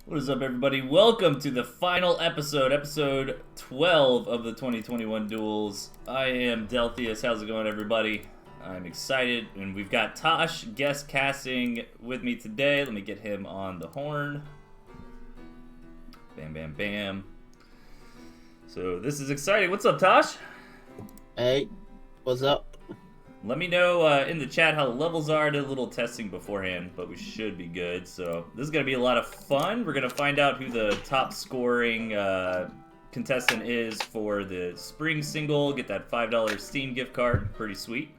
What is up, everybody? Welcome to the final episode, episode 12 of the 2021 Duels. I am Delthius. How's it going, everybody? I'm excited, and we've got Tosh guest casting with me today. Let me get him on the horn. Bam, bam, bam. So this is exciting. What's up, Tosh? Hey, what's up? Let me know in the chat how the levels are. I did a little testing beforehand, but we should be good. So this is going to be a lot of fun. We're going to find out who the top scoring contestant is for the spring single. Get that $5 Steam gift card. Pretty sweet.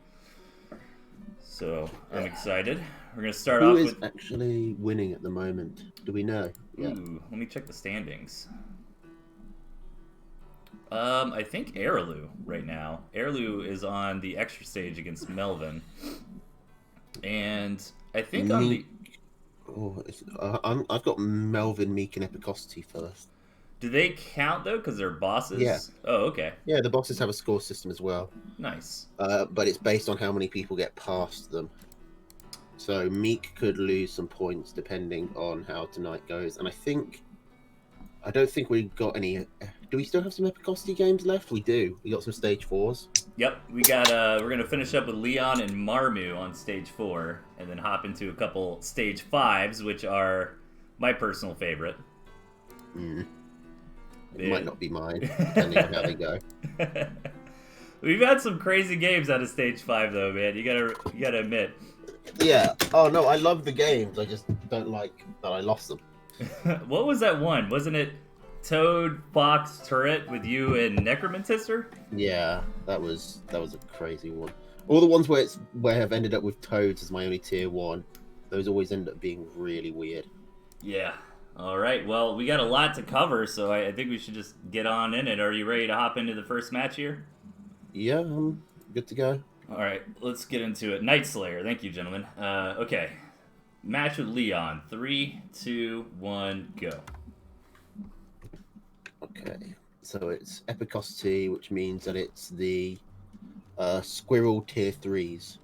So I'm excited. We're going to start off with... Who is actually winning at the moment? Do we know? Yeah. Ooh, let me check the standings. I think Airlu right now. Airlu is on the extra stage against Melvin. And I think on the... Oh, I've got Melvin, Meek, and Epicosity first. Do they count, though, because they're bosses? Yeah. Oh, okay. Yeah, the bosses have a score system as well. Nice. But it's based on how many people get past them. So Meek could lose some points depending on how tonight goes. And I don't think we've got any... Do we still have some Epicosity games left? We do. We got some stage 4s. Yep, we got. We're gonna finish up with Leon and Marmu on stage 4, and then hop into a couple stage 5s, which are my personal favorite. It might not be mine, depending on how they go. We've had some crazy games out of stage 5, though, man. You gotta admit. Yeah. Oh no, I love the games. I just don't like that I lost them. What was that one? Wasn't it Toad, Fox, Turret with you and Necromantister? Yeah, that was a crazy one. All the ones where I've ended up with Toads as my only tier 1, those always end up being really weird. Yeah. All right. Well, we got a lot to cover, so I think we should just get on in it. Are you ready to hop into the first match here? Yeah, I'm good to go. All right, let's get into it. Night Slayer. Thank you, gentlemen. Okay. Match with Leon. 3, 2, 1, go. Okay, so it's Epicosity, which means that it's the Squirrel tier 3s.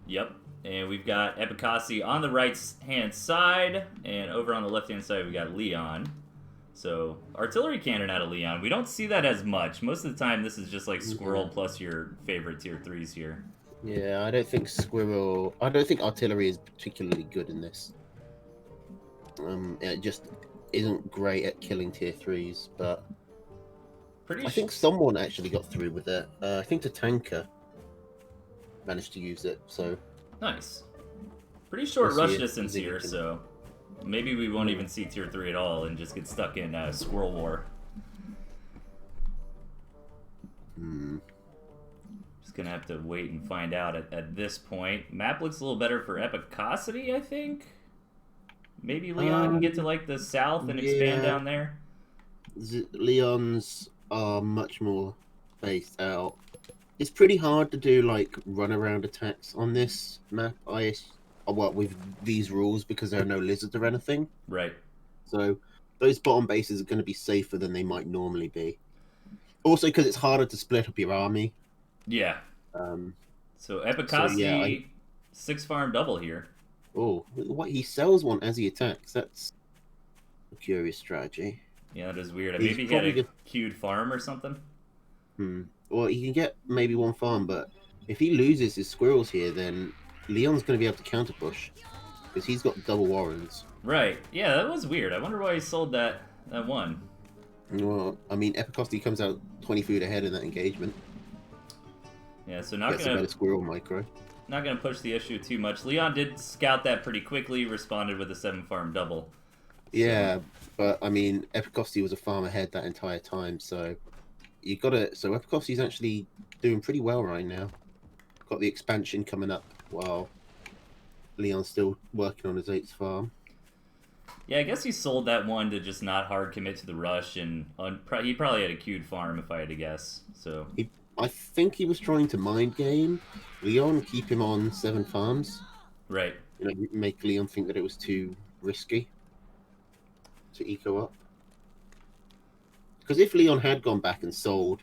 Yep, and we've got Epicosity on the right-hand side, and over on the left-hand side we got Leon. So, artillery cannon out of Leon. We don't see that as much. Most of the time this is just like Squirrel plus your favorite tier 3s here. Yeah, I don't think artillery is particularly good in this. It just isn't great at killing tier 3s, but I think someone actually got through with it. I think the tanker managed to use it, so... Nice. Pretty short rush distance here, so maybe we won't even see tier 3 at all and just get stuck in Squirrel War. Just gonna have to wait and find out at this point. Map looks a little better for Epicosity, I think. Maybe Leon can get to like the south and expand down there. Leon's are much more spaced out. It's pretty hard to do like runaround attacks on this map. With these rules because there are no lizards or anything. Right. So those bottom bases are going to be safer than they might normally be. Also, because it's harder to split up your army. Yeah. So Epicosity 6 farm double here. Oh, what, he sells one as he attacks. That's a curious strategy. Yeah, that is weird. Maybe he had a queued farm or something. Well, he can get maybe one farm, but if he loses his squirrels here, then Leon's going to be able to counter push because he's got double warrens. Right. Yeah, that was weird. I wonder why he sold that one. Well, I mean, Epicosity comes out 20 food ahead in that engagement. Yeah, so not gets a better squirrel micro. Not going to push the issue too much. Leon did scout that pretty quickly, responded with a 7 farm double. Yeah, but I mean, Epicosity was a farm ahead that entire time, so you got to. So Epicosity's actually doing pretty well right now. Got the expansion coming up while Leon's still working on his 8th farm. Yeah, I guess he sold that one to just not hard commit to the rush, and he probably had a queued farm if I had to guess. So I think he was trying to mind game Leon, keep him on 7 farms. Right. Make Leon think that it was too risky to eco up. Because if Leon had gone back and sold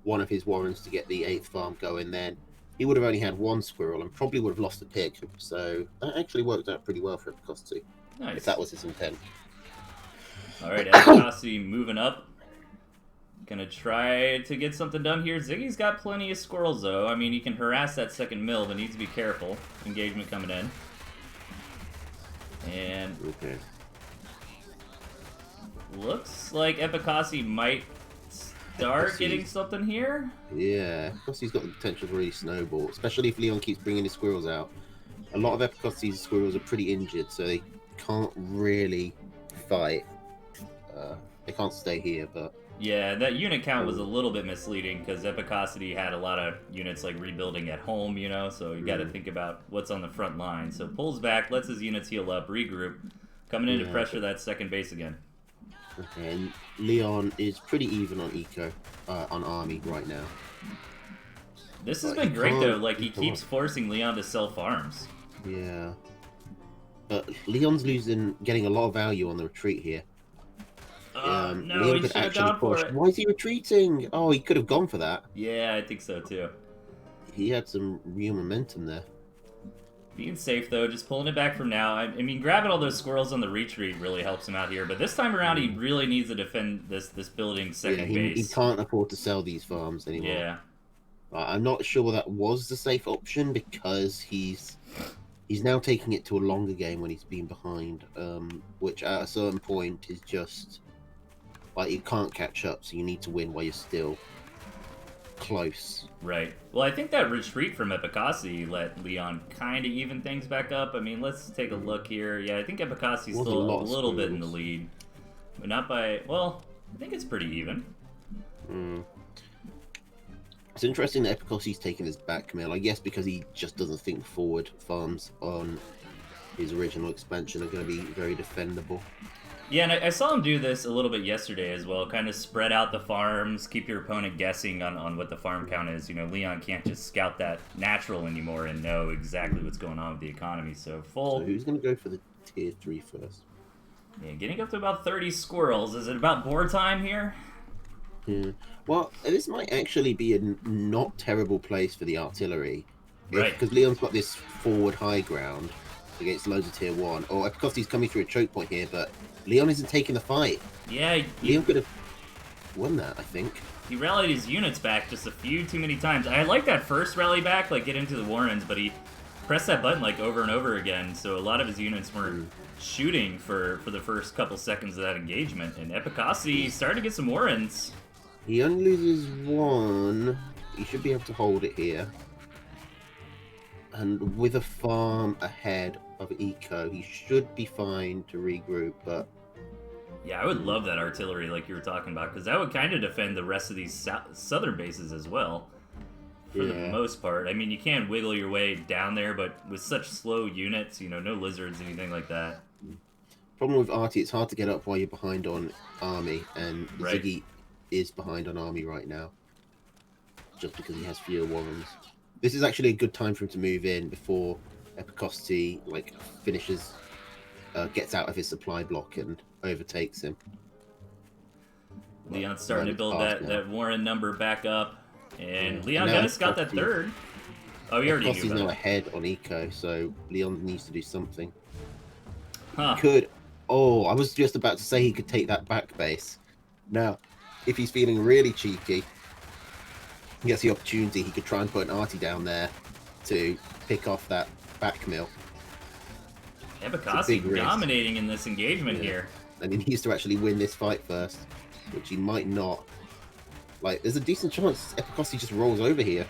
one of his warrens to get the 8th farm going, then he would have only had 1 squirrel and probably would have lost a pig. So that actually worked out pretty well for Epicosity. Nice. If that was his intent. All right, Epicossi moving up. Gonna try to get something done here. Ziggy's got plenty of squirrels, though. I mean, he can harass that second mill, but needs to be careful. Engagement coming in. And Okay. looks like Epicossi might start getting something here. Yeah, Epicossi's got the potential to really snowball, especially if Leon keeps bringing his squirrels out. A lot of Epicossi's squirrels are pretty injured, so they can't really fight. They can't stay here, but... Yeah, that unit count was a little bit misleading because Epicosity had a lot of units like rebuilding at home, you know, so you got to think about what's on the front line. So pulls back, lets his units heal up, regroup, coming in to pressure that second base again. Okay, and Leon is pretty even on eco, on army right now. This has been great though, like he keeps forcing Leon to sell farms. Yeah. But Leon's getting a lot of value on the retreat here. No, Leon he could should have actually gone for push. it. Why is he retreating? Oh, he could have gone for that. Yeah, I think so too. He had some real momentum there. Being safe though, just pulling it back from now. I mean, grabbing all those squirrels on the retreat really helps him out here. But this time around, he really needs to defend this building's second base. He can't afford to sell these farms anymore. Yeah. I'm not sure that was the safe option because he's now taking it to a longer game when he's been behind, which at a certain point is just like you can't catch up, so you need to win while you're still close. Right. Well, I think that retreat from Epicossi let Leon kind of even things back up. I mean, let's take a look here. Yeah, I think Epicossi's still a little bit in the lead, but not by. Well, I think it's pretty even. It's interesting that Epicossi's taking his back mill, I guess because he just doesn't think forward farms on his original expansion are going to be very defendable. Yeah, and I saw him do this a little bit yesterday as well, kind of spread out the farms, keep your opponent guessing on what the farm count is. You know, Leon can't just scout that natural anymore and know exactly what's going on with the economy. So who's going to go for the tier 3 first? Yeah, getting up to about 30 squirrels. Is it about board time here? Yeah. Well, this might actually be a not terrible place for the artillery. Right. Because Leon's got this forward high ground against loads of tier 1. Or Epicossi's coming through a choke point here, but Leon isn't taking the fight. Yeah, Leon could have won that, I think. He rallied his units back just a few too many times. I like that first rally back, like get into the Warrens, but he pressed that button like over and over again, so a lot of his units weren't shooting for the first couple seconds of that engagement. And Epicossi started to get some Warrens. He only loses one. He should be able to hold it here. And with a farm ahead of eco, he should be fine to regroup, but... Yeah, I would love that artillery like you were talking about, because that would kind of defend the rest of these southern bases as well, for the most part. I mean, you can wiggle your way down there, but with such slow units, you know, no lizards, anything like that. Problem with Artie, it's hard to get up while you're behind on army, and Ziggy is behind on army right now, just because he has fewer Warrens. This is actually a good time for him to move in before Epicossi finishes, gets out of his supply block and overtakes him. Leon's starting to build that Warren number back up, and Leon Dennis got that third. Oh, he already knew Epicossi's that. now ahead on eco, so Leon needs to do something. Huh. Oh, I was just about to say he could take that back base. Now, if he's feeling really cheeky, he gets the opportunity, he could try and put an arty down there to pick off that back mill. Epicossi dominating in this engagement here. And he needs to actually win this fight first, which he might not. Like, there's a decent chance Epicossi just rolls over here.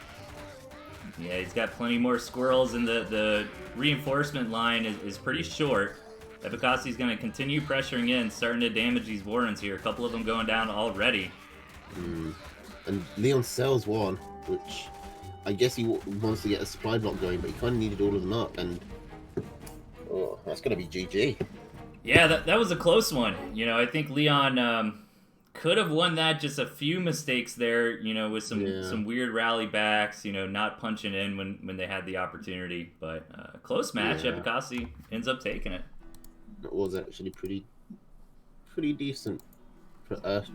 Yeah, he's got plenty more squirrels, and the reinforcement line is pretty short. Epicossi's going to continue pressuring in, starting to damage these Warrens here. A couple of them going down already. And Leon sells one, which I guess he wants to get a supply block going, but he kind of needed all of them up, and that's going to be GG. Yeah, that was a close one. You know, I think Leon could have won that. Just a few mistakes there, you know, with some weird rally backs, you know, not punching in when they had the opportunity. But close match, Epicossi ends up taking it. It was actually pretty decent.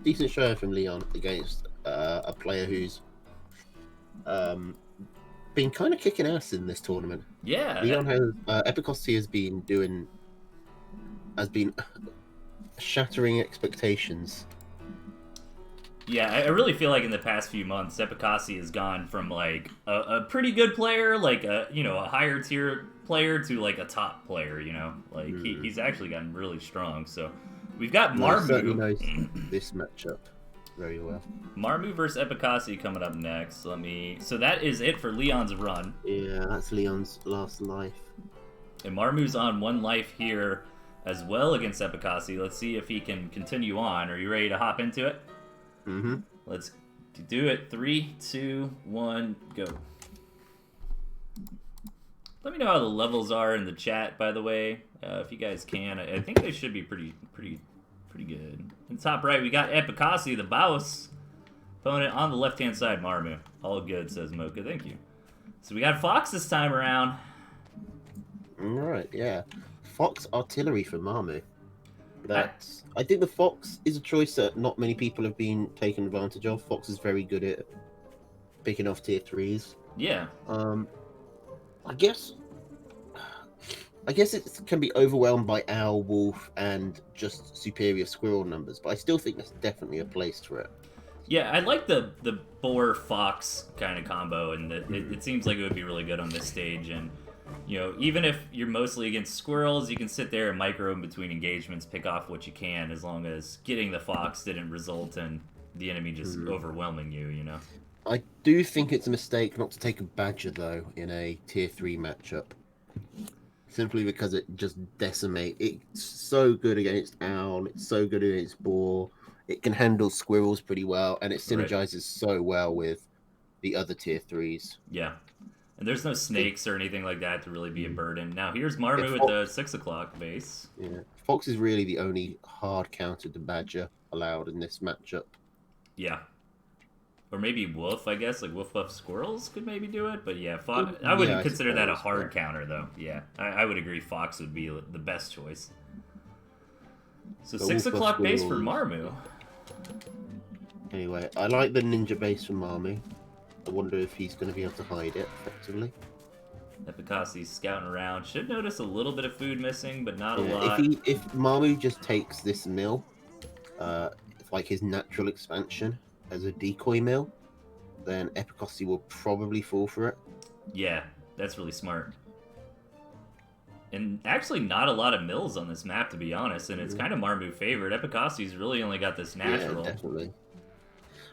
Decent show from Leon against a player who's been kind of kicking ass in this tournament. Yeah, Leon has Epicossi has been shattering expectations. Yeah, I really feel like in the past few months, Epicasi has gone from like a pretty good player, like a higher tier player, to like a top player. Like he's actually gotten really strong. So we've got No, he certainly Marmu. knows this matchup very well. Marmu versus Epicasi coming up next. So that is it for Leon's run. Yeah, that's Leon's last life. And Marmu's on 1 life here as well against Epicasi. Let's see if he can continue on. Are you ready to hop into it? Mm-hmm. Let's do it. 3, 2, 1, go. Let me know how the levels are in the chat, by the way, if you guys can. I think they should be pretty good. In top right, we got Epicasi, the boss. Opponent on the left-hand side, Marmu. All good, says Mocha. Thank you. So we got Fox this time around. All right, yeah. Fox artillery for Marmu. I think the Fox is a choice that not many people have been taken advantage of. Fox is very good at picking off tier 3s. Yeah. I guess it can be overwhelmed by Owl, Wolf, and just superior Squirrel numbers, but I still think there's definitely a place for it. Yeah, I like the Boar Fox kind of combo, and it seems like it would be really good on this stage. And even if you're mostly against squirrels, you can sit there and micro in between engagements, pick off what you can, as long as getting the fox didn't result in the enemy just overwhelming you. I do think it's a mistake not to take a Badger, though, in a tier 3 matchup. Simply because it just decimates. It's so good against Owl, it's so good against Boar, it can handle squirrels pretty well, and it synergizes so well with the other tier 3s. Yeah. And there's no snakes or anything like that to really be a burden. Now, here's Marmu at the 6 o'clock base. Yeah. Fox is really the only hard counter to Badger allowed in this matchup. Yeah. Or maybe Wolf, I guess. Like, Wolf Buff Squirrels could maybe do it. But yeah, I wouldn't consider that a hard counter, though. Yeah, I would agree Fox would be the best choice. So 6 o'clock base for Marmu. Anyway, I like the ninja base for Marmu. I wonder if he's going to be able to hide it effectively. Epicasi's scouting around. Should notice a little bit of food missing, but not a lot. If Marmu just takes this mill, like his natural expansion as a decoy mill, then Epicasi will probably fall for it. Yeah, that's really smart. And actually not a lot of mills on this map, to be honest, and it's kind of Marmu favored. Epicasi's really only got this natural. Yeah, definitely.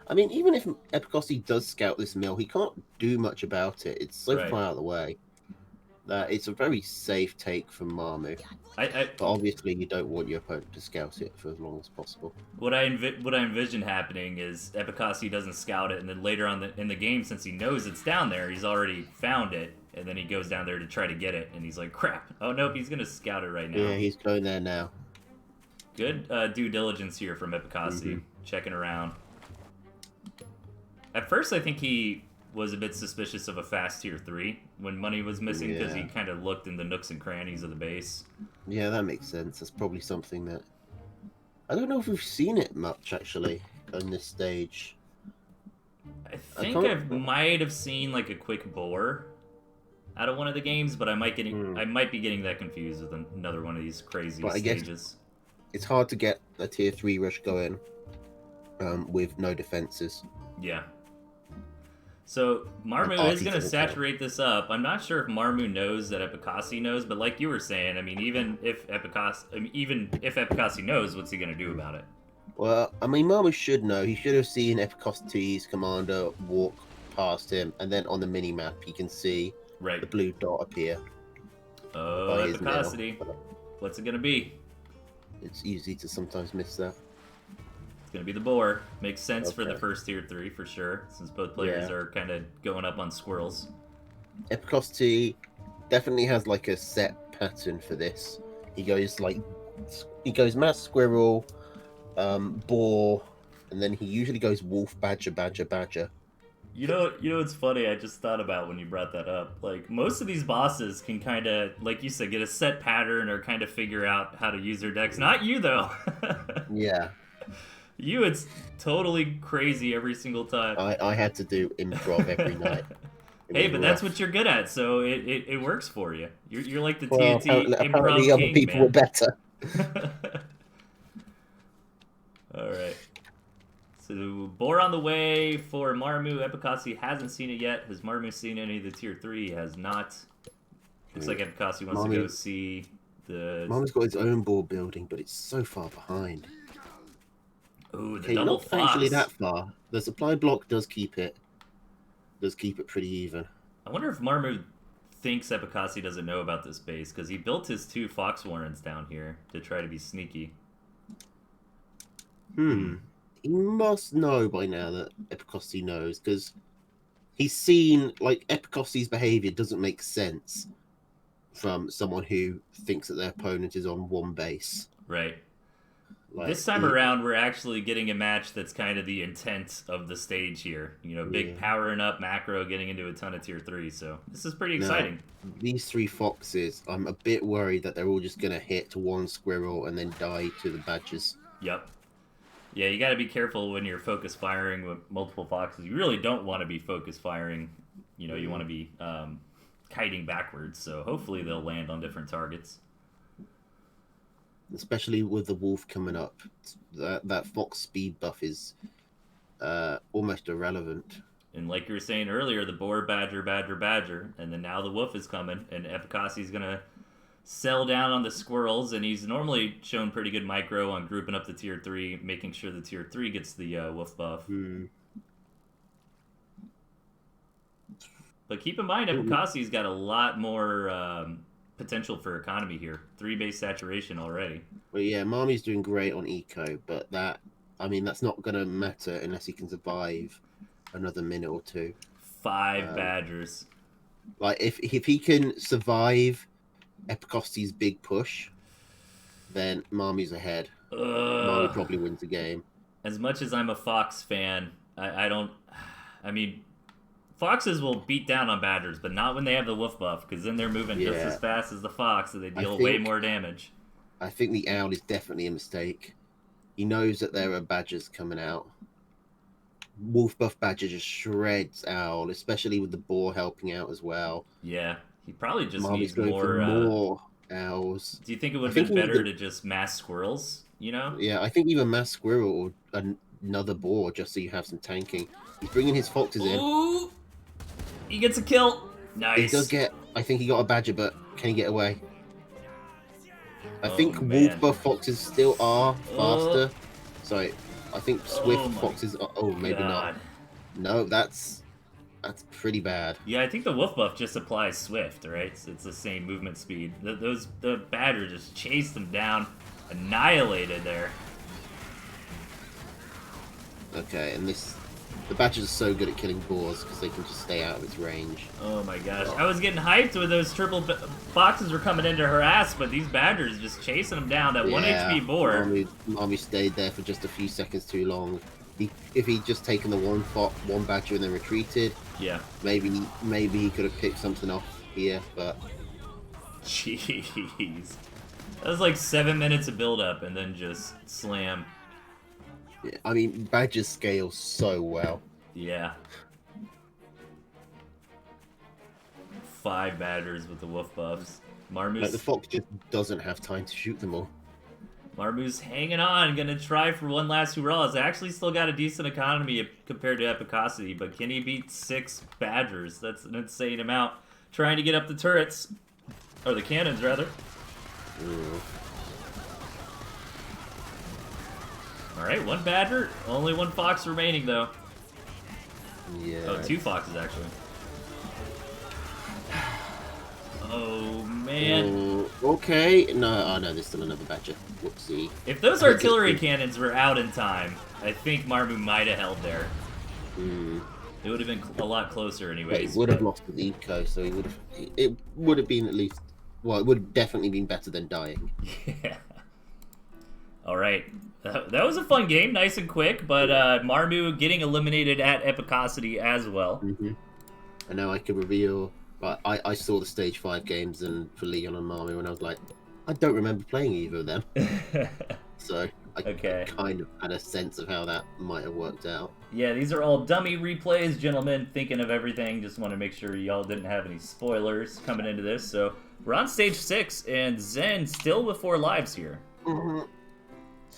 I mean, even if Epicasi does scout this mill, he can't do much about it. It's so far out of the way that it's a very safe take from Marmu. But obviously, you don't want your opponent to scout it for as long as possible. What I envision happening is Epicasi doesn't scout it, and then later on in the game, since he knows it's down there, he's already found it, and then he goes down there to try to get it, and he's like, crap. Oh, nope, he's going to scout it right now. Yeah, he's going there now. Good due diligence here from Epicasi, checking around. At first, I think he was a bit suspicious of a fast tier 3 when money was missing, because he kind of looked in the nooks and crannies of the base. Yeah, that makes sense. That's probably something that... I don't know if we've seen it much, actually, on this stage. I think I might have seen like a quick Boar out of one of the games, but I might be getting that confused with another one of these crazy stages. It's hard to get a tier 3 rush going with no defenses. Yeah. So Marmu is going to saturate this up. I'm not sure if Marmu knows that Epicasi knows, but like you were saying, I mean, even if Epicasi knows, what's he going to do about it? Well, I mean, Marmu should know. He should have seen Epicasi's commander walk past him, and then on the mini map, he can see the blue dot appear. Oh, Epicasi. What's it going to be? It's easy to sometimes miss that. Gonna be the Boar. Makes sense for the first tier 3 for sure, since both players are kind of going up on squirrels. Epicasi definitely has like a set pattern for this. He goes mass squirrel, Boar, and then he usually goes wolf, badger, badger, badger. You know what's funny? I just thought about when you brought that up. Like, most of these bosses can kind of, like you said, get a set pattern or kind of figure out how to use their decks. Not you though. Yeah. It's totally crazy every single time. I had to do improv every night. Hey, but that's what you're good at, so it works for you. You're like the TNT improv apparently other king, people man. were better. Alright. So, Boar on the way for Marmu. Epicossi hasn't seen it yet. Has Marmu seen any of the tier 3? He has not. Looks like Epicossi wants to go see the... Marmu's got his own board building, but it's so far behind. Ooh, the double not fox. actually that far. The supply block does keep it pretty even. I wonder if Marmu thinks Epicossi doesn't know about this base, because he built his 2 fox warrens down here to try to be sneaky. He must know by now that Epicossi knows, because he's seen, like, Epicossi's behavior doesn't make sense from someone who thinks that their opponent is on one base. Right. Like, this time around, we're actually getting a match that's kind of the intent of the stage here. You know, big powering up macro, getting into a ton of tier 3, so this is pretty exciting. Now, these 3 foxes, I'm a bit worried that they're all just going to hit one squirrel and then die to the badgers. Yep. Yeah, you got to be careful when you're focus firing with multiple foxes. You really don't want to be focus firing. You know, you want to be kiting backwards, so hopefully they'll land on different targets. Especially with the wolf coming up, that fox speed buff is almost irrelevant. And like you were saying earlier, the boar, badger, and then now the wolf is coming, and Epicossi's going to sell down on the squirrels, and he's normally shown pretty good micro on grouping up the tier 3, making sure the tier 3 gets the wolf buff. But keep in mind, Epicossi's got a lot more potential for economy here. 3 base saturation already. Well, yeah, Marmy's doing great on eco, but that's not going to matter unless he can survive another minute or 2. 5 badgers. Like, if he can survive Epicossi's big push, then Marmy's ahead. Marmy probably wins the game. As much as I'm a Fox fan, I mean, Foxes will beat down on badgers, but not when they have the wolf buff, because then they're moving just as fast as the fox, so they deal way more damage. I think the owl is definitely a mistake. He knows that there are badgers coming out. Wolf buff badger just shreds owl, especially with the boar helping out as well. Yeah, he probably just Marmy's needs more owls. Do you think it would be better to just mass squirrels, you know? Yeah, I think even mass squirrel or another boar, just so you have some tanking. He's bringing his foxes in. He gets a kill. Nice. He does get... I think he got a badger, but can he get away? I think wolf buff foxes still are faster. Sorry, I think swift foxes are... Oh, maybe not. No, that's pretty bad. Yeah, I think the wolf buff just applies swift, right? It's the same movement speed. The badger just chased him down, annihilated there. Okay, and the badgers are so good at killing boars because they can just stay out of its range. Oh my gosh, I was getting hyped when those triple foxes were coming into harass, but these badgers just chasing them down. That 1 HP boar. Marmy stayed there for just a few seconds too long. If he'd just taken the one badger and then retreated, maybe he could have picked something off here, but... Jeez. That was like 7 minutes of build-up and then just slam. Yeah, I mean, badgers scale so well. Yeah. 5 badgers with the wolf buffs. Marmu's... Like, the fox just doesn't have time to shoot them all. Marmu's hanging on, gonna try for one last hurrah. He's actually still got a decent economy compared to Epicossi, but can he beat 6 badgers? That's an insane amount. Trying to get up the turrets. Or the cannons, rather. Alright, 1 badger. Only 1 fox remaining, though. Yeah. Oh, 2 foxes, actually. Oh, man. Okay. No, there's still another badger. Whoopsie. If those artillery cannons were out in time, I think Marmu might have held there. It would have been a lot closer anyways. He would have lost the eco, so it would have been at least... Well, it would have definitely been better than dying. Yeah. Alright. That was a fun game, nice and quick, but Marmu getting eliminated at Epicosity as well. And now I can reveal... But I saw the stage 5 games and for Leon and Marmu, and I was like, I don't remember playing either of them. So I kind of had a sense of how that might have worked out. Yeah, these are all dummy replays, gentlemen, thinking of everything. Just want to make sure y'all didn't have any spoilers coming into this. So we're on stage 6, and Zen still with 4 lives here.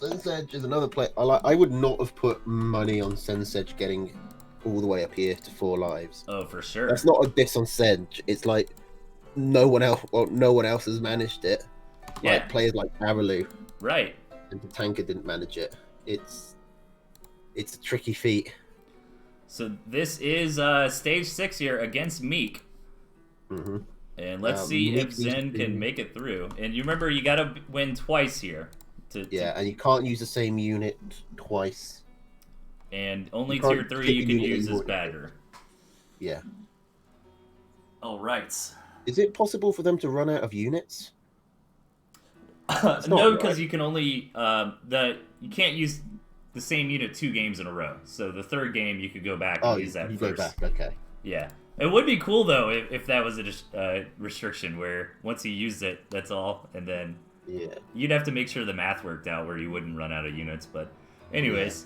Sensage is another play. I would not have put money on Sensage getting all the way up here to 4 lives. Oh, for sure. That's not a diss on Sedge. It's like no one else has managed it. Yeah. Like players like Aralu Right. and Tatanka didn't manage it. It's a tricky feat. So this is stage 6 here against Meek. Mm-hmm. And let's see if Zen can make it through. And you remember, you got to win twice here. And you can't use the same unit twice. And only tier 3 you can use as Badger. Yeah. All right. Is it possible for them to run out of units? No, because you can only you can't use the same unit 2 games in a row. So the 3rd game you could go back and use that first. Go back, okay. Yeah. It would be cool though if that was a restriction where once you used it, that's all, and then you'd have to make sure the math worked out where you wouldn't run out of units. But anyways,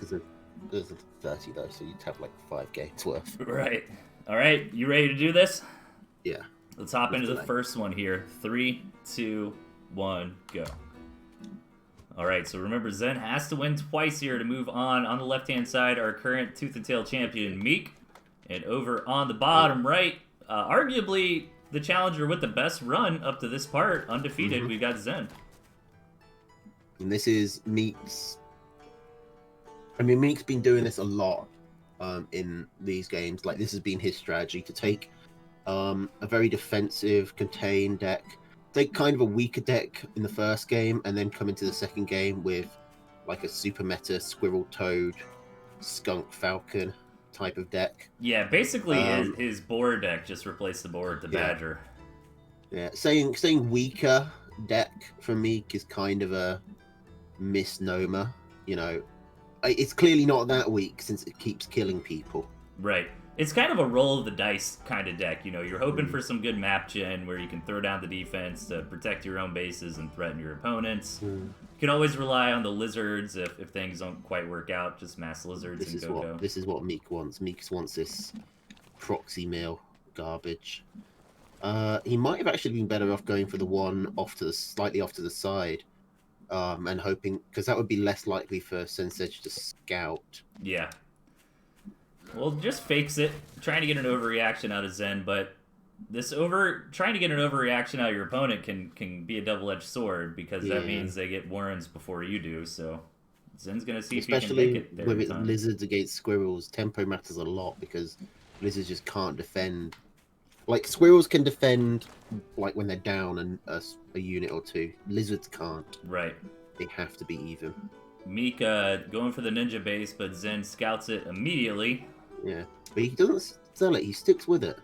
there's 30 though, so you'd have like 5 games worth. Right. All right, you ready to do this? Yeah. Let's hop into the first one here. 3, 2, 1, go. All right, so remember, Zen has to win twice here to move on. On the left-hand side, our current Tooth and Tail champion, Meek. And over on the bottom right, arguably the challenger with the best run up to this part, undefeated, we got Zen. And this is Meek's... I mean, Meek's been doing this a lot in these games. Like, this has been his strategy, to take a very defensive, contained deck, take kind of a weaker deck in the first game, and then come into the second game with like a super meta Squirrel Toad, Skunk Falcon type of deck. Yeah, basically his board deck just replaced the board, the Badger. Yeah, saying weaker deck for Meek is kind of a misnomer. You know, it's clearly not that weak since it keeps killing people. Right. It's kind of a roll of the dice kind of deck. You know, you're hoping for some good map gen where you can throw down the defense to protect your own bases and threaten your opponents. You can always rely on the lizards if things don't quite work out. Just mass lizards This is what Meek wants. Meek wants this proxy mill garbage. He might have actually been better off going for the one slightly off to the side, and hoping, because that would be less likely for Sensage to scout. Yeah. Well, just fakes it, trying to get an overreaction out of Zen, but trying to get an overreaction out of your opponent can be a double-edged sword, because that means they get warrens before you do. So Zen's gonna see if he can make it there. Especially with lizards against squirrels, tempo matters a lot, because lizards just can't defend. Like, squirrels can defend like when they're down a unit or two. Lizards can't. Right. They have to be even. Meek going for the ninja base, but Zen scouts it immediately. Yeah, but he doesn't sell it. He sticks with it.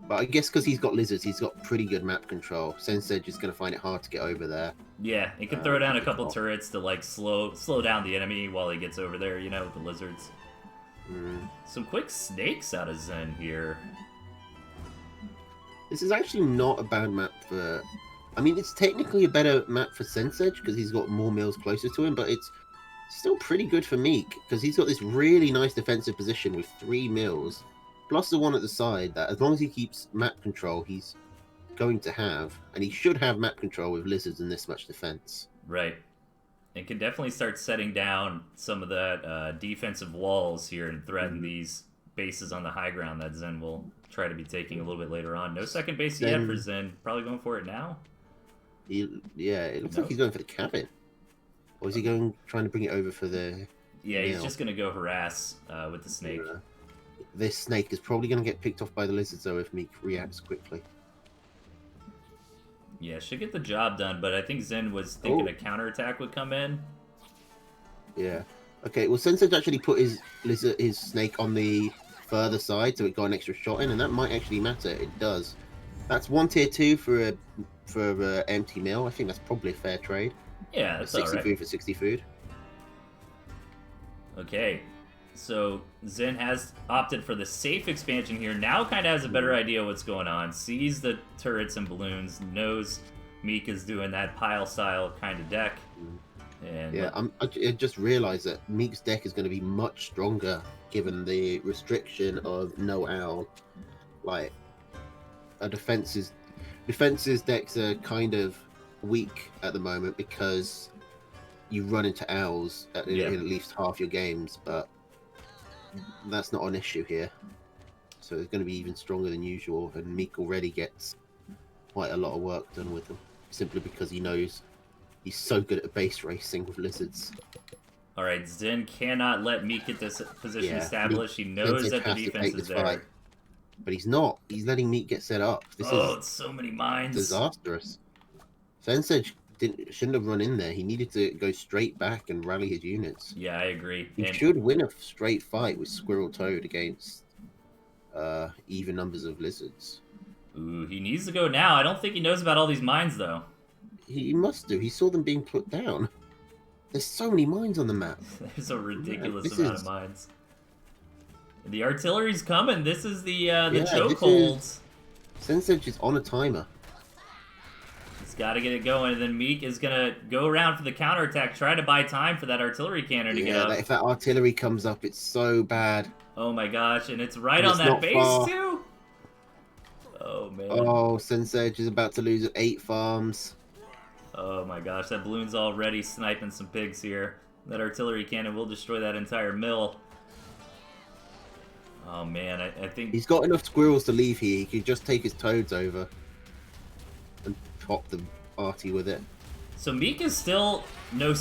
But I guess because he's got lizards, he's got pretty good map control. Sensage is going to find it hard to get over there. Yeah, he can throw down a couple turrets to like slow down the enemy while he gets over there, you know, with the lizards. Some quick snakes out of Zen here. This is actually not a bad map for... I mean, it's technically a better map for Sensage because he's got more mills closer to him, but it's still pretty good for Meek because he's got this really nice defensive position with 3 mills, plus the one at the side that, as long as he keeps map control, he's going to have, and he should have map control with lizards and this much defense. Right. And can definitely start setting down some of that defensive walls here and threaten these bases on the high ground that Zen will try to be taking a little bit later on. No second base yet for Zen. Probably going for it now. Yeah, it looks like he's going for the cabin. Or is he trying to bring it over for the... Yeah, he's just going to go harass with the snake. This snake is probably going to get picked off by the lizards, though, if Meek reacts quickly. Yeah, should get the job done, but I think Zen was thinking a counterattack would come in. Yeah. Okay, well, Sensage actually put his snake on the further side, so it got an extra shot in, and that might actually matter. It does. That's 1 tier 2 for a empty mill. I think that's probably a fair trade. Yeah, that's 60 alright. food for 60 food. Okay, so Zen has opted for the safe expansion here. Now kind of has a better idea what's going on. Sees the turrets and balloons. Knows Meek is doing that pile style kind of deck. And yeah, I just realized that Meek's deck is going to be much stronger given the restriction of no owl. Like, a defense's decks are kind of weak at the moment because you run into owls in at least half your games, but that's not an issue here. So it's going to be even stronger than usual, and Meek already gets quite a lot of work done with him, simply because he knows he's so good at base racing with lizards. All right, Zen cannot let Meek get this position established. He knows that the defense is there. But he's not. He's letting Meek get set up. This is it's so many mines. Disastrous. Sensei shouldn't have run in there. He needed to go straight back and rally his units. Yeah, I agree. He should win a straight fight with Squirrel Toad against even numbers of lizards. Ooh, he needs to go now. I don't think he knows about all these mines, though. He must do. He saw them being put down. There's so many mines on the map. There's a ridiculous amount of mines. The artillery's coming. This is the chokeholds. Sensei is on a timer. He's got to get it going, and then Meek is going to go around for the counterattack, try to buy time for that artillery cannon to get up. If that artillery comes up, it's so bad. Oh my gosh, and it's right on that base, too? Oh, man. Oh, Sensei is about to lose 8 farms. Oh my gosh, that balloon's already sniping some pigs here. That artillery cannon will destroy that entire mill. Oh man, I think... He's got enough squirrels to leave here. He could just take his toads over and pop the arty with it. So Meek is still no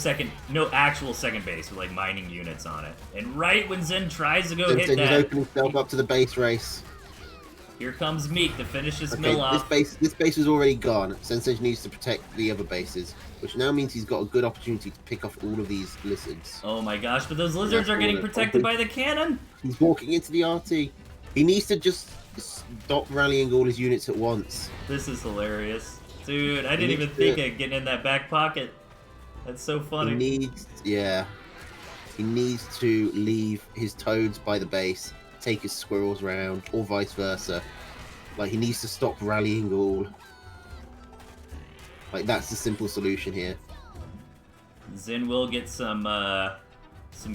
actual second base with like mining units on it. And right when Zen tries to go hit that... He's opening himself up to the base race. Here comes Meek to finish this mill off. This base is already gone. Sensei needs to protect the other bases, which now means he's got a good opportunity to pick off all of these lizards. Oh my gosh, but those lizards are getting protected by the cannon! He's walking into the RT. He needs to just stop rallying all his units at once. This is hilarious. Dude, I didn't even think of getting in that back pocket. That's so funny. He needs to leave his toads by the base, take his squirrels round, or vice versa. Like, he needs to stop rallying all. Like, that's the simple solution here. Zen will get some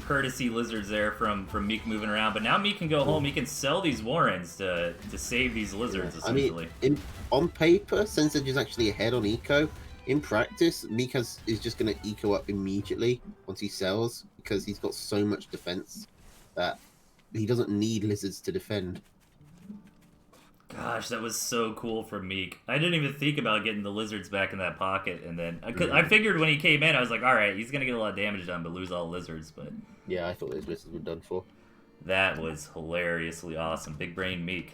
courtesy lizards there from Meek moving around, but now Meek can go home. He can sell these warrens to save these lizards, essentially. I mean, on paper, Sensei is actually ahead on eco. In practice, Meek is just going to eco up immediately once he sells, because he's got so much defense that he doesn't need lizards to defend. Gosh, that was so cool from Meek. I didn't even think about getting the lizards back in that pocket, and then I figured when he came in, I was like, all right, he's gonna get a lot of damage done, but lose all the lizards. But yeah, I thought those lizards were done for. That was hilariously awesome. Big brain Meek.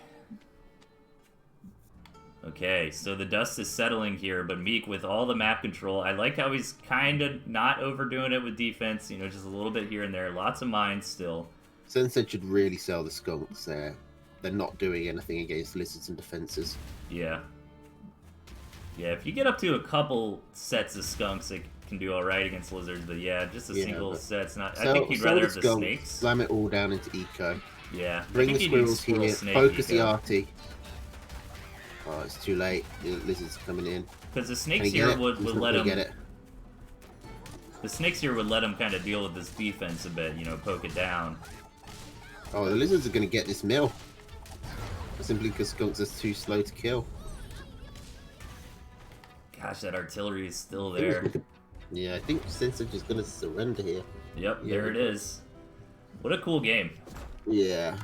Okay, so the dust is settling here, but Meek with all the map control. I like how he's kind of not overdoing it with defense. You know, just a little bit here and there. Lots of mines still. Sensei should really sell the skunks there. They're not doing anything against lizards and defenses. Yeah. Yeah, if you get up to a couple sets of skunks, it can do alright against lizards, but yeah, just a single set's not... I think he'd rather have the snakes. Slam it all down into eco. Yeah. Bring the squirrels here, focus the arty. Oh, it's too late. The lizards are coming in. Because the snakes here would let him... The snakes here would let him kind of deal with this defense a bit, you know, poke it down. Oh, the lizards are going to get this mill. Simply because skunks are too slow to kill. Gosh, that artillery is still there. Yeah, I think Sensei is going to surrender here. Yep, there it is. What a cool game. Yeah.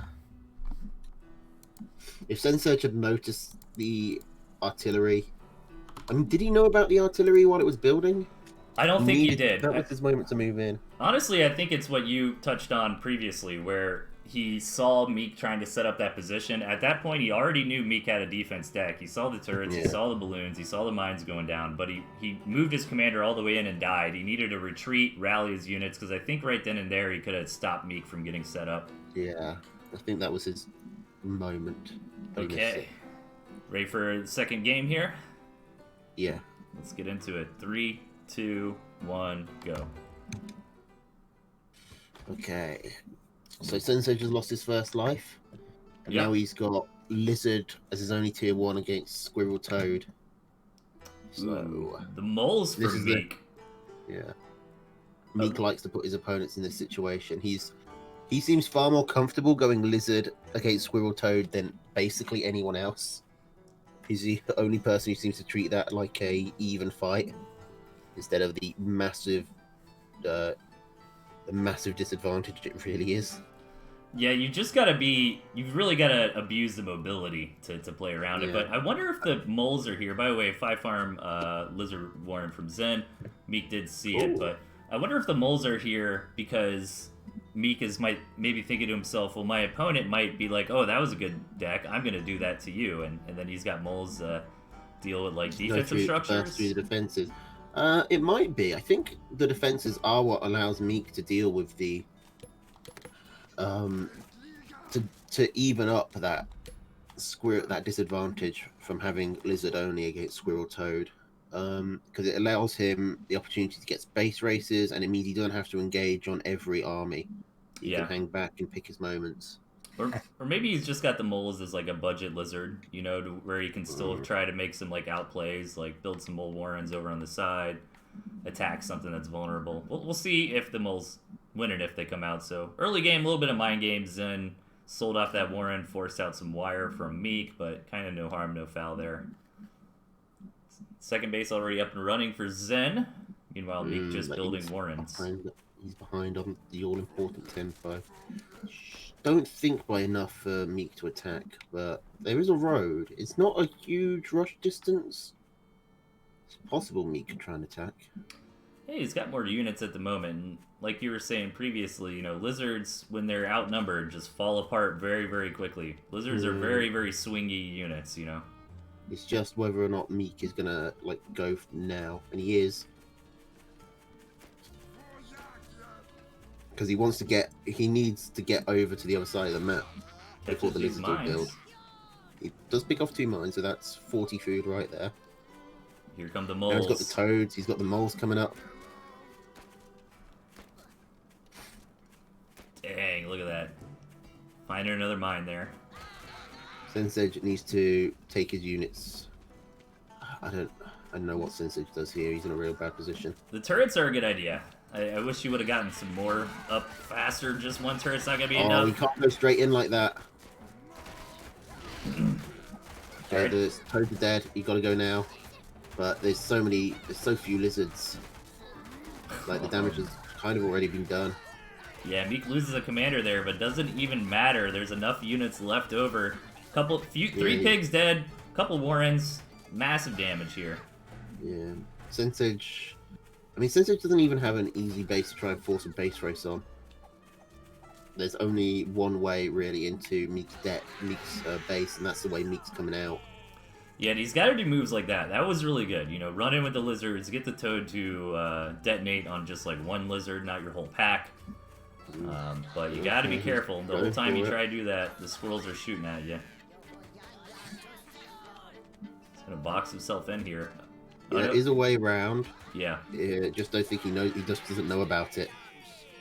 If Sensei had noticed the artillery... I mean, did he know about the artillery while it was building? I don't think he did. That was his moment to move in. Honestly, I think it's what you touched on previously, where he saw Meek trying to set up that position. At that point, he already knew Meek had a defense deck. He saw the turrets, he saw the balloons, he saw the mines going down, but he moved his commander all the way in and died. He needed to retreat, rally his units, because I think right then and there he could have stopped Meek from getting set up. Yeah, I think that was his moment. Okay. Ready for the second game here? Yeah. Let's get into it. 3, 2, 1, go. Okay. So Sensei just lost his first life. And now he's got Lizard as his only tier 1 against Squirrel Toad. So the moles for Meek. Yeah. Meek likes to put his opponents in this situation. He seems far more comfortable going Lizard against Squirrel Toad than basically anyone else. He's the only person who seems to treat that like a even fight instead of the massive the massive disadvantage it really is. Yeah, you just gotta be. You've really gotta abuse the mobility to play around it. Yeah. But I wonder if the moles are here. By the way, 5 farm lizard warren from Zen. Meek did see it, Ooh. but I wonder if the moles are here because Meek is maybe thinking to himself, well, my opponent might be like, oh, that was a good deck. I'm gonna do that to you, and then he's got moles deal with like Go defensive through, structures. burst through the defenses. It might be. I think the defenses are what allows Meek to deal with the to even up that disadvantage from having lizard only against squirrel toad, because it allows him the opportunity to get space races, and it means he doesn't have to engage on every army. He can hang back and pick his moments. Or maybe he's just got the moles as like a budget lizard, you know, to where he can still try to make some like outplays, like build some mole warrens over on the side, attack something that's vulnerable. We'll see if the moles win it if they come out. So early game, a little bit of mind games, and sold off that warren, forced out some wire from Meek, but kind of no harm, no foul there. Second base already up and running for Zen. Meanwhile, Meek just building warrens. He's behind on the all-important tempo. Don't think by enough for Meek to attack, but there is a road. It's not a huge rush distance. It's possible Meek could try and attack. Hey, he's got more units at the moment. And like you were saying previously, you know, lizards, when they're outnumbered, just fall apart very, very quickly. Lizards are very, very swingy units, you know. It's just whether or not Meek is gonna like go now, and he is. Because he needs to get over to the other side of the map before the lizards will build. He does pick off 2 mines, so that's 40 food right there. Here come the moles. Now he's got the toads, he's got the moles coming up. Dang, look at that. Finding another mine there. Sensage needs to take his units. I don't know what Sensage does here. He's in a real bad position. The turrets are a good idea. I wish you would have gotten some more up faster. Just one turret's not going to be enough. Oh, he can't go straight in like that. Okay, the toads are dead. You got to go now. But there's so few lizards. Like, the damage has kind of already been done. Yeah, Meek loses a commander there, but doesn't even matter. There's enough units left over. 3 pigs dead, couple warrens, massive damage here. Yeah, Sensage. I mean, Sensage doesn't even have an easy base to try and force a base race on. There's only one way really into Meek's base, and that's the way Meek's coming out. Yeah, and he's got to do moves like that. That was really good. You know, run in with the lizards, get the toad to detonate on just like one lizard, not your whole pack. But you got to be careful. The whole time you try to do that, the squirrels are shooting at you. He's gonna box himself in here. Yeah, there is a way around. Yeah. Just don't think he knows. He just doesn't know about it.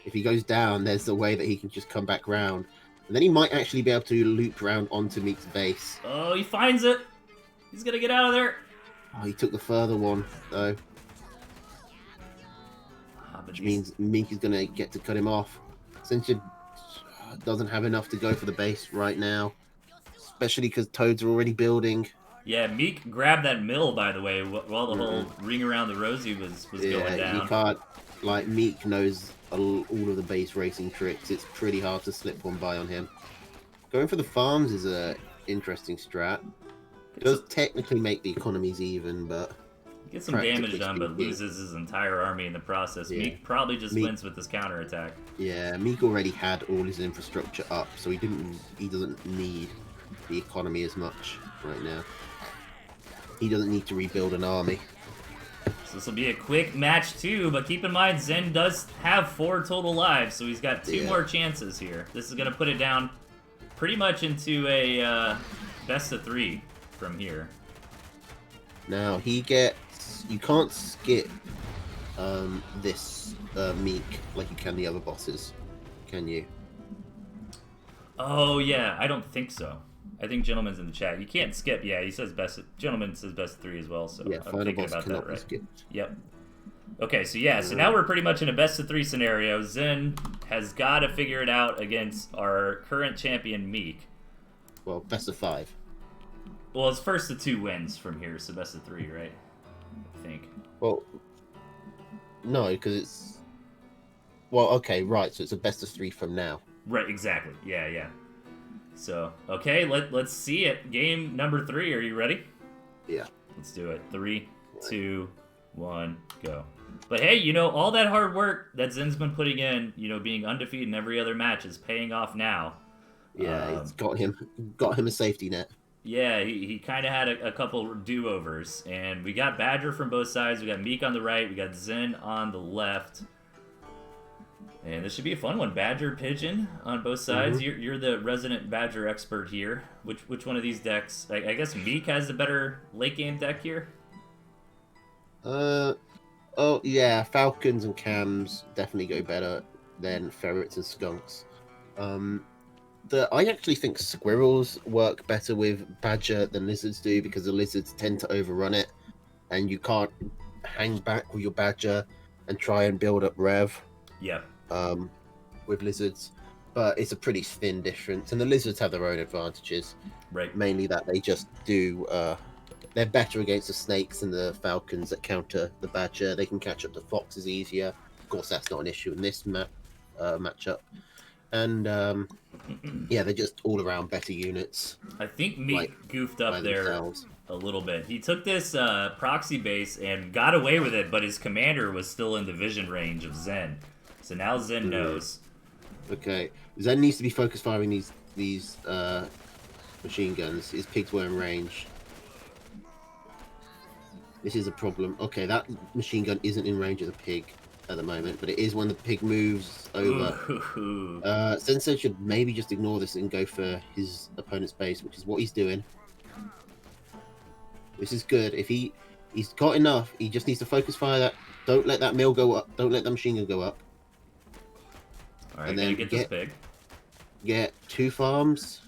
If he goes down, there's a way that he can just come back round, and then he might actually be able to loop round onto Meek's base. Oh, he finds it. He's gonna get out of there. Oh, he took the further one though, which means Meek is gonna get to cut him off. Sensage doesn't have enough to go for the base right now, especially because toads are already building. Yeah, Meek grabbed that mill, by the way, while the whole ring around the rosy was going down. Yeah, he can't. Like, Meek knows all of the base racing tricks. It's pretty hard to slip one by on him. Going for the farms is a interesting strat. It does technically make the economies even, but... Get some damage done, but loses his entire army in the process. Yeah. Meek probably just wins with this counterattack. Yeah, Meek already had all his infrastructure up, so he doesn't need the economy as much right now. He doesn't need to rebuild an army. So this will be a quick match too, but keep in mind Zen does have 4 total lives, so he's got 2 more chances here. This is going to put it down pretty much into a best of 3 from here. Now he gets... You can't skip this Meek like you can the other bosses, can you? Oh yeah, I don't think so. I think Gentleman's in the chat. You can't skip. Yeah, he says best. Gentleman says best of 3 as well. So yeah, I'm thinking about that, right? Skipped. Yep. Okay, so yeah, so now we're pretty much in a best of 3 scenario. Zen has got to figure it out against our current champion Meek. Well, best of 5. Well, it's first of 2 wins from here, so best of 3, right? I think. Well, no, because it's Well, okay, right. So it's a best of 3 from now. Right, exactly. Yeah, yeah. So, okay, let's see it. Game number 3. Are you ready? Yeah. Let's do it. 3, 2, 1, go. But hey, you know, all that hard work that Zen's been putting in, you know, being undefeated in every other match is paying off now. Yeah, it's got him a safety net. Yeah, he kind of had a couple do-overs. And we got Badger from both sides. We got Meek on the right. We got Zen on the left. And this should be a fun one. Badger, Pigeon on both sides. You're the resident Badger expert here. Which one of these decks? I guess Meek has the better late game deck here. Oh yeah, Falcons and Cams definitely go better than Ferrets and Skunks. I actually think Squirrels work better with Badger than Lizards do, because the Lizards tend to overrun it, and you can't hang back with your Badger and try and build up Rev. Yeah. With Lizards, but it's a pretty thin difference, and the Lizards have their own advantages. Right. Mainly that they just do. They're better against the Snakes and the Falcons that counter the Badger. They can catch up to Foxes easier. Of course, that's not an issue in this matchup. And yeah, they're just all around better units. I think Meek goofed up there a little bit. He took this proxy base and got away with it, but his commander was still in the vision range of Zen. So now Zen knows. Okay, Zen needs to be focus firing these machine guns. His pigs were in range. This is a problem. Okay, that machine gun isn't in range of the pig at the moment, but it is when the pig moves over. Sensei should maybe just ignore this and go for his opponent's base, which is what he's doing. This is good. If he's got enough, he just needs to focus fire that. Don't let that mill go up. Don't let that machine gun go up. All right, and then get this pig. Get 2 farms.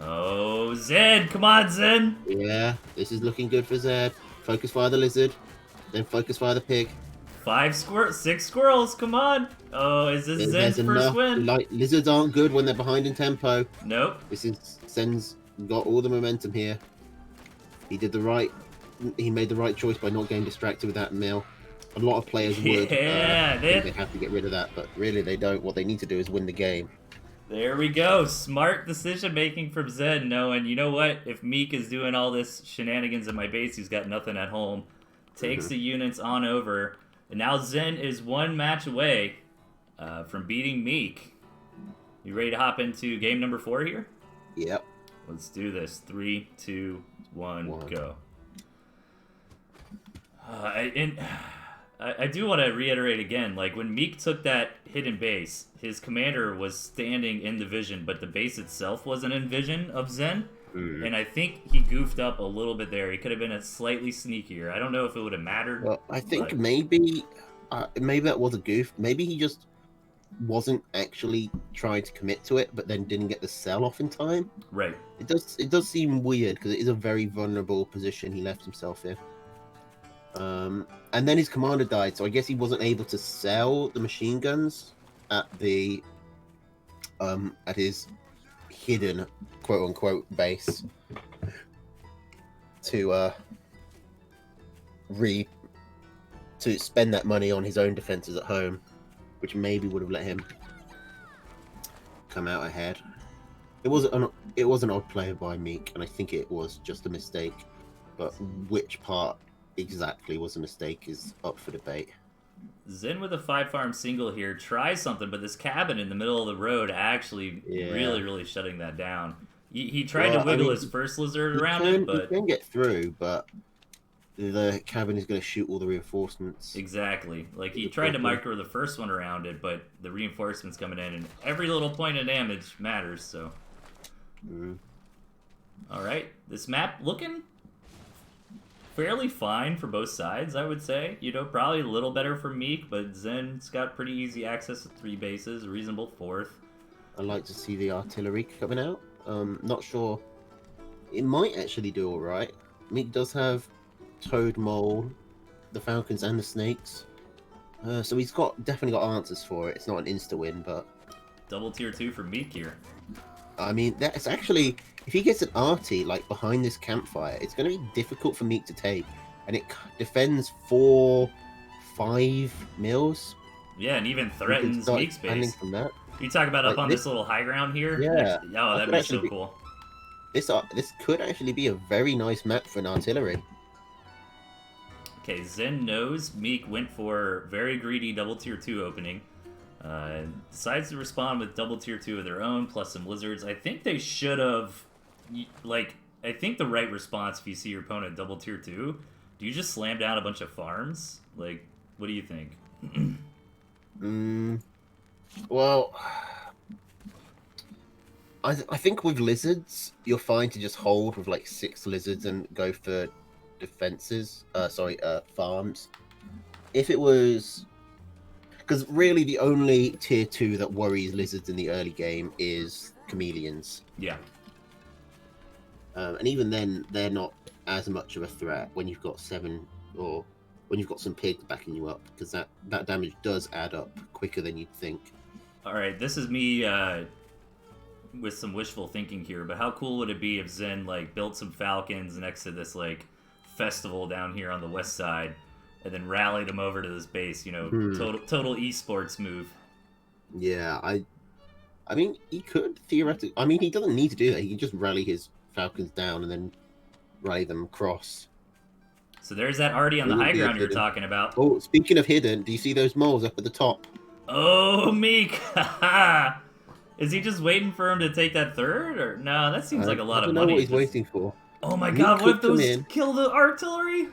Oh, Zed! Come on, Zed! Yeah, this is looking good for Zed. Focus fire the lizard, then focus fire the pig. 6 squirrels, come on! Oh, is this Zen's first win? Lizards aren't good when they're behind in tempo. Nope. This is Zen's got all the momentum here. He made the right choice by not getting distracted with that mill. A lot of players would. They have to get rid of that, but really they don't. What they need to do is win the game. There we go. Smart decision making from Zed, knowing, you know what, if Meek is doing all this shenanigans in my base, he's got nothing at home. Takes the units on over. And now Zen is 1 match away from beating Meek. You ready to hop into game number 4 here? Yep. Let's do this. 3, 2, 1, go. I do want to reiterate again, like when Meek took that hidden base, his commander was standing in the vision, but the base itself wasn't in vision of Zen. And I think he goofed up a little bit there. He could have been a slightly sneakier. I don't know if it would have mattered. Well, I think maybe that was a goof. Maybe he just wasn't actually trying to commit to it, but then didn't get the sell off in time. Right. It does seem weird, because it is a very vulnerable position he left himself in. And then his commander died, so I guess he wasn't able to sell the machine guns at his hidden quote-unquote base to spend that money on his own defenses at home, which maybe would have let him come out ahead. It was an odd play by Meek, and I think it was just a mistake, but which part exactly was a mistake is up for debate. Zen with a 5-farm single here tries something, but this cabin in the middle of the road actually really shutting that down. He tried to wiggle his first lizard around it, but he can get through, but the cabin is going to shoot all the reinforcements. Exactly. Like, he tried to micro the first one around it, but the reinforcements coming in, and every little point of damage matters, so. Alright, this map looking fairly fine for both sides, I would say. You know, probably a little better for Meek, but Zen's got pretty easy access to 3 bases, a reasonable 4th. I'd like to see the artillery coming out. Not sure. It might actually do alright. Meek does have Toad, Mole, the Falcons, and the Snakes. So he's definitely got answers for it. It's not an insta-win, but... Double tier 2 for Meek here. I mean, that's actually... If he gets an arty, like, behind this campfire, it's going to be difficult for Meek to take. And it defends 4 5 mils. Yeah, and even You can threatens start Meek's expanding base. from that. You talk about up Like on this little high ground here? Yeah, Oh, that that'd could be actually so be cool. this could actually be a very nice map for an artillery. Okay, Zen knows Meek went for very greedy double tier 2 opening. Decides to respond with double tier 2 of their own, plus some lizards. I think they should have, like, I think the right response if you see your opponent double tier 2, do you just slam down a bunch of farms? Like, what do you think? Well, I think with lizards, you're fine to just hold with like 6 lizards and go for defenses. Farms. If it was, because really the only tier 2 that worries lizards in the early game is chameleons. Yeah. And even then, they're not as much of a threat when you've got 7 or when you've got some pigs backing you up, because that damage does add up quicker than you'd think. All right, this is me with some wishful thinking here, but how cool would it be if Zen like built some falcons next to this like festival down here on the west side, and then rallied them over to this base? You know, total esports move. Yeah, I mean, he could theoretically. I mean, he doesn't need to do that. He can just rally his falcons down and then rally them across. So there's that already on the high ground you're talking about. Oh, speaking of hidden, do you see those moles up at the top? Oh, Meek! Is he just waiting for him to take that third? Or no, that seems like a lot of money. I don't know what he's waiting for. Oh my god, what if those kill the artillery?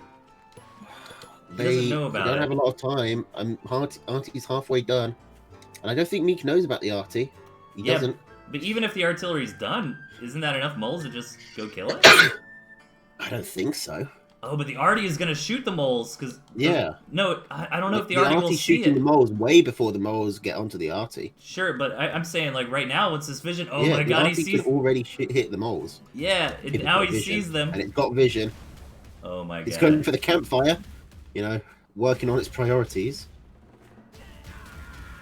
He doesn't know about it. They don't have a lot of time. Artie's halfway done. And I don't think Meek knows about the Artie. He doesn't. But even if the artillery's done, isn't that enough moles to just go kill it? I don't think so. Oh, but the Artie is going to shoot the moles, because... Yeah. No, I don't know if the Artie will see it. shooting the moles way before the moles get onto the Artie. Sure, but I'm saying, like, right now, once this vision... Oh yeah, my god, he sees... can already hit the moles. Yeah, now he sees them. And it's got vision. Oh my god. It's going for the campfire, you know, working on its priorities.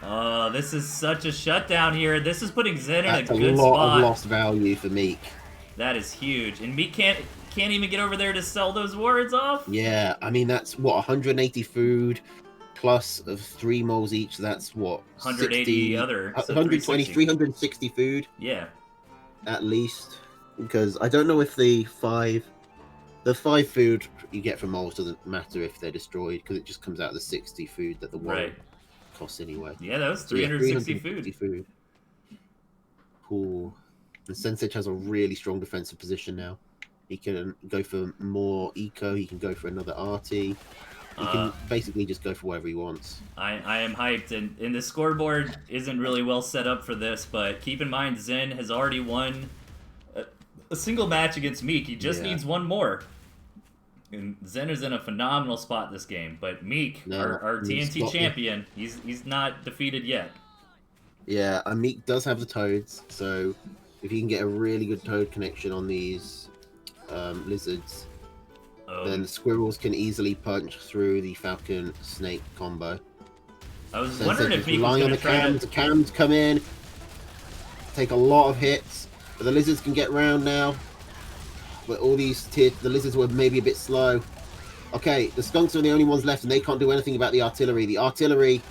Oh, this is such a shutdown here. This is putting Zen in a good spot. That's a lot of lost value for Meek. That is huge. And Meek can't even get over there to sell those wards off? Yeah, I mean, that's, what, 180 food plus of 3 moles each. That's, what, 180 60, other. So 120, 360 food. Yeah. At least. Because I don't know if the 5 food you get from moles doesn't matter if they're destroyed, because it just comes out of the 60 food that the ward costs anyway. Yeah, that was 360 food. Cool. And Sensage has a really strong defensive position now. He can go for more eco. He can go for another arty. He can basically just go for whatever he wants. I am hyped, and the scoreboard isn't really well set up for this, but keep in mind Zen has already won a single match against Meek. He just needs one more. And Zen is in a phenomenal spot this game, but Meek, our TNT champion, he's not defeated yet. Yeah, and Meek does have the toads, so if you can get a really good toad connection on these lizards, then the squirrels can easily punch through the falcon snake combo. I was wondering if Meek was on the cams. The cams come in, take a lot of hits, but the lizards can get around now. But all these the lizards were maybe a bit slow. Okay, the skunks are the only ones left, and they can't do anything about the artillery. The artillery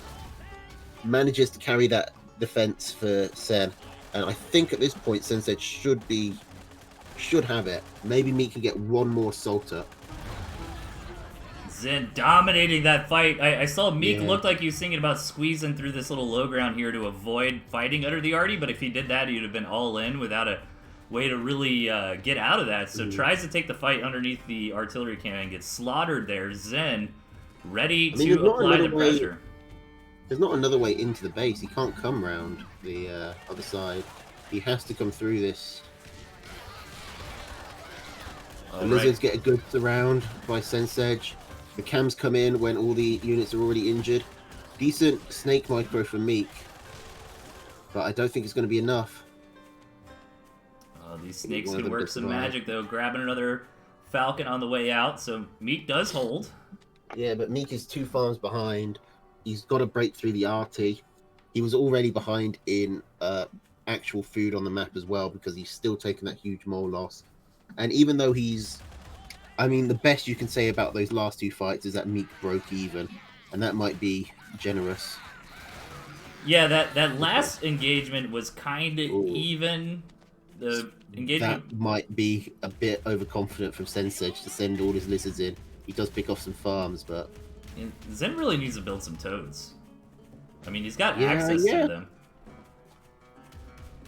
manages to carry that defense for Sen, and I think at this point Sensei should have it. Maybe Meek can get one more salt up. Zen dominating that fight. I saw Meek looked like he was thinking about squeezing through this little low ground here to avoid fighting under the Artie, but if he did that, he'd have been all in without a way to really get out of that. So tries to take the fight underneath the artillery cannon and gets slaughtered there. Zen ready to apply the pressure. There's not another way into the base. He can't come round the other side. He has to come through this. The lizards get a good surround by Sensedge. The cams come in when all the units are already injured. Decent snake micro from Meek, but I don't think it's going to be enough. These snakes can work some magic, though, grabbing another falcon on the way out, so Meek does hold. Yeah, but Meek is 2 farms behind. He's got to break through the Artie. He was already behind in actual food on the map as well, because he's still taking that huge mole loss. And even though I mean, the best you can say about those last 2 fights is that Meek broke even. and that might be generous. Yeah, that last engagement was kind of even. The engagement... That might be a bit overconfident from Sensage to send all his lizards in. He does pick off some farms, but... Zen really needs to build some toads. I mean, he's got access to them.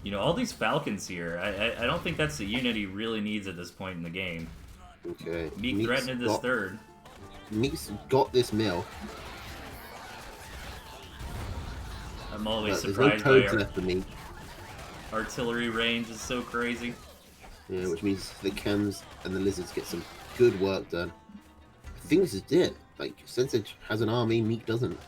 You know, all these falcons here, I don't think that's the unit he really needs at this point in the game. Okay. Meek threatened this third. Meek's got this mill. I'm always There's surprised no by toads left for Meek. Artillery range is so crazy. Yeah, which means the cams and the lizards get some good work done. I think this is it. Like, Sensage has an army, Meek doesn't.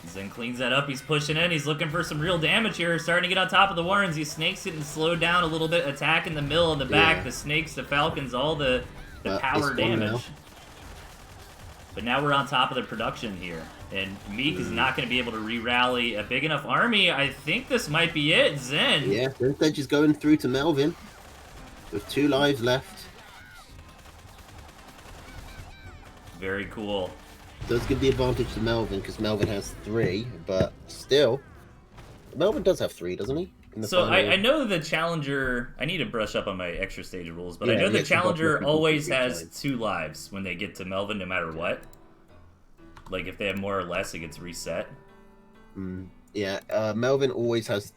Zen cleans that up, he's pushing in, he's looking for some real damage here, starting to get on top of the Warrens, he snakes it and slowed down a little bit, attacking the mill in the back, the snakes, the falcons, all the power damage. But now we're on top of the production here, and Meek is not going to be able to re-rally a big enough army. I think this might be it, Zen. Yeah, Sensage is going through to Melvin with 2 lives left. Very cool. Does give the advantage to Melvin because Melvin has 3, but still, Melvin does have 3, doesn't he? So I know the Challenger... I need to brush up on my extra stage rules, but I know the Challenger always has 2 lives when they get to Melvin, no matter what. Like, if they have more or less, it gets reset. Yeah, Melvin always has...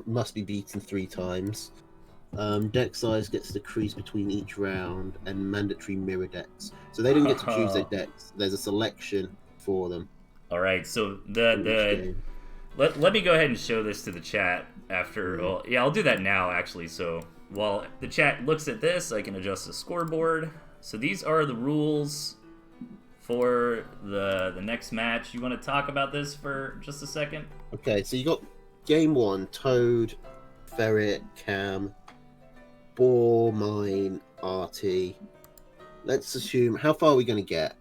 must be beaten 3 times. Deck size gets decreased between each round, and mandatory mirror decks. So they don't get to choose their decks. There's a selection for them. Alright, so let me go ahead and show this to the chat after... Well, yeah, I'll do that now, actually. So while the chat looks at this, I can adjust the scoreboard. So these are the rules for the next match. You want to talk about this for just a second? Okay, so you got game 1, Toad, Ferret, Cam, Boar, Mine, Artie. Let's assume... How far are we going to get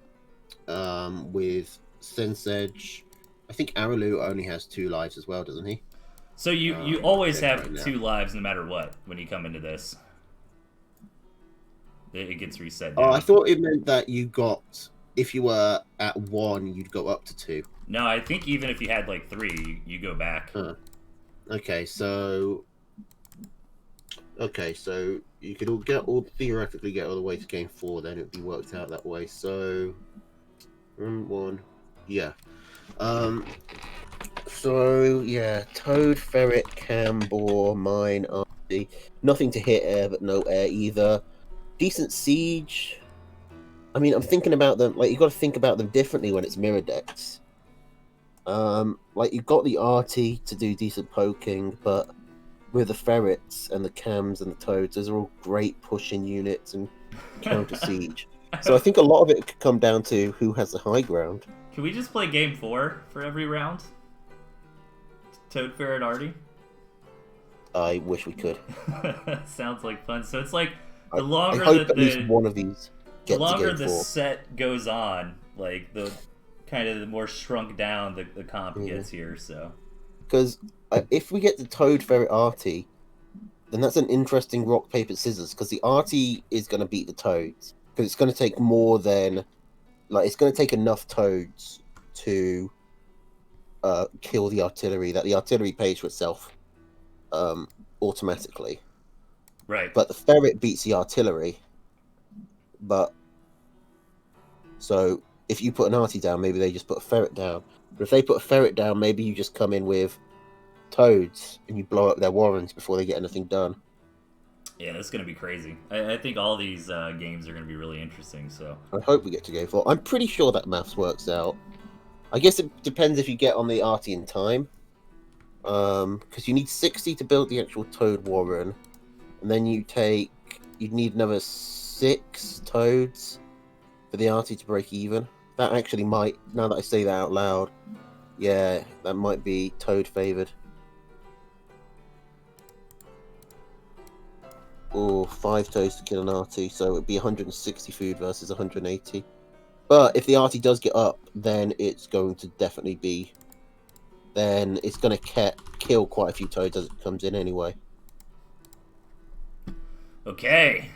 with Sensage? I think Araloo only has 2 lives as well, doesn't he? So you always have 2 lives no matter what when you come into this. It gets reset down. Oh, I thought it meant that you got... If you were at 1, you'd go up to 2. No, I think even if you had like 3, you go back. Okay, so you could theoretically get all the way to game 4. Then it'd be worked out that way. So 1, yeah. So yeah, Toad, Ferret, Cam, Boar, Mine, Artie. Nothing to hit air, but no air either. Decent siege. I mean, I'm thinking about them, like, you got to think about them differently when it's mirror decks. Like, you've got the Artie to do decent poking, but with the Ferrets and the Cams and the Toads, those are all great pushing units and counter siege. So I think a lot of it could come down to who has the high ground. Can we just play game 4 for every round? Toad, Ferret, Artie? I wish we could. Sounds like fun. So it's like, the longer I hope at least one of these the longer the set goes on, like the kind of the more shrunk down the comp gets here. So because if we get the Toad, Ferret, Artie, then that's an interesting rock paper scissors, because the Artie is going to beat the Toads, because it's going to take more than, like, it's going to take enough Toads to kill the artillery, that the artillery pays for itself automatically. Right. But the Ferret beats the artillery. But so if you put an Artie down, maybe they just put a Ferret down. But if they put a Ferret down, maybe you just come in with Toads and you blow up their Warrens before they get anything done. Yeah, that's going to be crazy. I think all these games are going to be really interesting. So I hope we get to game 4. I'm pretty sure that maths works out. I guess it depends if you get on the Artie in time. Because you need 60 to build the actual Toad Warren. And then you'd need another 6 Toads for the Artie to break even. That actually might, now that I say that out loud, yeah, that might be Toad favoured. Or 5 Toads to kill an Artie, so it'd be 160 food versus 180. But if the Artie does get up, then it's going to definitely be... Then it's going to kill quite a few Toads as it comes in anyway. Okay.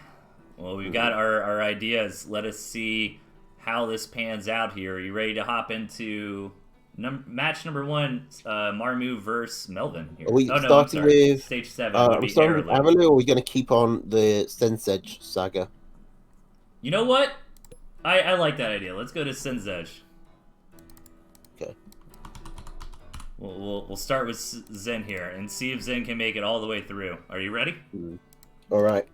Well, we've got our ideas. Let us see how this pans out here. Are you ready to hop into match number 1, Marmu versus Melvin here? Are we Oh, no, I'm starting sorry. with... Stage 7 would are we be starting with Araloo. Araloo, or are we going to keep on the Sensej saga? You know what? I like that idea. Let's go to Senzej. Okay. We'll start with Zen here and see if Zen can make it all the way through. Are you ready? All right.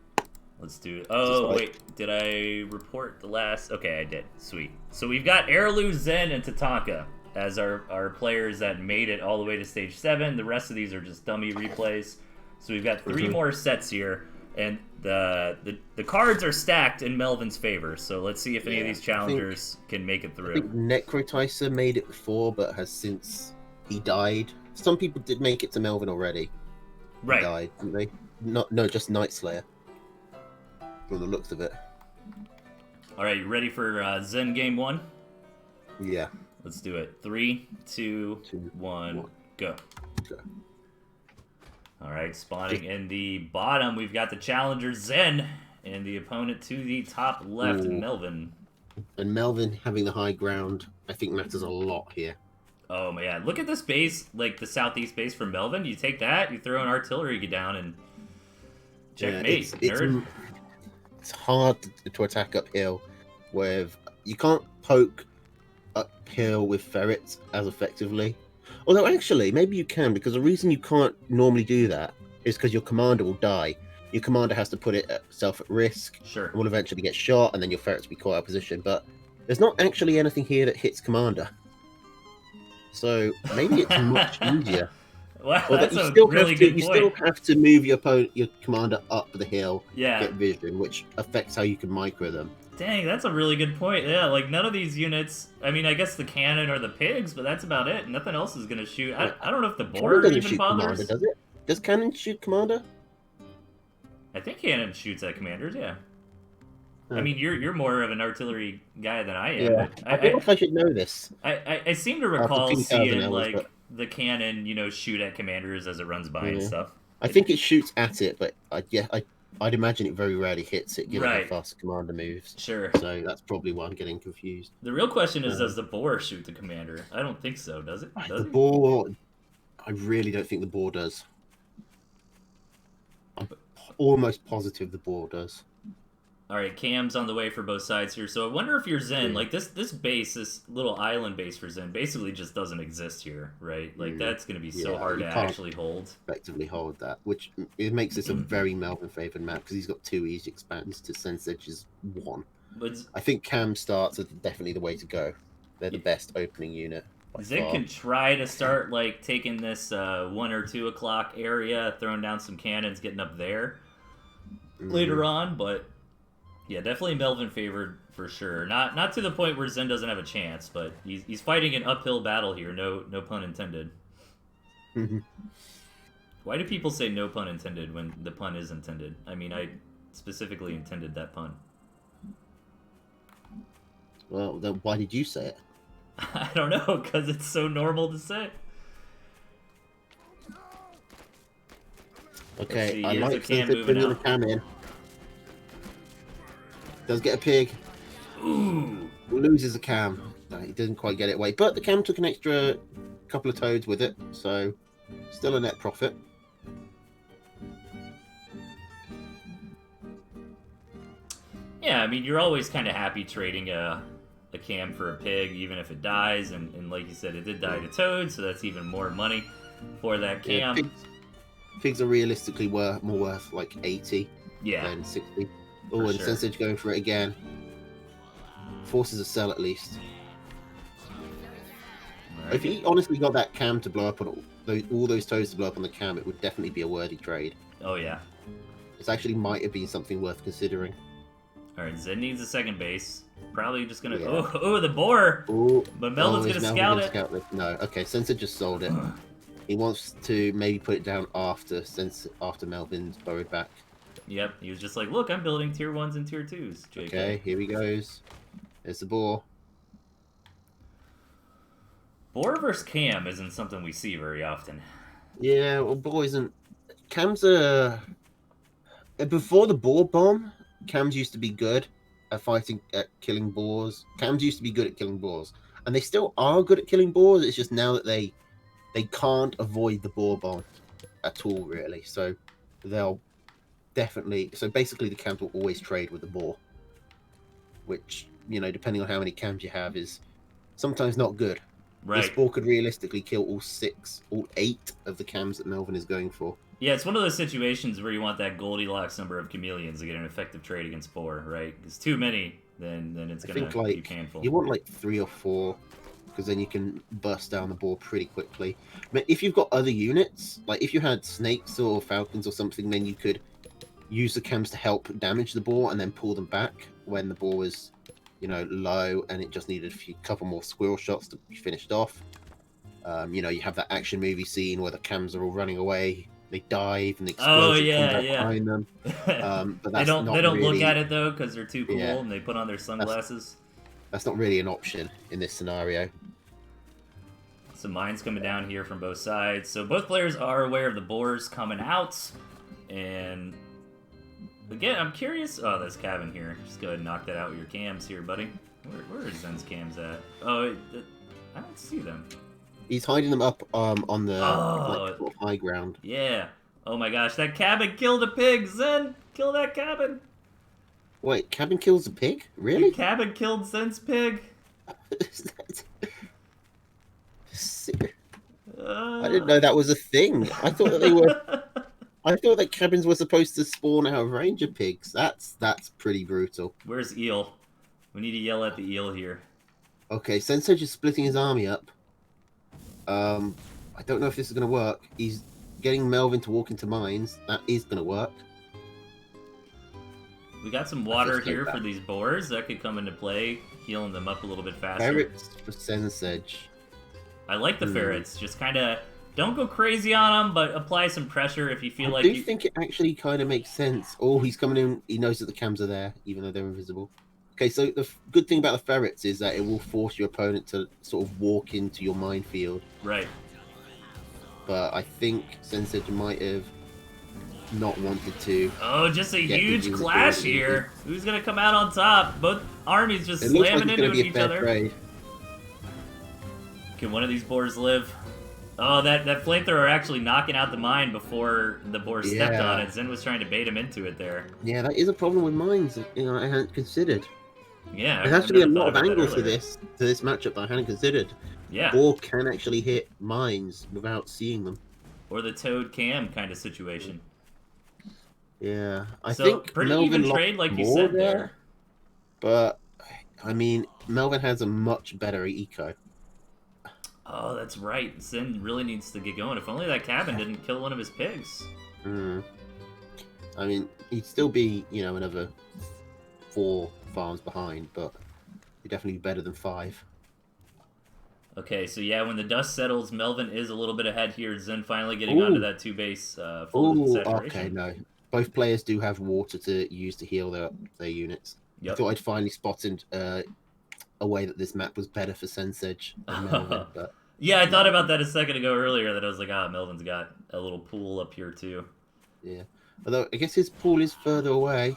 Let's do it. Oh, wait. Did I report the last? Okay, I did. Sweet. So we've got Araloo, Zen, and Tatanka as our players that made it all the way to stage 7. The rest of these are just dummy replays. So we've got 3 more sets here. And the cards are stacked in Melvin's favor. So let's see if any of these challengers can make it through. I think Necroticer made it before, but has since he died. Some people did make it to Melvin already. Right. He died, didn't they? No, just Night Slayer. From the looks of it. All right, you ready for Zen game 1? Yeah. Let's do it. 3, 2, 1, go. All right, spawning in the bottom, we've got the challenger Zen, and the opponent to the top left, Melvin. And Melvin having the high ground, I think matters a lot here. Oh man, look at this base, like the southeast base from Melvin. You take that, you throw an artillery down, and checkmate, nerd. It's hard to attack uphill, with you can't poke uphill with ferrets as effectively. Although actually, maybe you can, because the reason you can't normally do that is because your commander will die. Your commander has to put itself at risk. Sure. And will eventually get shot, and then your ferrets will be caught out of position. But there's not actually anything here that hits commander. So maybe it's much easier. Wow, that's a really good point. You still have to move your commander up the hill, yeah, get vision, which affects how you can micro them. Dang, that's a really good point. Yeah, like none of these units. I mean, I guess the cannon or the pigs, but that's about it. Nothing else is gonna shoot. I don't know if the boar even shoot bothers. Commander, does it? Does cannon shoot commander? I think cannon shoots at commanders. Yeah. I mean, you're more of an artillery guy than I am. Yeah. I feel like I should know this. I seem to recall seeing like the cannon, shoot at commanders as it runs by and stuff. I think it shoots at it, but I'd imagine it very rarely hits it, given how fast the commander moves. Sure. So that's probably why I'm getting confused. The real question is, does the boar shoot the commander? I don't think so. Does it? Boar, I really don't think the boar does. I'm almost positive the boar does. All right, Cam's on the way for both sides here. So I wonder if you're Zen, like this base, this little island base for Zen, basically just doesn't exist here, right? Like that's going to be so hard to actually hold. Effectively hold that, which it makes this a very Melvin favored map because he's got 2 easy expands to Sensej's 1. But I think Cam starts are definitely the way to go. They're the best opening unit. Zen can try to start like taking this 1 or 2 o'clock area, throwing down some cannons, getting up there later on, but. Yeah, definitely Melvin favored for sure. Not to the point where Zen doesn't have a chance, but he's fighting an uphill battle here. No pun intended. Why do people say no pun intended when the pun is intended? I mean, I specifically intended that pun. Well, then why did you say it? I don't know, because it's so normal to say. Okay, I like Sensej bringing the cam in. Does get a pig. Ooh. Loses a cam. No, he didn't quite get it away. But the cam took an extra couple of toads with it, so still a net profit. Yeah, I mean, you're always kind of happy trading a cam for a pig, even if it dies. And like you said, it did die to toad, so that's even more money for that cam. Yeah, pigs are realistically more worth like 80 than 60. Oh, and Sensej going for it again. Forces a sell at least. Right. If he honestly got that cam to blow up on all those toes to blow up on the cam, it would definitely be a worthy trade. Oh yeah. It actually might have been something worth considering. Alright, Zen needs a second base. Probably just gonna oh the boar! Ooh. But Melvin's gonna scout it. No, okay, Sensej just sold it. He wants to maybe put it down after Melvin's burrowed back. Yep, he was just like, look, I'm building tier 1s and tier 2s, JK. Okay, here he goes. There's the boar. Boar versus cam isn't something we see very often. Yeah, well, boar isn't... Cam's a... Before the boar bomb, cams used to be good. at fighting at killing boars. Cams used to be good at killing boars, and they still are good at killing boars. It's just now that they can't avoid the boar bomb at all, really. So they'll definitely. So basically, the cams will always trade with the boar, which, you know, depending on how many cams you have, is sometimes not good. This Right. boar could realistically kill all 8 of the cams that Melvin is going for. Yeah, it's one of those situations where you want that Goldilocks number of chameleons to get an effective trade against boar, right? Because too many, then it's I gonna think be like painful. you want like 3 or 4, because then you can bust down the boar pretty quickly. But if you've got other units, like if you had snakes or falcons or something, then you could use the cams to help damage the boar and then pull them back when the boar was, you know, low and it just needed couple more squirrel shots to be finished off. You know, you have that action movie scene where the cams are all running away, they dive and the Oh explosion comes yeah, out yeah. behind them. But they that's don't not look really, at it though because they're too cool yeah, and they put on their sunglasses. that's not really an option in this scenario. Some mines coming down here from both sides. So both players are aware of the boars coming out. And again, I'm curious. Oh, there's cabin here. Just go ahead and knock that out with your cams here, buddy. Where is Zen's cams at? Oh, I don't see them. He's hiding them up on the like, sort of high ground. Yeah. Oh my gosh, that cabin killed a pig. Zen, kill that cabin. Wait, cabin kills a pig? The Really? cabin killed Zen's pig. I didn't know that was a thing. I thought that they were. I thought that cabins were supposed to spawn out of ranger pigs. That's pretty brutal. Where's Eel? We need to yell at the eel here. Okay, Sensei just splitting his army up. I don't know if this is going to work. He's getting Melvin to walk into mines. That is going to work. We got some water here for these boars. That could come into play, healing them up a little bit faster. Ferrets for Sensei. I like the ferrets. Just kind of don't go crazy on them, but apply some pressure if you feel like I do think it actually kind of makes sense. Oh, he's coming in. He knows that the cams are there, even though they're invisible. Okay, so the good thing about the ferrets is that it will force your opponent to sort of walk into your minefield. Right. But I think Sensei might have not wanted to. Oh, just a huge clash here. Who's going to come out on top? Both armies just slamming into each other. Trade. Can one of these boars live? Oh, that flamethrower actually knocking out the mine before the boar stepped on it. Zen was trying to bait him into it there. Yeah, that is a problem with mines. You know, I hadn't considered. Yeah, there's actually a lot of angles to this matchup that I hadn't considered. Yeah. Boar can actually hit mines without seeing them. Or the Toad Cam kind of situation. Yeah, I think pretty Melvin even trade, like you said there. But I mean, Melvin has a much better eco. Oh, that's right. Zen really needs to get going. If only that cabin didn't kill one of his pigs. I mean, he'd still be, you know, another 4 farms behind, but he'd definitely be better than 5. Okay, so yeah, when the dust settles, Melvin is a little bit ahead here. Zen finally getting onto that 2-base full saturation. Okay, no. Both players do have water to use to heal their units. Yep. I thought I'd finally spotted a way that this map was better for Sensage than Melvin. But yeah, I thought about that a second ago earlier, that I was like, Melvin's got a little pool up here too. Yeah. Although, I guess his pool is further away.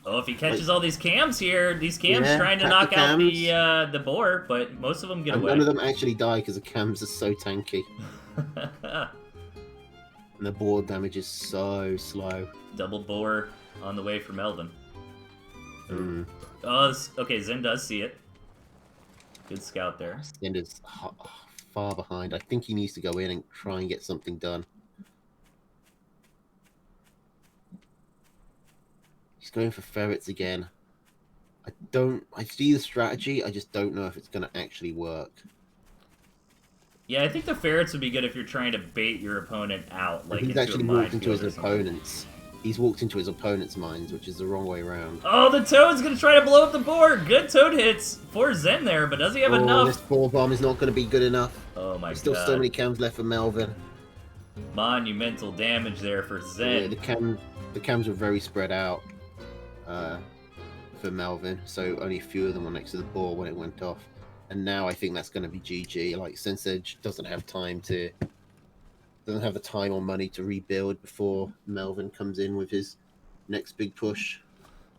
Oh, if he catches all these cams here, these cams trying to knock out the boar, but most of them get away. None of them actually die because the cams are so tanky. And the boar damage is so slow. Double boar on the way for Melvin. Oh, okay, Zen does see it. Good scout there. Zen is far behind. I think he needs to go in and try and get something done. He's going for ferrets again. I see the strategy, I just don't know if it's going to actually work. Yeah, I think the ferrets would be good if you're trying to bait your opponent out. Like he's actually walked into his opponent's. He's walked into his opponent's mines, which is the wrong way around. Oh, the Toad's going to try to blow up the board. Good Toad hits for Zen there, but does he have enough? This boar bomb is not going to be good enough. Oh my god. There's still so many cams left for Melvin. Monumental damage there for Zen. Yeah, the cams were very spread out for Melvin, so only a few of them were next to the boar when it went off. And now I think that's going to be GG. Like, Sensage doesn't have the time or money to rebuild before Melvin comes in with his next big push.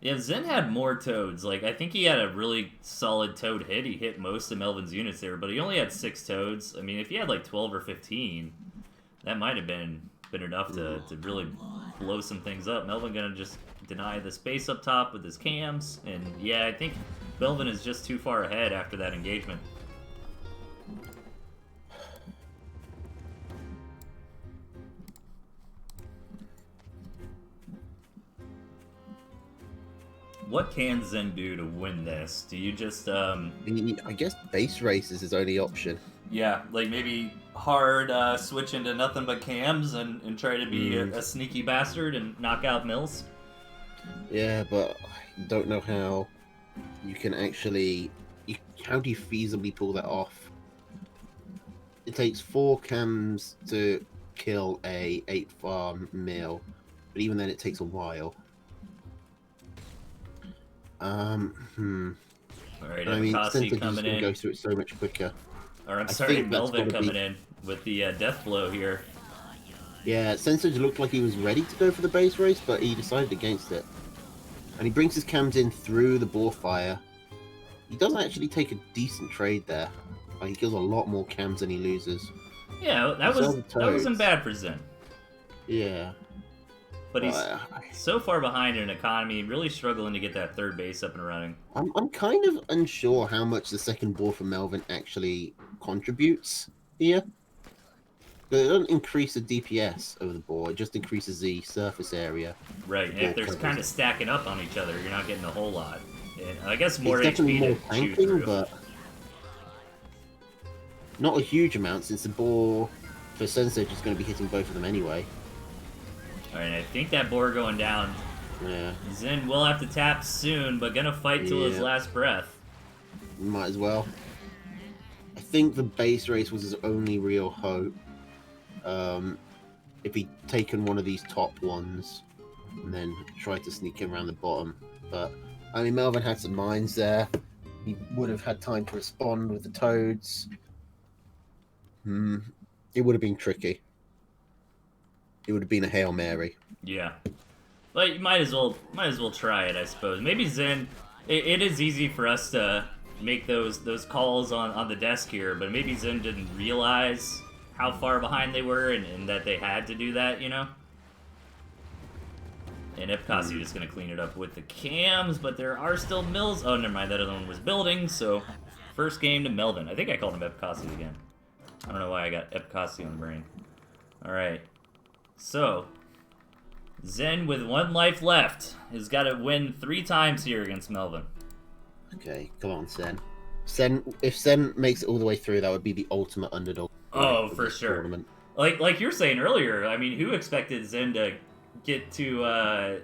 Yeah, Zen had more toads. Like, I think he had a really solid toad hit. He hit most of Melvin's units there, but he only had 6 toads. I mean, if he had like 12 or 15, that might have been enough to really blow some things up. Melvin gonna just deny the space up top with his cams, and yeah, I think Melvin is just too far ahead after that engagement. What can Zen do to win this? Do you just I guess base race is his only option. yeah, like maybe hard switch into nothing but cams and try to be a sneaky bastard and knock out Mills? Yeah, but I don't know how you can actually... how do you feasibly pull that off? It takes 4 cams to kill a 8-farm mill, but even then it takes a while. Alright, I mean, Akasi coming in. Go through it so much quicker. Or I'm sorry, Melvin coming in with the death blow here. Yeah, Sensage looked like he was ready to go for the base race, but he decided against it. And he brings his cams in through the bore fire. He does actually take a decent trade there. Like, he kills a lot more cams than he loses. Yeah, that wasn't bad for Zen. Yeah. But he's so far behind in economy, really struggling to get that third base up and running. I'm kind of unsure how much the second bore for Melvin actually contributes here. But it doesn't increase the DPS over the board, it just increases the surface area. Right, and if they're kind of stacking up on each other, you're not getting a whole lot. And I guess more it's definitely HP more to shoot tanking, through. but not a huge amount since the bore for Sensage is going to be hitting both of them anyway. Alright, I think that boar going down. Yeah. Zen will have to tap soon, but gonna fight till his last breath. Might as well. I think the base race was his only real hope. If he'd taken one of these top ones and then tried to sneak in around the bottom. But, I mean, Melvin had some mines there. He would have had time to respond with the toads. It would have been tricky. It would have been a Hail Mary. Yeah. But you might as well try it, I suppose. Maybe Zen, it is easy for us to make those calls on the desk here, but maybe Zen didn't realize how far behind they were and that they had to do that, you know? And Epcasi is going to clean it up with the cams, but there are still mills. Oh, never mind, that other one was building, so first game to Melvin. I think I called him Epcasi again. I don't know why I got Epcasi on the brain. Alright. So, Zen with 1 life left has got to win 3 times here against Melvin. Okay, come on, Sen. If Sen makes it all the way through, that would be the ultimate underdog. Oh, for sure. Tournament. Like you were saying earlier, I mean, who expected Zen to get to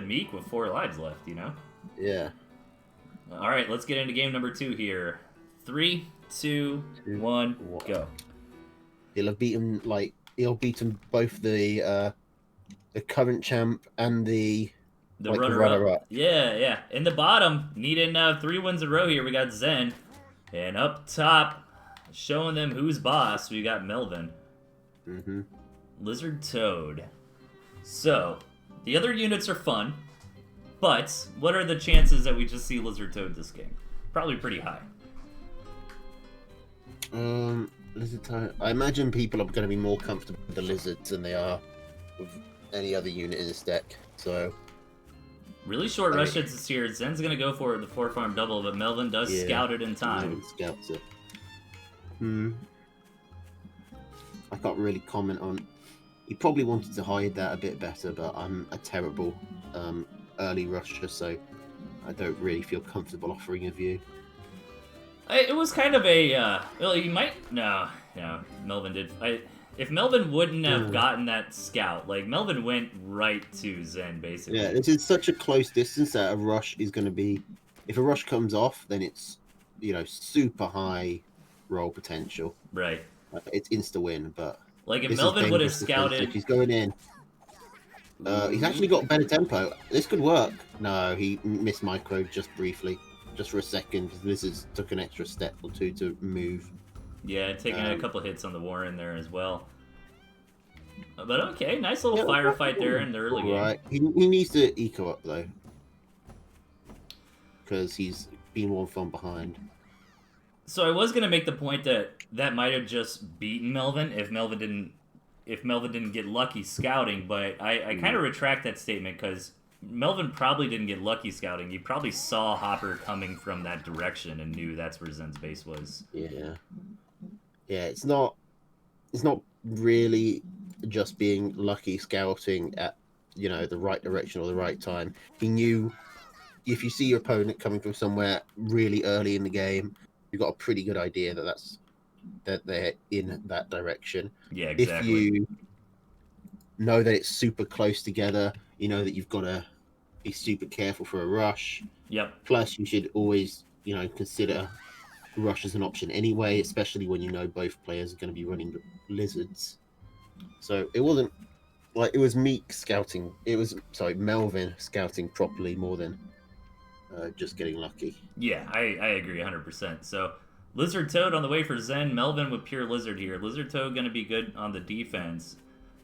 Meek with 4 lives left, you know? Yeah. All right, let's get into game number 2 here. 3, 2, 1, go. He'll beaten both the current champ and the runner-up. Yeah. In the bottom, needing 3 wins in a row here, we got Zen. And up top, showing them who's boss, we got Melvin. Lizard Toad. So, the other units are fun, but what are the chances that we just see Lizard Toad this game? Probably pretty high. Lizard Toad. I imagine people are going to be more comfortable with the lizards than they are with any other unit in this deck. So, really short rush hits this here. Zen's going to go for the 4-farm double, but Melvin does scout it in time. Melvin scouts it. I can't really comment on. He probably wanted to hide that a bit better, but I'm a terrible early rusher, so I don't really feel comfortable offering a view. It was kind of a, well, he might, no, Melvin did. If Melvin wouldn't have gotten that scout, like, Melvin went right to Zen, basically. Yeah, this is such a close distance that a rush is going to be, if a rush comes off, then it's, super high roll potential. Right. It's insta-win, but... Like, if Melvin would have scouted... He's going in. He's actually got better tempo. This could work. No, he missed micro just briefly. Just for a second, because Lizards took an extra step or 2 to move. Yeah, taking a couple hits on the Warren there as well. But okay, nice little firefight there in the early game. Right, he needs to eco up, though. because he's been one farm behind. So I was gonna make the point that that might have just beaten Melvin if Melvin didn't get lucky scouting, but I kind of retract that statement because Melvin probably didn't get lucky scouting. He probably saw Hopper coming from that direction and knew that's where Zen's base was. Yeah. Yeah, it's not really just being lucky scouting at, you know, the right direction or the right time. He knew if you see your opponent coming from somewhere really early in the game, you've got a pretty good idea that they're in that direction. Yeah, exactly. If you know that it's super close together, you know that you've got to be super careful for a rush. Yep. Plus, you should always, you know, consider rush as an option anyway, especially when you know both players are going to be running lizards. So it wasn't like it was Meek scouting. It was Melvin scouting properly more than just getting lucky. Yeah, I agree 100%. So Lizard Toad on the way for Zen. Melvin with pure Lizard here. Lizard Toad going to be good on the defense.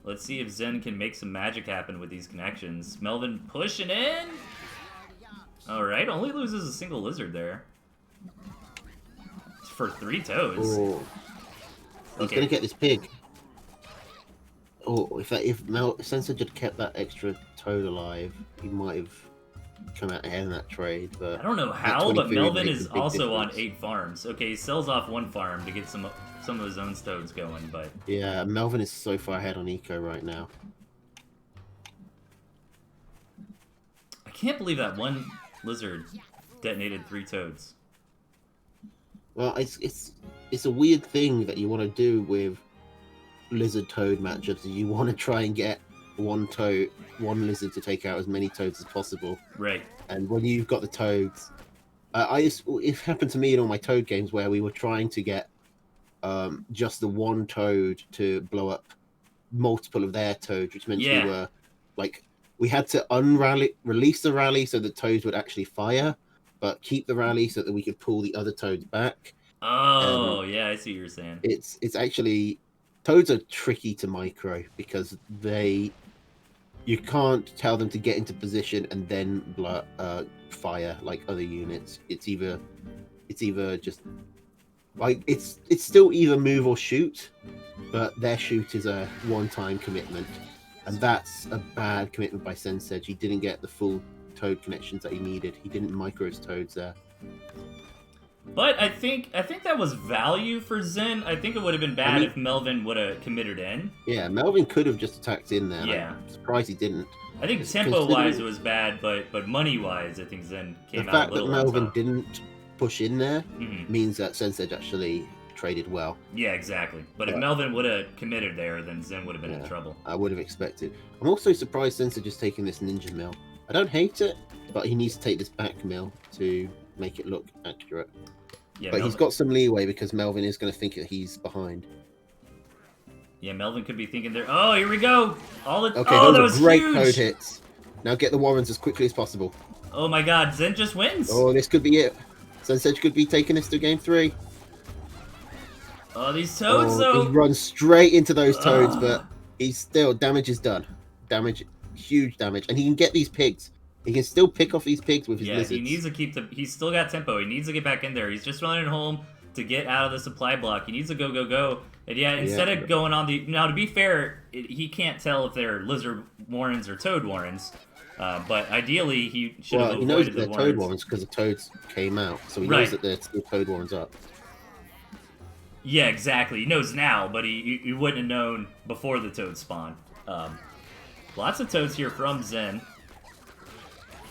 Let's see if Zen can make some magic happen with these connections. Melvin pushing in. All right, only loses a single Lizard there. For 3 toads. Oh, he's going to get this pig. Oh, if Sensor had kept that extra toad alive, he might have come out ahead in that trade. But I don't know how, but Melvin is also difference. on 8 farms. Okay, he sells off 1 farm to get some of his own toads going, but yeah, Melvin is so far ahead on eco right now. I can't believe that one lizard detonated 3 toads. Well, it's a weird thing that you want to do with lizard toad matchups. You want to try and get one lizard to take out as many toads as possible. Right. And when you've got the toads, it happened to me in all my toad games where we were trying to get just the one toad to blow up multiple of their toads, which meant we were like we had to release the rally so the toads would actually fire, but keep the rally so that we could pull the other toads back. Oh, yeah, I see what you're saying. It's actually toads are tricky to micro because you can't tell them to get into position and then fire like other units. It's either just like it's still either move or shoot, but their shoot is a one-time commitment, and that's a bad commitment by Sensej. He didn't get the full toad connections that he needed. He didn't micro his toads there. But I think that was value for Zen. I think it would have been bad if Melvin would have committed in. Yeah, Melvin could have just attacked in there. Yeah. I'm surprised he didn't. I think tempo-wise it was bad, but money-wise I think Zen came out a little The fact that Melvin on top. didn't push in there means that Sensej actually traded well. Yeah, exactly. But if Melvin would have committed there, then Zen would have been in trouble. I would have expected. I'm also surprised Sensej is taking this ninja mill. I don't hate it, but he needs to take this back mill to make it look accurate. Yeah, but he's got some leeway because Melvin is going to think that he's behind. Yeah, Melvin could be thinking there. Oh, here we go! Okay, that those was are great huge! code hits. Now get the Warrens as quickly as possible. Oh my god, Zen just wins! Oh, this could be it. Sensej could be taking this to game 3. Oh, these toads, though! He runs straight into those toads, but he's still... Damage is done. Huge damage. And he can get these pigs. He can still pick off these pigs with his lizards. Yeah, he needs to keep the... He's still got tempo. He needs to get back in there. He's just running home to get out of the supply block. He needs to go. And instead of going on the... Now, to be fair, he can't tell if they're lizard warrens or toad warrens. But ideally, he should have avoided the warrens. He knows they're toad warrens because the toads came out. So he knows that they're still toad warrens up. Yeah, exactly. He knows now, but he wouldn't have known before the toad spawn. Lots of toads here from Zen.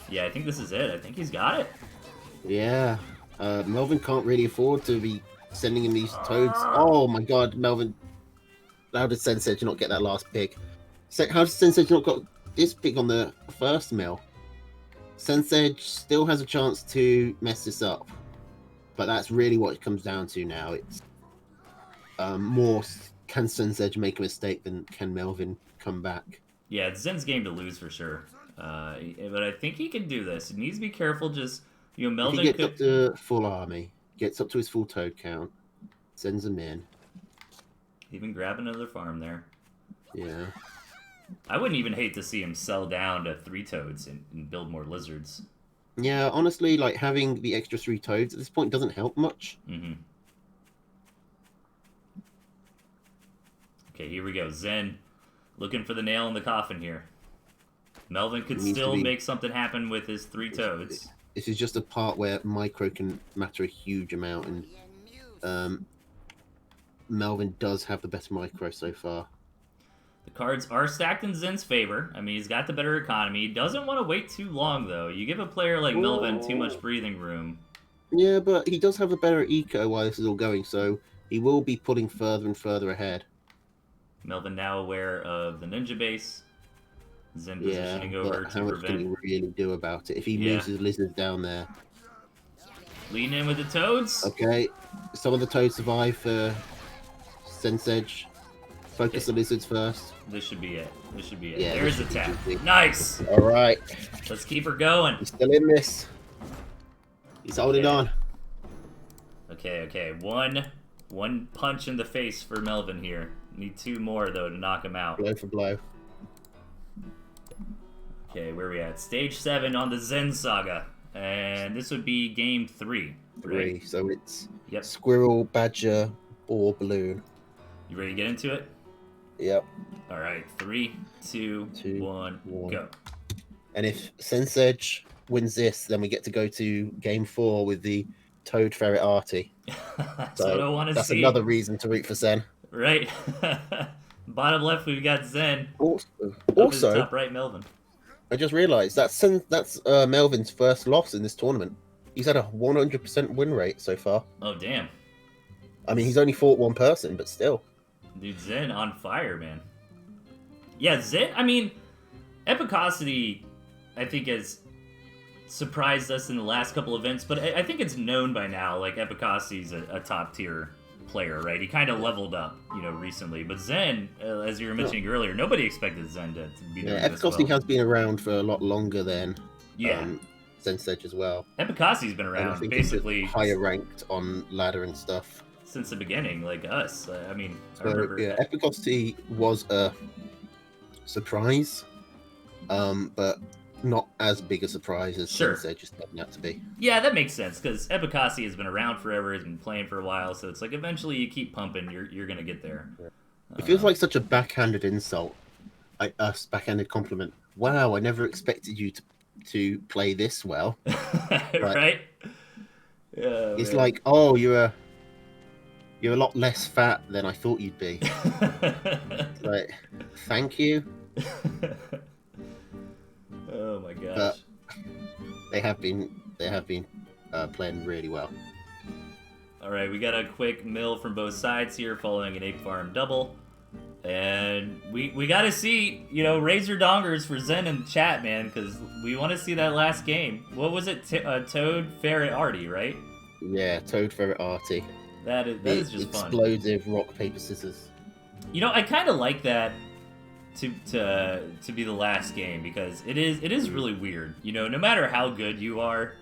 Yeah, I think this is it. I think he's got it. Yeah. Melvin can't really afford to be sending him these toads. Oh my god, Melvin. How did Sensej not get that last pig? How did Sensej not got this pig on the first mill? Sensej still has a chance to mess this up. But that's really what it comes down to now. It's more can Sensej make a mistake than can Melvin come back. Yeah, it's Zen's game to lose for sure. But I think he can do this. He needs to be careful. Just Melvin. If he gets up to full army, gets up to his full toad count, sends them in. Even grab another farm there. Yeah. I wouldn't even hate to see him sell down to 3 toads and build more lizards. Yeah, honestly, like having the extra 3 toads at this point doesn't help much. Mm-hmm. Okay, here we go. Zen looking for the nail in the coffin here. Melvin could still make something happen with his 3 toads. This is just a part where micro can matter a huge amount, and Melvin does have the best micro so far. The cards are stacked in Zen's favor. I mean, he's got the better economy. He doesn't want to wait too long, though. You give a player like Melvin too much breathing room. Yeah, but he does have a better eco while this is all going, so he will be pulling further and further ahead. Melvin now aware of the ninja base. Zen positioning over to how much can he really do about it if he moves his lizards down there? Lean in with the toads. Okay, some of the toads survive for Sense Edge. Focus the lizards first. This should be it. This should be it. Yeah, there's the tap. Nice. All right. Let's keep her going. He's still in this. He's holding on. Okay. One punch in the face for Melvin here. Need 2 more though to knock him out. Blow for blow. Okay, where are we at? Stage 7 on the Zen Saga. And this would be game 3. Right? So it's squirrel, badger, or balloon. You ready to get into it? Yep. Alright, 3, 2, 1, go. And if Sense Edge wins this, then we get to go to game 4 with the Toad Ferret Artie. That's what I want to see. That's another reason to root for Zen. Right. Bottom left, we've got Zen. Also, top right, Melvin. I just realised that's Melvin's first loss in this tournament. He's had a 100% win rate so far. Oh, damn. I mean, he's only fought 1 person, but still. Dude, Zen on fire, man. Yeah, Zen, I mean, Epicosity, I think, has surprised us in the last couple events, but I think it's known by now, like, Epicosity's a top-tier player, right? He kind of leveled up, recently. But Zen, as you were mentioning earlier, nobody expected Zen to be doing this well. Epicosity has been around for a lot longer than Sense Edge as well. Epicosity's been around, basically... higher ranked on ladder and stuff. Since the beginning, like us. I mean, I remember... Yeah, Epicosity was a surprise, but not as big a surprise as Sense Edge is turning out to be. Yeah, that makes sense, because Epicosity has been around forever, has been playing for a while, so it's like eventually you keep pumping, you're going to get there. It feels like such a backhanded insult, backhanded compliment. Wow, I never expected you to play this well. Right? Yeah, it's like, oh, you're a lot less fat than I thought you'd be. Like, thank you. Oh my gosh. But they have been playing really well. All right, we got a quick mill from both sides here, following an ape farm double, and we got to see razor dongers for Zen in chat, man, because we want to see that last game. What was it? Toad Ferret Artie, right? Yeah, Toad Ferret Artie. That is just fun. Explosive rock paper scissors. I kind of like that to be the last game, because it is really weird. No matter how good you are,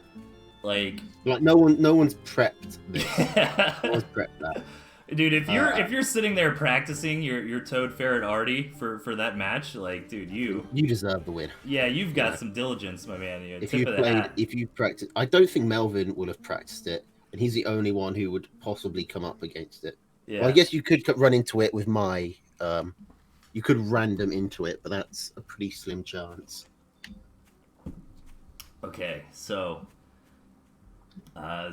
like no one's prepped this. No one's prepped that. Dude, if you're sitting there practicing your Toad Ferret Artie for that match, like, dude, you deserve the win. Yeah, you've got some diligence, my man. If you practiced, I don't think Melvin would have practiced it, and he's the only one who would possibly come up against it. Yeah. Well, I guess you could run into it with my. You could random into it, but that's a pretty slim chance. Okay, so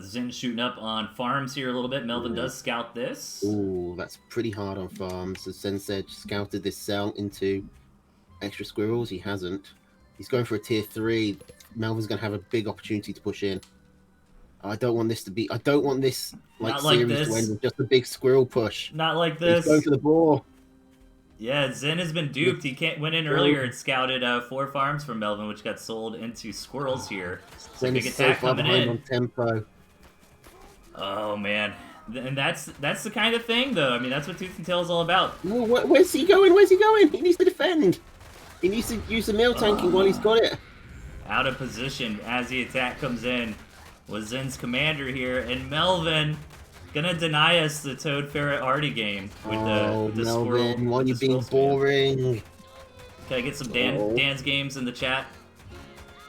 Zen shooting up on farms here a little bit. Melvin does scout this. Ooh, that's pretty hard on farms. As Zen said, scouted this cell into extra squirrels. He hasn't. He's going for a tier 3. Melvin's going to have a big opportunity to push in. I don't want this to series to end with just a big squirrel push. Not like this. He's going for the ball. Yeah, Zen has been duped. He went in earlier and scouted 4 farms from Melvin, which got sold into squirrels here. Zen is so far behind on tempo. Oh man, and that's the kind of thing, though. I mean, that's what Tooth and Tail is all about. No, where's he going? Where's he going? He needs to defend. He needs to use the meal tanking while he's got it. Out of position as the attack comes in was Zen's commander here, and Melvin gonna deny us the Toad Ferret Artie game with the Melvin, squirrel. Why are you being boring? Can I get some Dan's games in the chat?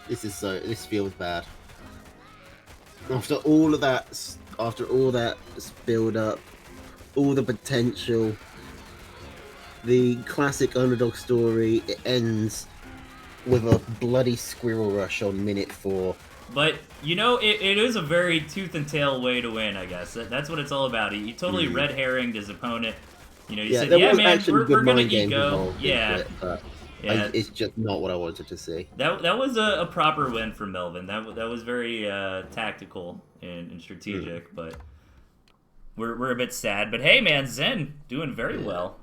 This feels bad. After all of that, after all that build up, all the potential, the classic underdog story, it ends with a bloody squirrel rush on minute 4. But, you know, it is a very tooth and tail way to win, I guess. That's what it's all about. He totally red herringed his opponent. You know, he said, there yeah, was man, actually we're good gonna mind games eco. involved Yeah. into it, but Yeah. it's just not what I wanted to see. That was a proper win for Melvin. That was very tactical and strategic, but we're a bit sad. But hey, man, Zen doing very well.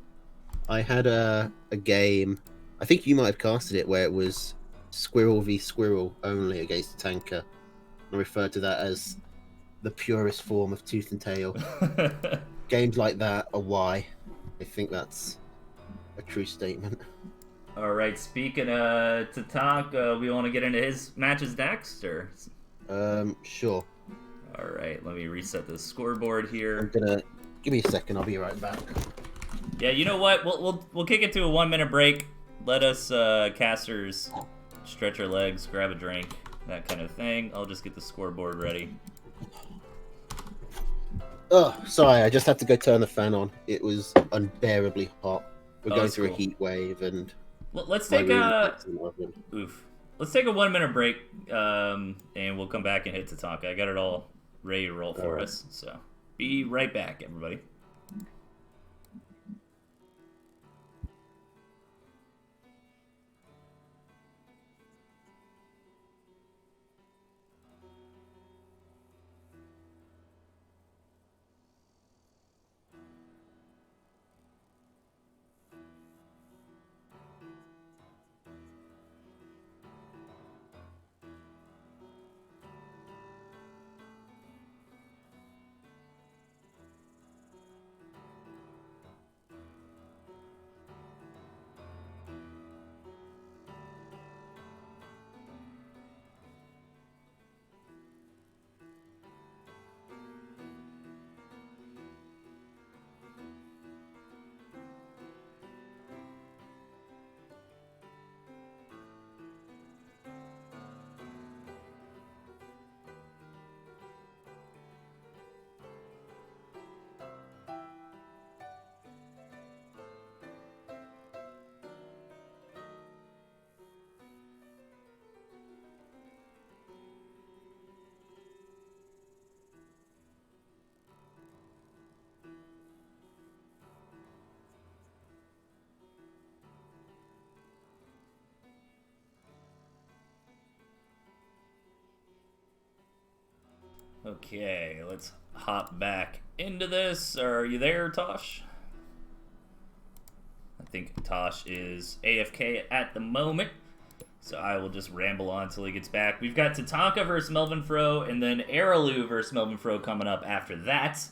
I had a game, I think you might have casted it, where it was Squirrel v Squirrel only against a tanker. I refer to that as the purest form of Tooth and Tail. Games like that are why. I think that's a true statement. All right, speaking to talk, we want to get into his matches next, or? Sure. All right, let me reset the scoreboard here. I'm gonna give me a second. I'll be right back. Yeah, you know what? We'll kick it to a 1-minute break. Let us casters stretch our legs, grab a drink, that kind of thing. I'll just get the scoreboard ready. Oh, sorry. I just had to go turn the fan on. It was unbearably hot. We're going through a heat wave, and let's take Let's take a 1-minute break, and we'll come back and hit Tatanka. I got it all ready to roll for us. So be right back, everybody. Okay, let's hop back into this. Are you there, Tosh? I think Tosh is AFK at the moment, so I will just ramble on until he gets back. We've got Tatanka versus Melvin Fro, and then Aralu versus Melvin Fro coming up after that.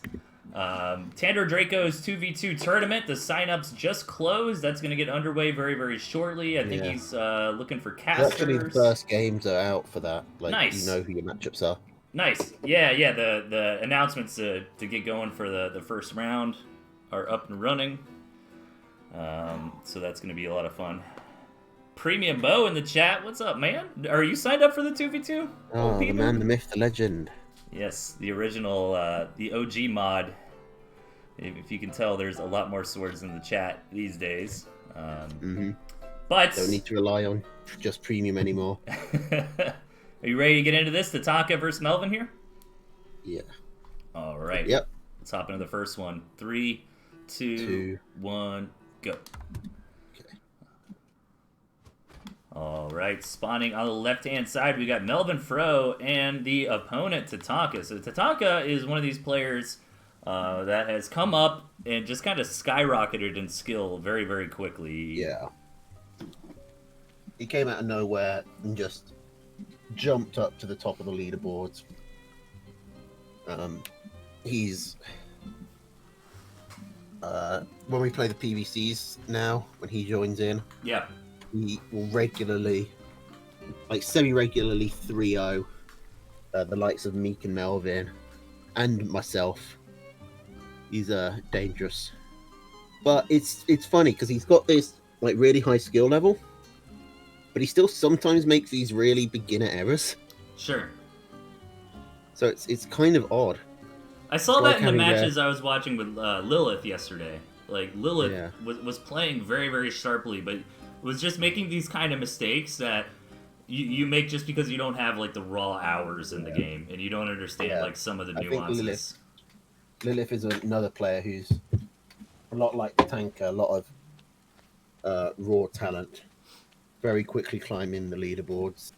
Tandor Draco's 2v2 tournament, the signups just closed. That's going to get underway very, very shortly. I think he's looking for casters. Actually, the first games are out for that. Like, nice. You know who your matchups are. Nice. Yeah. The announcements to get going for the first round are up and running. So that's going to be a lot of fun. Premium Bo in the chat. What's up, man? Are you signed up for the 2v2? Oh, the man, the myth, the legend. Yes, the original, the OG mod. If you can tell, there's a lot more swords in the chat these days. But don't need to rely on just premium anymore. Are you ready to get into this? Tatanka versus Melvin here? Yeah. All right. Yep. Let's hop into the first one. 3, 2, 1, go. Okay. All right. Spawning on the left-hand side, we got Melvin Fro and the opponent, Tatanka. So Tatanka is one of these players that has come up and just kind of skyrocketed in skill very, very quickly. Yeah. He came out of nowhere and just jumped up to the top of the leaderboards. He's when we play the PVCs now, when he joins in, he will regularly, like semi-regularly 3-0 the likes of Meek and Melvin and myself. He's dangerous, but it's funny because he's got this like really high skill level, but he still sometimes makes these really beginner errors. Sure. So it's kind of odd. I saw It's that like in the having matches I was watching with Lilith yesterday. Like Lilith Yeah. was playing very very sharply, but was just making these kind of mistakes that you make just because you don't have like the raw hours in the game and you don't understand Yeah. like some of the I think nuances. Lilith is another player who's a lot like the tanker, a lot of raw talent, very quickly climbing the leaderboards,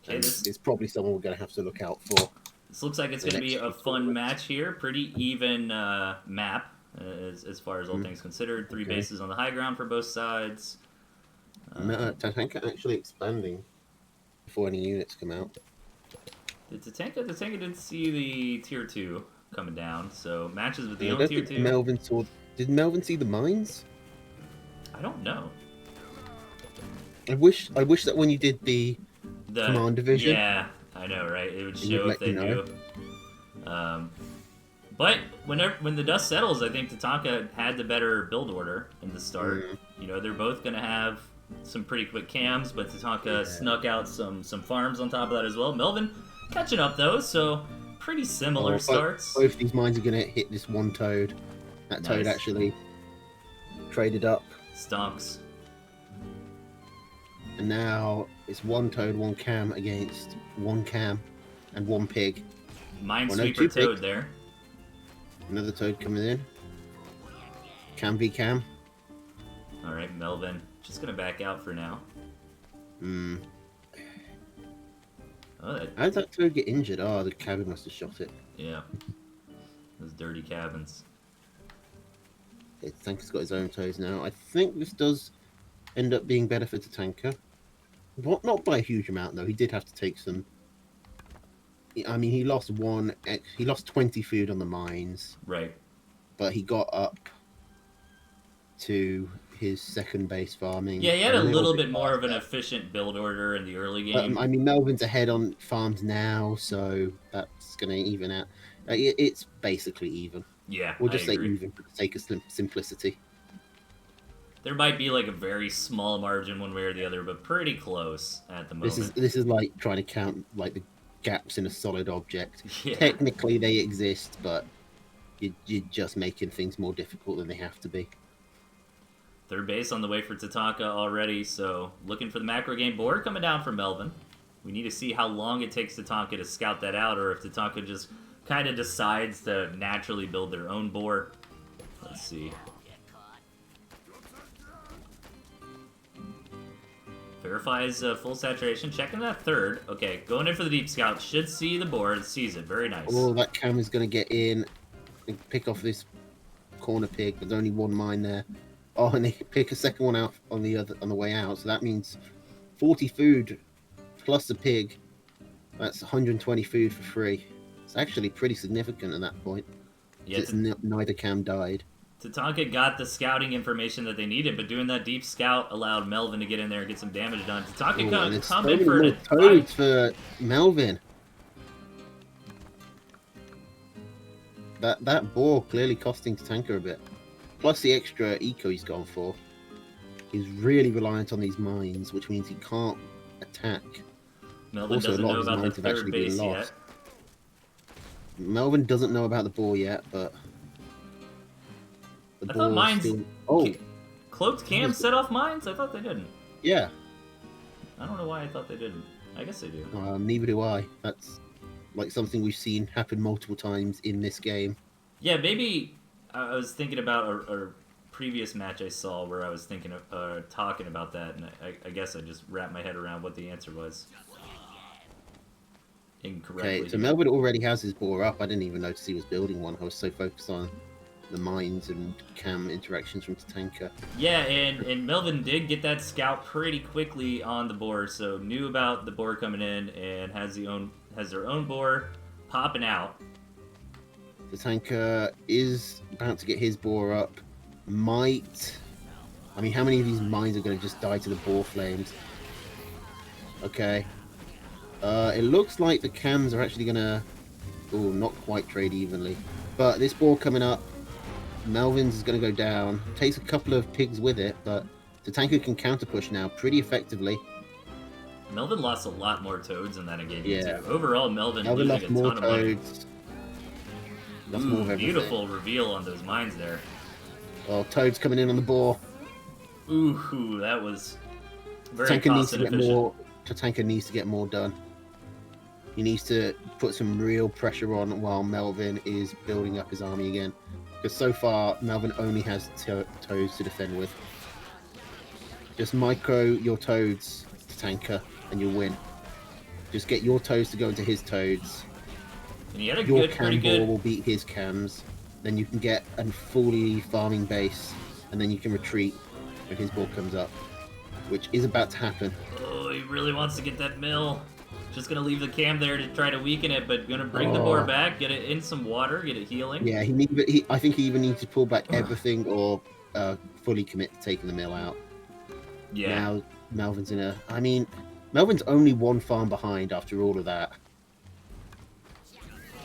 Okay, and this it's probably someone we're going to have to look out for this looks like it's the going to be next a few fun tournaments. match here. Pretty even map as far as all things considered. Three Okay. bases on the high ground for both sides. Tanker actually expanding before any units come out. The Tatanka did see the tier 2 coming down, so matches with And the I own don't tier think 2. Melvin saw. Did Melvin see the mines? I don't know. I wish that when you did the command division, Yeah, I know, right? It would it would show if let they you know. knew. But when the dust settles, I think Tatanka had the better build order in the start. You know, they're both going to have some pretty quick cams, but Tatanka snuck out some farms on top of that as well. Melvin catching up though, so pretty similar starts. Both these mines are going to hit this one toad. That toad Nice. actually traded up, Stonks. and now it's one toad, one cam against one cam and one pig. Minesweeper two toad pigs. there. Another toad coming in. Cam v cam. All right, Melvin just gonna back out for now. Oh, How did that toad get injured? Oh, the cabin must have shot it. Yeah, those dirty cabins. Tanker's got his own toes now. I think this does end up being better for Tatanka. Not by a huge amount though. He did have to take some. I mean, he lost 20 food on the mines. Right. But he got up to his second base farming. Yeah, he had a little bit more of an efficient build order in the early game. I mean, Melvin's ahead on farms now, so that's going to even out. It's basically even. Yeah, We'll just I say agree. even for the sake of simplicity. There might be like a very small margin one way or the other, but pretty close at the moment. This is like trying to count like the gaps in a solid object. Yeah. Technically, they exist, but you're just making things more difficult than they have to be. Third base on the way for Tatanka already, so looking for the macro game board coming down from Melvin. We need to see how long it takes Tatanka to scout that out, or if Tatanka just kind of decides to naturally build their own board. Let's see. Verifies full saturation. Checking that third. Okay, going in for the deep scout. Should see the board. Sees it. Very nice. Oh, that cam is going to get in and pick off this corner pig. There's only one mine there. Oh, and they pick a second one out on the way out. So that means 40 food plus the pig. That's 120 food for free. It's actually pretty significant at that point. Yeah, neither cam died. Tatanka got the scouting information that they needed, but doing that deep scout allowed Melvin to get in there and get some damage done. Tatanka come in for toads for Melvin. That boar clearly costing Tatanka a bit. Plus the extra eco he's gone for. He's really reliant on these mines, which means he can't attack. Melvin doesn't know about the third base yet. Melvin doesn't know about the boar yet, but I thought mines. Still... Oh, cloaked cams set off mines. I thought they didn't. Yeah. I don't know why I thought they didn't. I guess they do. Neither do I. That's like something we've seen happen multiple times in this game. Yeah, maybe I was thinking about a previous match I saw where I was thinking of talking about that, and I guess I just wrapped my head around what the answer was. Incorrectly. Okay, so Melvin already has his boar up. I didn't even notice he was building one. I was so focused on the mines and cam interactions from Tatanka. Yeah, and Melvin did get that scout pretty quickly on the board, so knew about the board coming in and has their own board popping out. Tatanka is about to get his boar up. I mean, how many of these mines are going to just die to the boar flames? Okay. It looks like the cams are actually going to... Oh, not quite trade evenly. But this boar coming up, Melvin's is going to go down. Takes a couple of pigs with it, but Tatanka can counter push now pretty effectively. Melvin lost a lot more toads in that engagement Yeah. too. Overall, Melvin Melvin losing lost a more ton of money. toads. Lost more of everything. Beautiful reveal on those mines there. Oh, toads coming in on the ball. Ooh, that was very Tatanka needs cost to get inefficient. more. Tatanka needs to get more done. He needs to put some real pressure on while Melvin is building up his army again. Because so far, Melvin only has toads to defend with. Just micro your toads, Tatanka, and you'll win. Just get your toads to go into his toads. And he had a Your pretty cam ball good. will beat his cams. Then you can get a fully farming base, and then you can retreat when his ball comes up, which is about to happen. Oh, he really wants to get that mill. Just gonna leave the cam there to try to weaken it, but gonna bring the boar back, get it in some water, get it healing. Yeah, I think he either needs to pull back everything or fully commit to taking the mill out. Yeah. Now Melvin's in a. I mean, Melvin's only one farm behind after all of that,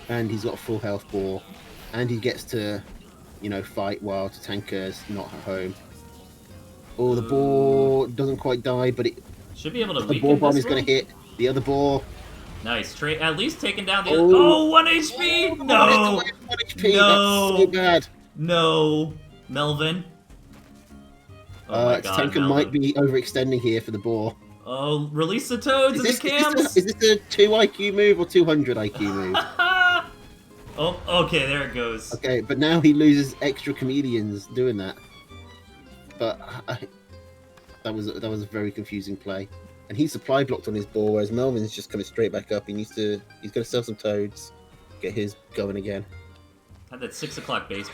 and he's got a full health ball, and he gets to, fight while Tatanka's not at home. Oh, the ball doesn't quite die, but it should be able to. The ball bomb is going to hit the other ball. Nice. At least taking down the other. Oh, 1 HP! No! 1 HP, that's so bad. No. Melvin. Oh my god, Tatanka might be overextending here for the ball. Oh, release the toads and the cams! Is this a 2 IQ move or 200 IQ move? Oh, okay, there it goes. Okay, but now he loses extra comedians doing that. But that was a very confusing play. And he's supply blocked on his ball, whereas Melvin's just coming straight back up. He's going to sell some toads, get his going again. Had that 6 o'clock base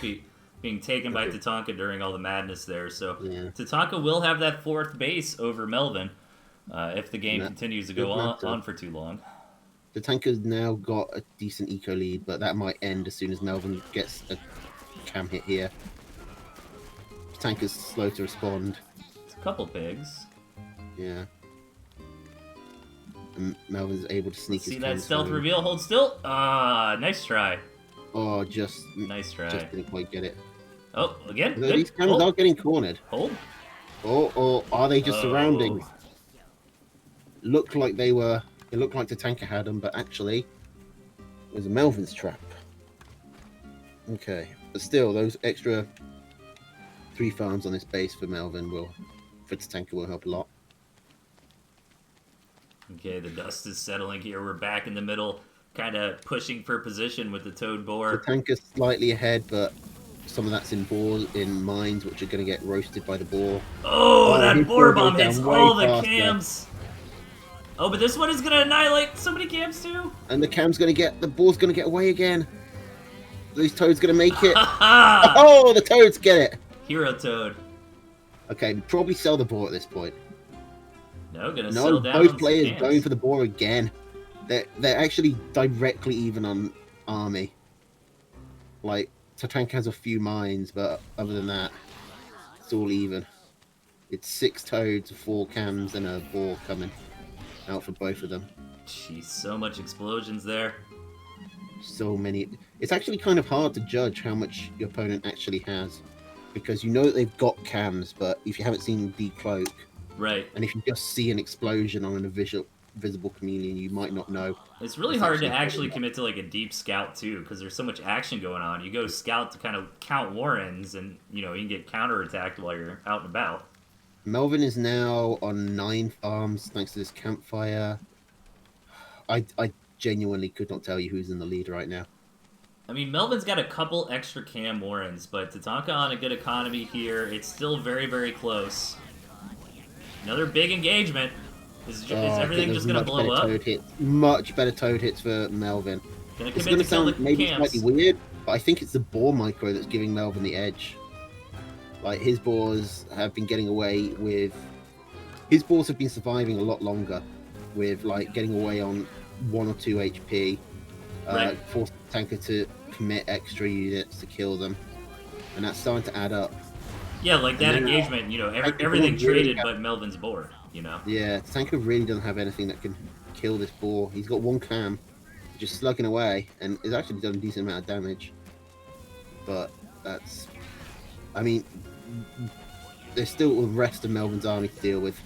being taken by Tatanka during all the madness there. So yeah. Tatanka will have that 4th base over Melvin if the game continues to go on for too long. Tatanka's now got a decent eco lead, but that might end as soon as Melvin gets a cam hit here. Tatanka's slow to respond. It's a couple pigs. Yeah. And Melvin's able to sneak his see that stealth reveal. Hold still. Nice try. Oh, just nice try. Just didn't quite get it. Oh, again. These cams are getting cornered. Hold. Or are they just surrounding? Looked like they were. It looked like Tatanka had them, but actually, it was a Melvin's trap. Okay, but still, those extra 3 farms on this base for Tatanka will help a lot. Okay, the dust is settling here. We're back in the middle, kind of pushing for position with the toad boar. Tatanka's slightly ahead, but some of that's in mines, which are going to get roasted by the boar. Oh, that boar bomb hits all the cams. Oh, but this one is going to annihilate so many cams too. And the boar's going to get away again. These toads going to make it. Oh, the toads get it. Hero toad. Okay, probably sell the boar at this point. No, gonna sell down both players going for the boar again. They're actually directly even on army. Like, Tatanka has a few mines, but other than that, it's all even. It's 6 toads, 4 cams, and a boar coming out for both of them. Jeez, so much explosions there. So many. It's actually kind of hard to judge how much your opponent actually has, because you know that they've got cams, but if you haven't seen the decloak, right, and if you just see an explosion on a visible chameleon, you might not know. It's really hard to actually commit to like a deep scout too, because there's so much action going on. You go scout to kind of count warrens, and you can get counterattacked while you're out and about. Melvin is now on 9 farms thanks to this campfire. I genuinely could not tell you who's in the lead right now. I mean, Melvin's got a couple extra cam warrens, but Tatanka on a good economy here. It's still very, very close. Another big engagement. Is everything just going to blow up? Much better toad hits for Melvin. It's going to sound maybe slightly weird, but I think it's the boar micro that's giving Melvin the edge. Like, his boars have been getting away with... His boars have been surviving a lot longer with, like, getting away on 1 or 2 HP. Right. Forcing the tanker to commit extra units to kill them. And that's starting to add up. Yeah, like that engagement, everything traded but Melvin's boar, Yeah, Tanker really doesn't have anything that can kill this boar. He's got 1 cam, just slugging away, and it's actually done a decent amount of damage. But that's... I mean, there's still the rest of Melvin's army to deal with.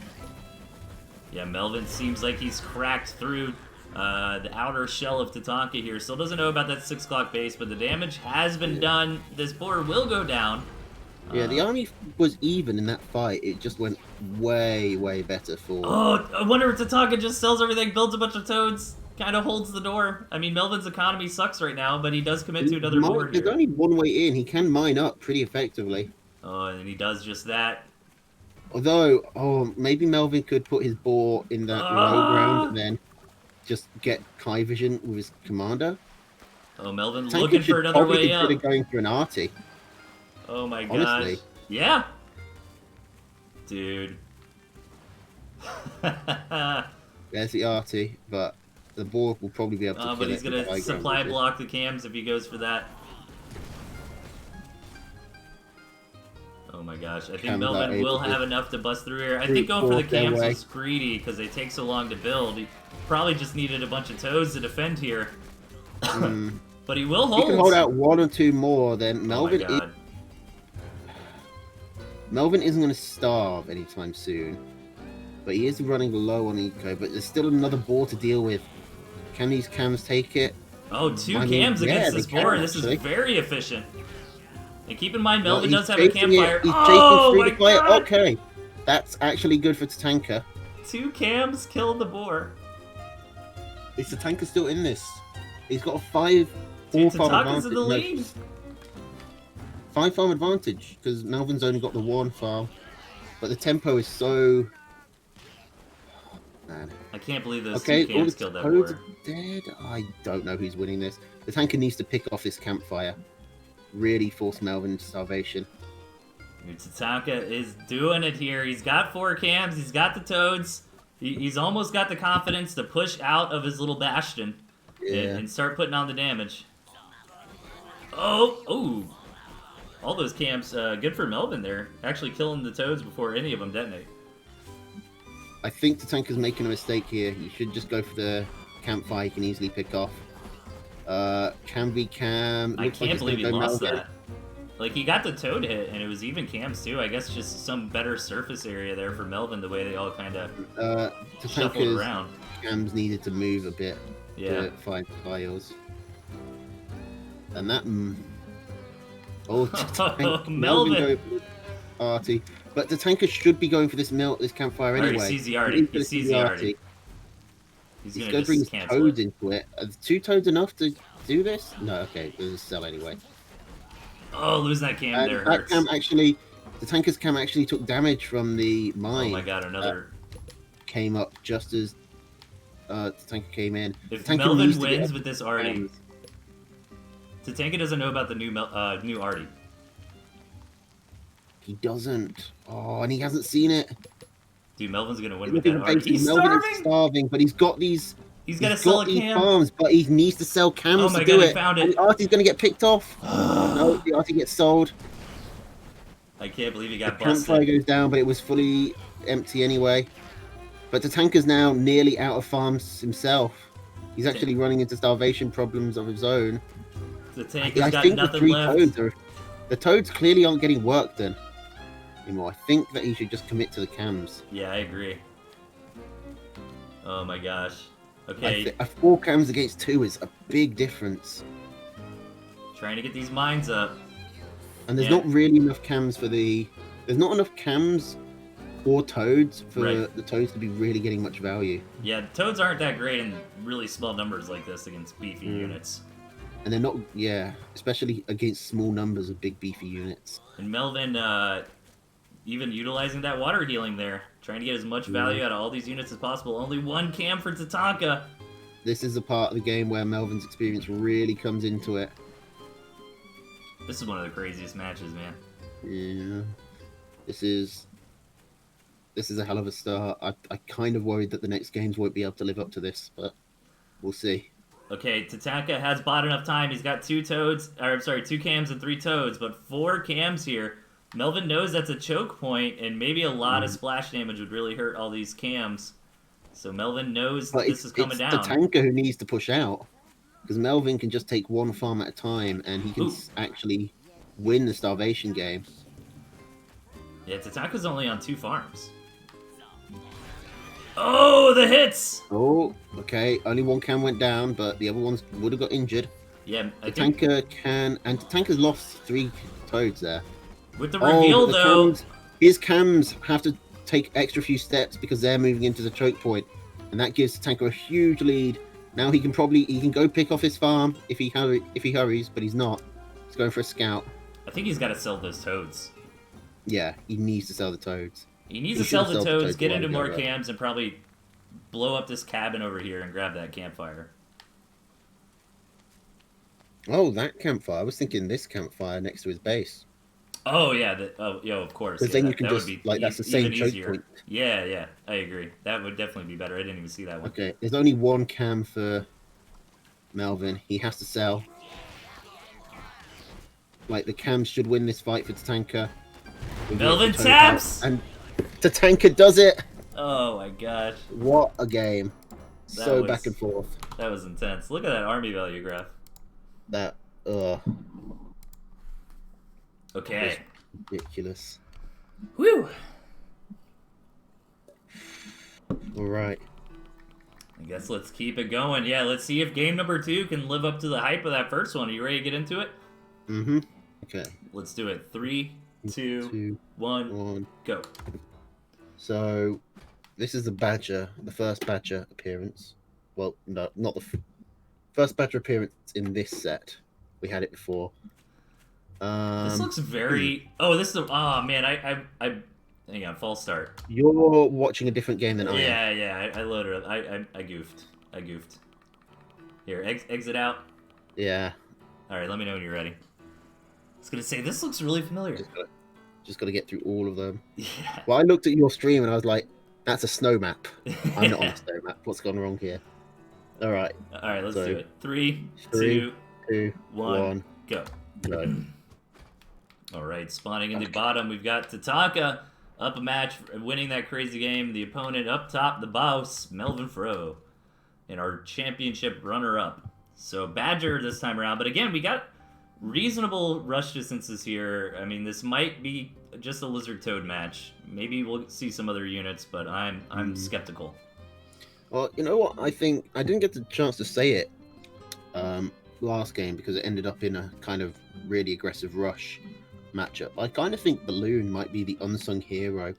Yeah, Melvin seems like he's cracked through the outer shell of Tatanka here. Still doesn't know about that 6 o'clock base, but the damage has been done. This board will go down. Yeah, the army was even in that fight. It just went way, way better for... Oh, I wonder if Tatanka just sells everything, builds a bunch of toads, kind of holds the door. I mean, Melvin's economy sucks right now, but he does commit to another board here. There's only one way in. He can mine up pretty effectively. Oh, and he does just that. Although, oh, maybe Melvin could put his boar in that low ground and then just get Kai Vision with his commander. Oh, Melvin Tanker looking for another way up. Going for an arty. Oh my gosh. Honestly. Yeah. Dude. There's the arty, but the boar will probably be able to kill but he's it going to supply block the cams if he goes for that. Oh my gosh. I think Melvin will have enough to bust through here. I think going for the cams is greedy because they take so long to build. He probably just needed a bunch of toads to defend here. But he will hold. He can hold out 1 or 2 more, then Melvin Oh my God. Melvin isn't going to starve anytime soon. But he is running low on eco, but there's still another boar to deal with. Can these cams take it? Oh, 2 cams against this board. This is very efficient. And keep in mind, Melvin does have a campfire. He's oh chasing through the fire. God. Okay, that's actually good for Tatanka. 2 cams killed the boar. Is Tatanka still in this? He's got a 4 farm advantage. In the lead. 5 farm advantage because Melvin's only got the 1 farm, but the tempo is so. Man. I can't believe those 2 cams killed that boar. Dead. I don't know who's winning this. The tanker needs to pick off this campfire. Really force Melvin into starvation. Tatanka is doing it here. He's got 4 cams. He's got the toads. He's almost got the confidence to push out of his little bastion and start putting on the damage. Oh! All those cams, good for Melvin there. Actually killing the toads before any of them detonate. I think Tatanka's making a mistake here. You should just go for the campfire. He can easily pick off. Cam v cam. I can't believe he lost that. Like, he got the toad hit, and it was even cams, too. I guess just some better surface area there for Melvin, the way they all kind of shuffled around. Cams needed to move a bit to find files. And that... Melvin! Arty. But the tanker should be going for this campfire anyway. He sees the arty. He sees the arty. He's going to bring toads into it. Are 2 toads enough to do this? No, okay. There's a cell anyway. Oh, losing that cam there hurts. That cam actually, the tanker's cam actually took damage from the mine. Oh my God, another... came up just as the tanker came in. If Melvin wins with this arty, Tatanka doesn't know about the new arty. He doesn't. Oh, and he hasn't seen it. Dude, Melvin's gonna win with that arty. He's Melvin is starving, but he's got these. He's got to sell a cam. Farms, but he needs to sell cams to do it. He found it. And the arty's gonna get picked off. No, the arty gets sold. I can't believe he got the busted. Campfire goes down, but it was fully empty anyway. But Tatanka's now nearly out of farms himself. He's actually running into starvation problems of his own. Tatanka's got nothing left. The toads clearly aren't getting work done anymore. I think that he should just commit to the cams. Yeah, I agree. Oh my gosh. Okay. 4 cams against 2 is a big difference. Trying to get these mines up. And there's not really enough cams for the... There's not enough cams or toads for the toads to be really getting much value. Yeah, toads aren't that great in really small numbers like this against beefy units. And they're not, especially against small numbers of big beefy units. And Melvin, even utilizing that water healing there, trying to get as much value out of all these units as possible. Only 1 cam for Tatanka. This is the part of the game where Melvin's experience really comes into it. This is one of the craziest matches, man. Yeah. This is a hell of a start. I kind of worried that the next games won't be able to live up to this, but we'll see. Okay, Tatanka has bought enough time. He's got 2 cams and 3 toads, but 4 cams here. Melvin knows that's a choke point, and maybe a lot of splash damage would really hurt all these cams. So Melvin knows this is coming down. It's Tatanka who needs to push out, because Melvin can just take 1 farm at a time, and he can actually win the starvation game. Yeah, Tatanka's only on 2 farms. Oh, the hits! Oh, okay. Only one cam went down, but the other ones would have got injured. Yeah, I think Tatanka can, and Tatanka's lost 3 toads there. with the Oh, reveal but the though. cams, his cams have to take extra few steps because they're moving into the choke point, and that gives Tatanka a huge lead. Now he can go pick off his farm if he hurries, but he's not. He's going for a scout. I think he's got to sell those toads. Yeah, he needs to sell the toads. He needs He to should sell have the sold toads, get a while into ago, more but- cams, and probably blow up this cabin over here and grab that campfire. Oh, that campfire. I was thinking this campfire next to his base. Oh yeah, of course. Because Yeah, then you can that just, would be like, that's the same even choke easier. point. Yeah, I agree. That would definitely be better. I didn't even see that one. Okay, there's only one cam for Melvin. He has to sell. Like, the cams should win this fight for Tatanka. Melvin taps! And Tatanka does it! Oh my gosh. What a game. That So was- back and forth. That was intense. Look at that army value graph. That, Okay. ridiculous. Whew. Alright. I guess let's keep it going. Yeah, let's see if game number 2 can live up to the hype of that first one. Are you ready to get into it? Mm-hmm. Okay. Let's do it. 3, 2, 2, 1, 1. go. So, this is the first Badger appearance. Well, no, not the first Badger appearance in this set. We had it before. This looks very... Oh, this is... Oh, man, I hang on, false start. You're watching a different game than I am. Yeah, I loaded it. I goofed. Here, exit out. Yeah. Alright, let me know when you're ready. I was gonna say, this looks really familiar. Just got to get through all of them. Yeah. Well, I looked at your stream and I was like, that's a snow map. I'm not on a snow map. What's gone wrong here? All right. Alright, let's So, do it. 3, 3, 2, 2, 1, 1. go. Go. Alright, spawning in the bottom, we've got Tatanka up a match, winning that crazy game. The opponent up top, the boss, Melvin Fro, and our championship runner-up. So Badger this time around, but again, we got reasonable rush distances here. I mean, this might be just a Lizard Toad match. Maybe we'll see some other units, but I'm skeptical. Well, you know what? I think I didn't get the chance to say it last game because it ended up in a kind of really aggressive rush matchup. I kind of think Balloon might be the unsung hero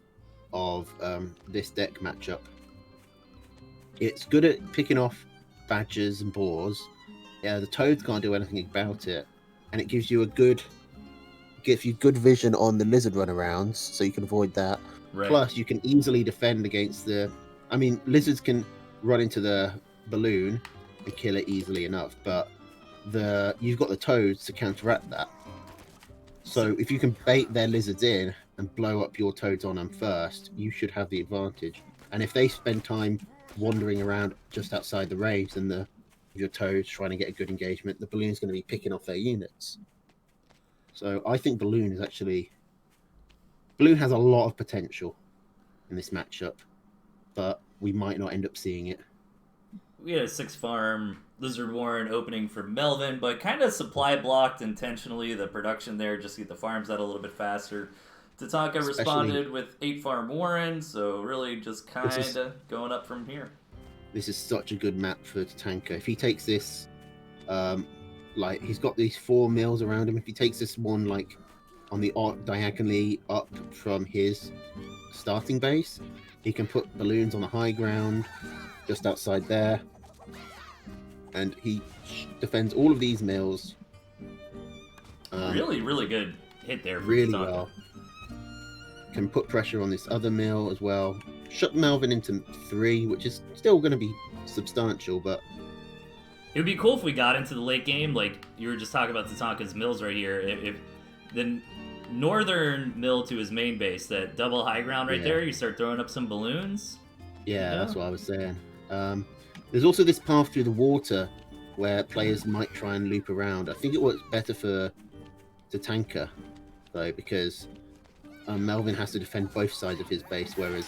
of this deck matchup. It's good at picking off badgers and boars. Yeah, the toads can't do anything about it, and it gives you good vision on the lizard runarounds, so you can avoid that. Right. Plus, you can easily defend against the. I mean, lizards can run into the balloon and kill it easily enough, but you've got the toads to counteract that. So if you can bait their lizards in and blow up your toads on them first, you should have the advantage. And if they spend time wandering around just outside the range, then your toads trying to get a good engagement, the balloon's going to be picking off their units. So I think Balloon has a lot of potential in this matchup, but we might not end up seeing it. We had a 6-farm Lizard Warren opening for Melvin, but kind of supply blocked intentionally the production there, just to get the farms out a little bit faster. Tatanka responded with 8-farm Warren, so really just kind of going up from here. This is such a good map for Tatanka. If he takes this, like, he's got these 4 mills around him. If he takes this one, like, on the diagonally up from his starting base, he can put balloons on the high ground just outside there. And he defends all of these mills. Really good hit there for really Tatanka. well. Can put pressure on this other mill as well. Shut Melvin into 3, which is still going to be substantial, but It would be cool if we got into the late game, like you were just talking about Tatanka's mills right here. If the northern mill to his main base, that double high ground right there, you start throwing up some balloons. yeah, that's what I was saying. There's also this path through the water where players might try and loop around. I think it works better for Tatanka, though, because Melvin has to defend both sides of his base, whereas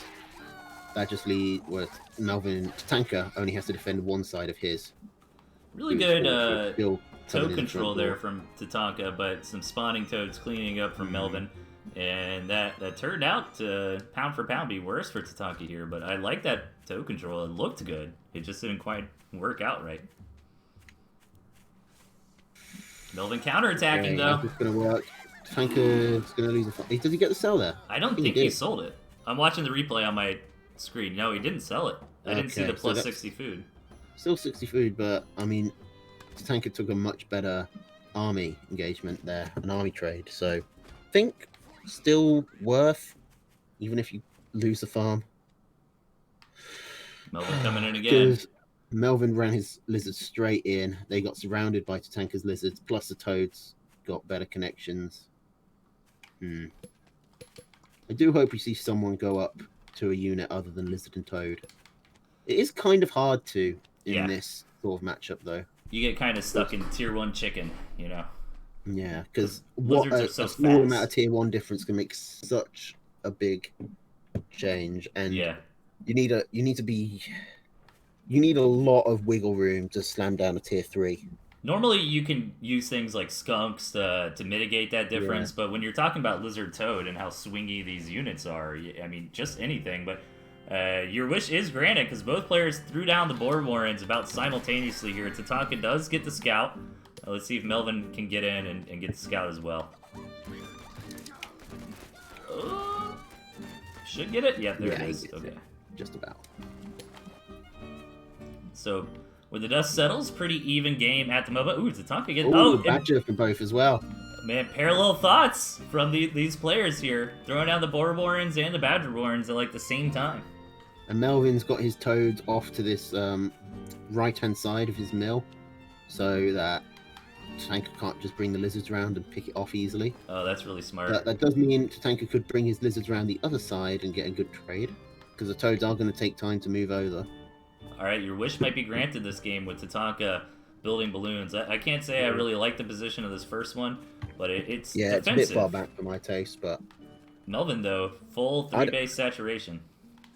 Melvin Tatanka only has to defend one side of his. Really good Still toad control there from Tatanka, but some spawning toads cleaning up from Melvin. And that turned out to pound for pound be worse for Tatanka here, but I like that toe control. It looked good. It just didn't quite work out right. Melvin counterattacking though. How's this gonna work? Tanker's gonna lose a fight. Does he get the sell there? I don't think he sold it. I'm watching the replay on my screen. No, he didn't sell it. I didn't see the plus 60 food. Still 60 food, but I mean, Tanker took a much better army engagement there, an army trade. So, I think still worth, even if you lose the farm. Melvin coming in again. Melvin ran his lizards straight in. They got surrounded by Tatanka's lizards, plus the toads got better connections. I do hope we see someone go up to a unit other than lizard and toad. It is kind of hard to in this sort of matchup, though. You get kind of stuck in tier 1 chicken, you know? Yeah, because what a small amount of tier 1 difference can make such a big change, and you need a lot of wiggle room to slam down a tier 3. Normally, you can use things like skunks to mitigate that difference, but when you're talking about lizard toad and how swingy these units are, I mean, just anything. But your wish is granted because both players threw down the boar warrens about simultaneously here. Tatanka does get the scout. Let's see if Melvin can get in and get the scout as well. Should get it? Yeah, there it is. Okay. Just about. So, when the dust settles, pretty even game at the moment. Ooh, Tatanka again. Badger for both as well. Man, parallel thoughts from these players here. Throwing down the boar warrens and the badger warrens at like the same time. And Melvin's got his toads off to this right-hand side of his mill, so that Tatanka can't just bring the lizards around and pick it off easily. Oh, that's really smart. That does mean Tatanka could bring his lizards around the other side and get a good trade, because the toads are going to take time to move over. Alright, your wish might be granted this game with Tatanka building balloons. I can't say I really like the position of this first one, but it's defensive. It's a bit far back for my taste, but... Melvin, though, full 3-base saturation.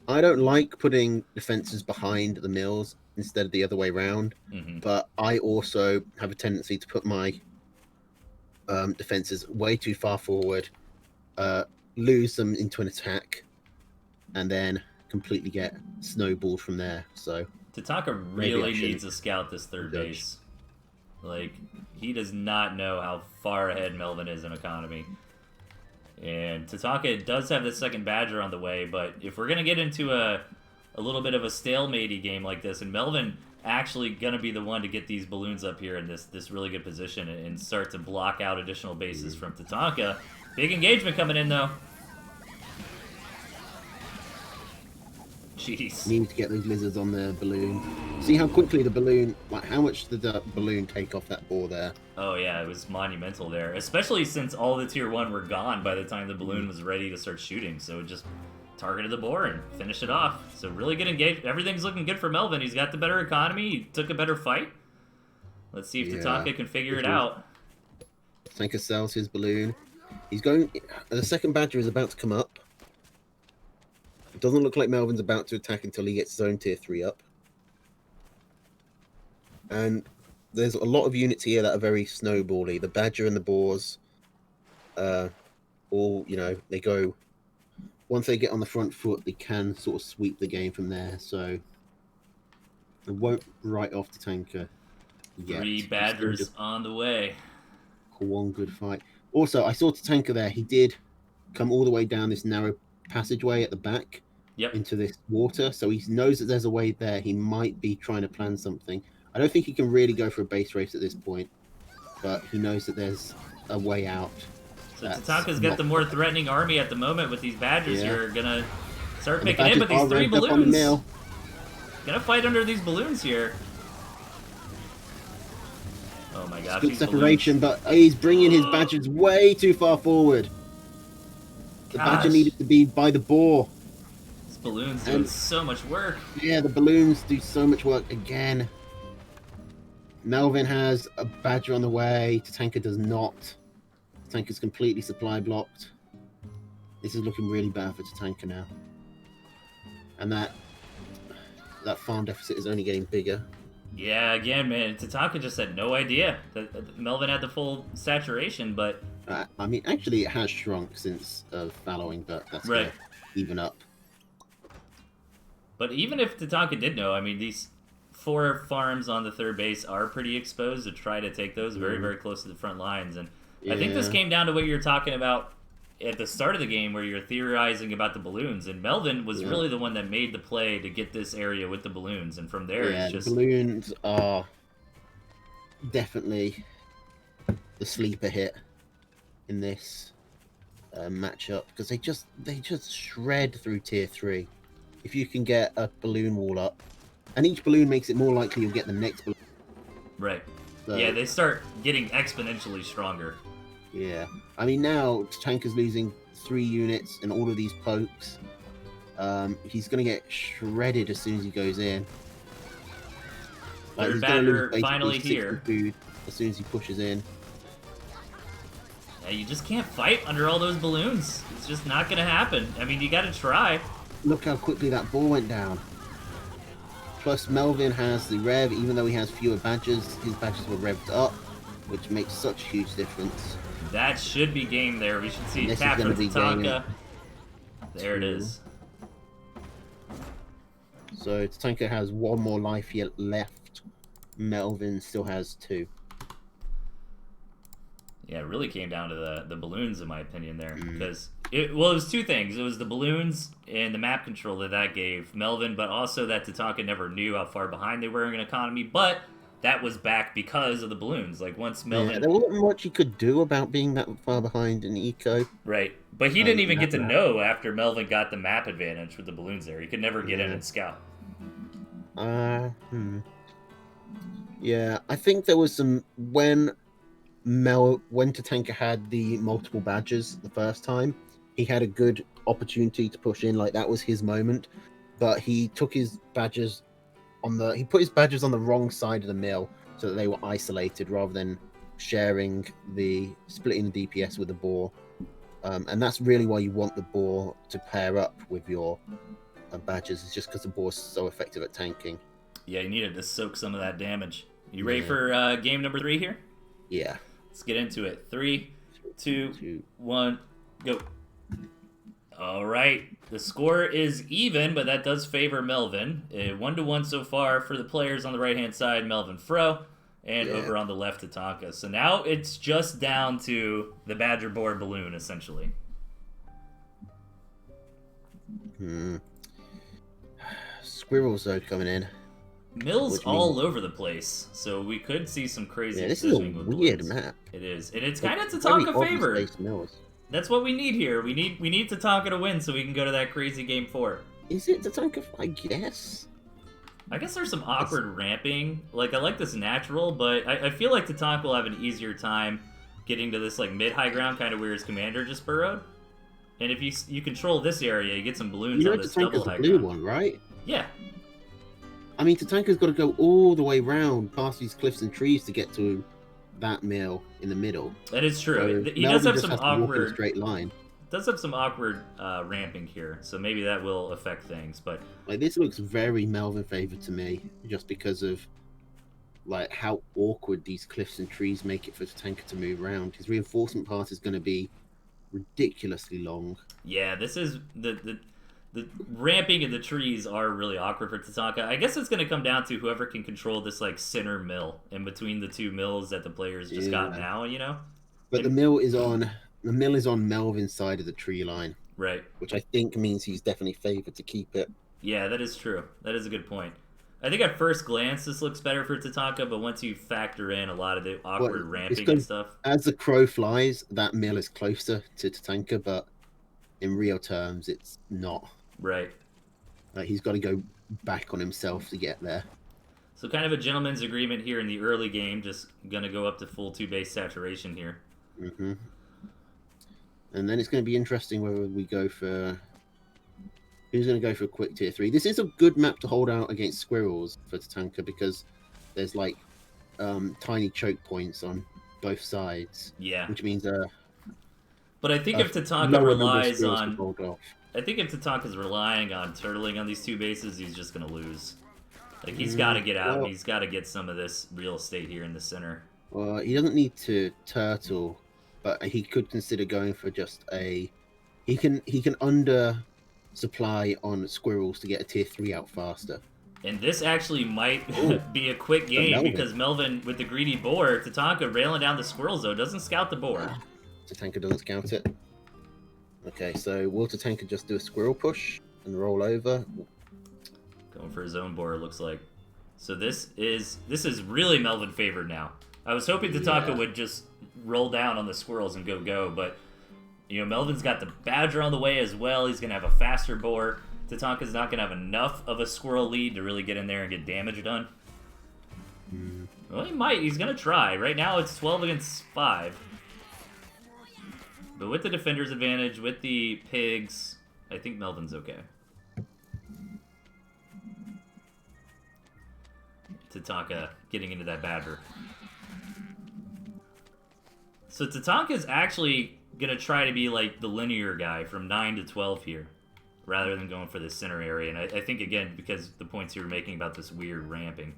I don't like putting defenses behind the mills instead of the other way around, but I also have a tendency to put my defenses way too far forward, lose them into an attack, and then completely get snowballed from there. So Tatanka really needs a scout this third base. Like, he does not know how far ahead Melvin is in economy. And Tatanka does have the second badger on the way, but if we're gonna get into a little bit of a stalematey game like this, and Melvin actually gonna be the one to get these balloons up here in this really good position and start to block out additional bases from Tatanka. Big engagement coming in though. Jeez. Need to get those lizards on the balloon. See how quickly the balloon, like how much did the balloon take off that boar there? Oh yeah, it was monumental there. Especially since all the tier 1 were gone by the time the balloon was ready to start shooting. So it just targeted the boar and finished it off. So really good engagement. Everything's looking good for Melvin. He's got the better economy. He took a better fight. Let's see if Tatanka can figure it out. Tatanka sells his balloon. He's going... The second badger is about to come up. It doesn't look like Melvin's about to attack until he gets his own tier 3 up. And there's a lot of units here that are very snowbally. The badger and the boars, all, you know, they go... Once they get on the front foot, they can sort of sweep the game from there. So it won't write off Tatanka yet. 3 badgers on the way. One good fight. Also, I saw Tatanka there. He did come all the way down this narrow passageway at the back into this water. So he knows that there's a way there. He might be trying to plan something. I don't think he can really go for a base race at this point, but he knows that there's a way out. So Tatanka's got the more threatening army at the moment with these badgers here. Gonna start picking in with these 3 balloons. Gonna fight under these balloons here. Oh my gosh. Good separation, but he's bringing his badgers way too far forward. The badger needed to be by the boar. These balloons do so much work. Yeah, the balloons do so much work again. Melvin has a badger on the way. Tatanka does not. Tatanka's completely supply blocked. This is looking really bad for Tatanka now. And that farm deficit is only getting bigger. Yeah, again, man, Tatanka just had no idea that Melvin had the full saturation, but I mean, actually, it has shrunk since fallowing, but that's Right. gonna even up. But even if Tatanka did know, I mean, these 4 farms on the third base are pretty exposed to try to take those very, very close to the front lines. And I think this Yeah. came down to what you're talking about at the start of the game where you're theorizing about the balloons. And Melvin was Yeah. really the one that made the play to get this area with the balloons. And from there, Yeah, it's just... balloons are definitely the sleeper hit in this matchup because they just shred through tier 3. If you can get a balloon wall up, and each balloon makes it more likely you'll get the next balloon. Right. So, Yeah, they start getting exponentially stronger. yeah. I mean, now Tanker's losing 3 units and all of these pokes. He's going to get shredded as soon as he goes in. Third he's gonna lose batter basically finally 60 here. food as soon as he pushes in. Yeah, you just can't fight under all those balloons. It's just not going to happen. I mean, you got to try. Look how quickly that ball went down. Plus, Melvin has the rev, even though he has fewer badges, his badges were revved up, which makes such a huge difference. That should be game there. We should see a This is tap gonna from be Tatanka. game There it 2. is. So Tatanka has 1 more life yet left. Melvin still has 2. Yeah, it really came down to the balloons, in my opinion, there. Because, it was 2 things. It was the balloons and the map control that gave Melvin, but also that Tatanka never knew how far behind they were in economy, but that was back because of the balloons. Like, once Melvin... Yeah, there wasn't much he could do about being that far behind in eco. Right. But he didn't even get to map. know after Melvin got the map advantage with the balloons there. He could never get in and scout. Yeah, I think there was some... When Tatanka had the multiple badges the first time, he had a good opportunity to push in, like that was his moment. But he took his badges he put his badges on the wrong side of the mill so that they were isolated rather than splitting the DPS with the boar. And that's really why you want the boar to pair up with your badges. It's just because the boar is so effective at tanking. Yeah, you needed to soak some of that damage. You ready for game number 3 here? Yeah. Let's get into it. 3, 2, 1, go. All right. The score is even, but that does favor Melvin. 1-1 so far for the players on the right-hand side, Melvin Fro, and over on the left, Tatanka. So now it's just down to the Badger Board balloon, essentially. Squirrels, though, coming in. Mills all over the place, so we could see some crazy this is a positioning with weird balloons. map. It is, and it's kind of Very Tatanka oddly favored. spaced mills. That's what we need here. We need Tatanka to win so we can go to that crazy game 4. Is it Tatanka? I guess. I guess there's some awkward ramping. Like, I like this natural, but I feel like Tatanka will have an easier time getting to this like mid-high ground, kind of where his commander just burrowed. And if you control this area, you get some balloons on this double high Tatanka's the blue ground. one, right? Yeah. I mean, Tatanka's got to go all the way round past these cliffs and trees to get to that mill in the middle. That is true. So He does Melvin have just some has to walk in a awkward straight line. ramping here, so maybe that will affect things. But Like, this looks very Melvin favored to me, just because of like how awkward these cliffs and trees make it for Tatanka to move around. His reinforcement path is going to be ridiculously long. yeah, this is the ramping in the trees are really awkward for Tatanka. I guess it's going to come down to whoever can control this like center mill in between the 2 mills that the players just got now, you know? But the mill is on Melvin's side of the tree line. Right. Which I think means he's definitely favored to keep it. Yeah, that is true. That is a good point. I think at first glance this looks better for Tatanka, but once you factor in a lot of the awkward ramping and stuff. As the crow flies, that mill is closer to Tatanka, but in real terms, it's not. Right. He's got to go back on himself to get there. So kind of a gentleman's agreement here in the early game, just going to go up to full 2 base saturation here. Mm-hmm. And then it's going to be interesting whether we go for... Who's going to go for a quick tier 3? This is a good map to hold out against squirrels for Tatanka because there's like tiny choke points on both sides. Yeah. Which means but I think if Tatanka relies on... I think if Tatanka's relying on turtling on these 2 bases, he's just going to lose. Like, he's got to get out, and he's got to get some of this real estate here in the center. Well, he doesn't need to turtle, but he could consider going for just a. He can under supply on squirrels to get a tier 3 out faster. And this actually might Ooh. be a quick game Melvin. because Melvin, with the greedy boar, Tatanka railing down the squirrels, though, doesn't scout the boar. Tatanka doesn't scout it. Okay, so will Tatanka just do a squirrel push and roll over? Going for his own boar, it looks like. So this is really Melvin favored now. I was hoping Tatanka would just roll down on the squirrels and go, but you know, Melvin's got the badger on the way as well. He's gonna have a faster boar. Tatanka's not gonna have enough of a squirrel lead to really get in there and get damage done. Well, he might. He's gonna try. Right now, it's 12 against 5. But with the defender's advantage, with the pigs, I think Melvin's okay. Tatanka getting into that badger. So Tatanka's actually gonna try to be like the linear guy from 9 to 12 here, rather than going for the center area. And I think, again, because the points you were making about this weird ramping.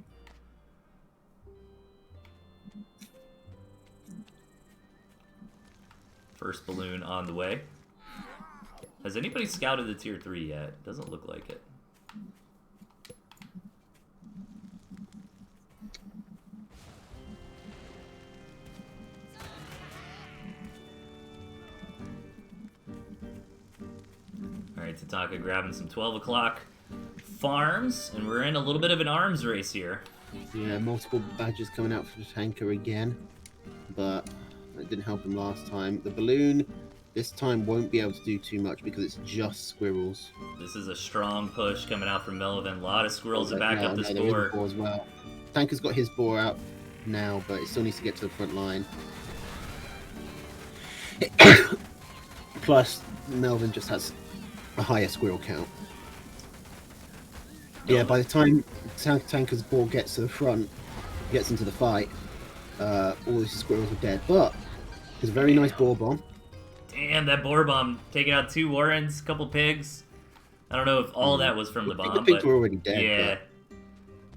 First balloon on the way. Has anybody scouted the tier 3 yet? Doesn't look like it. Alright, Tatanka grabbing some 12 o'clock farms, and we're in a little bit of an arms race here. Yeah, multiple badges coming out for Tatanka again, but it didn't help him last time. The balloon this time won't be able to do too much because it's just squirrels. This is a strong push coming out from Melvin. A lot of squirrels to back up this boar. As well. Tatanka's got his boar out now, but it still needs to get to the front line. Plus, Melvin just has a higher squirrel count. Yeah, by the time Tatanka's boar gets to the front, gets into the fight, all these squirrels are dead. But there's a very nice boar bomb. Damn, that boar bomb taking out 2 warrens, couple pigs. I don't know if all of that was from the bomb. The pigs were already dead. Yeah,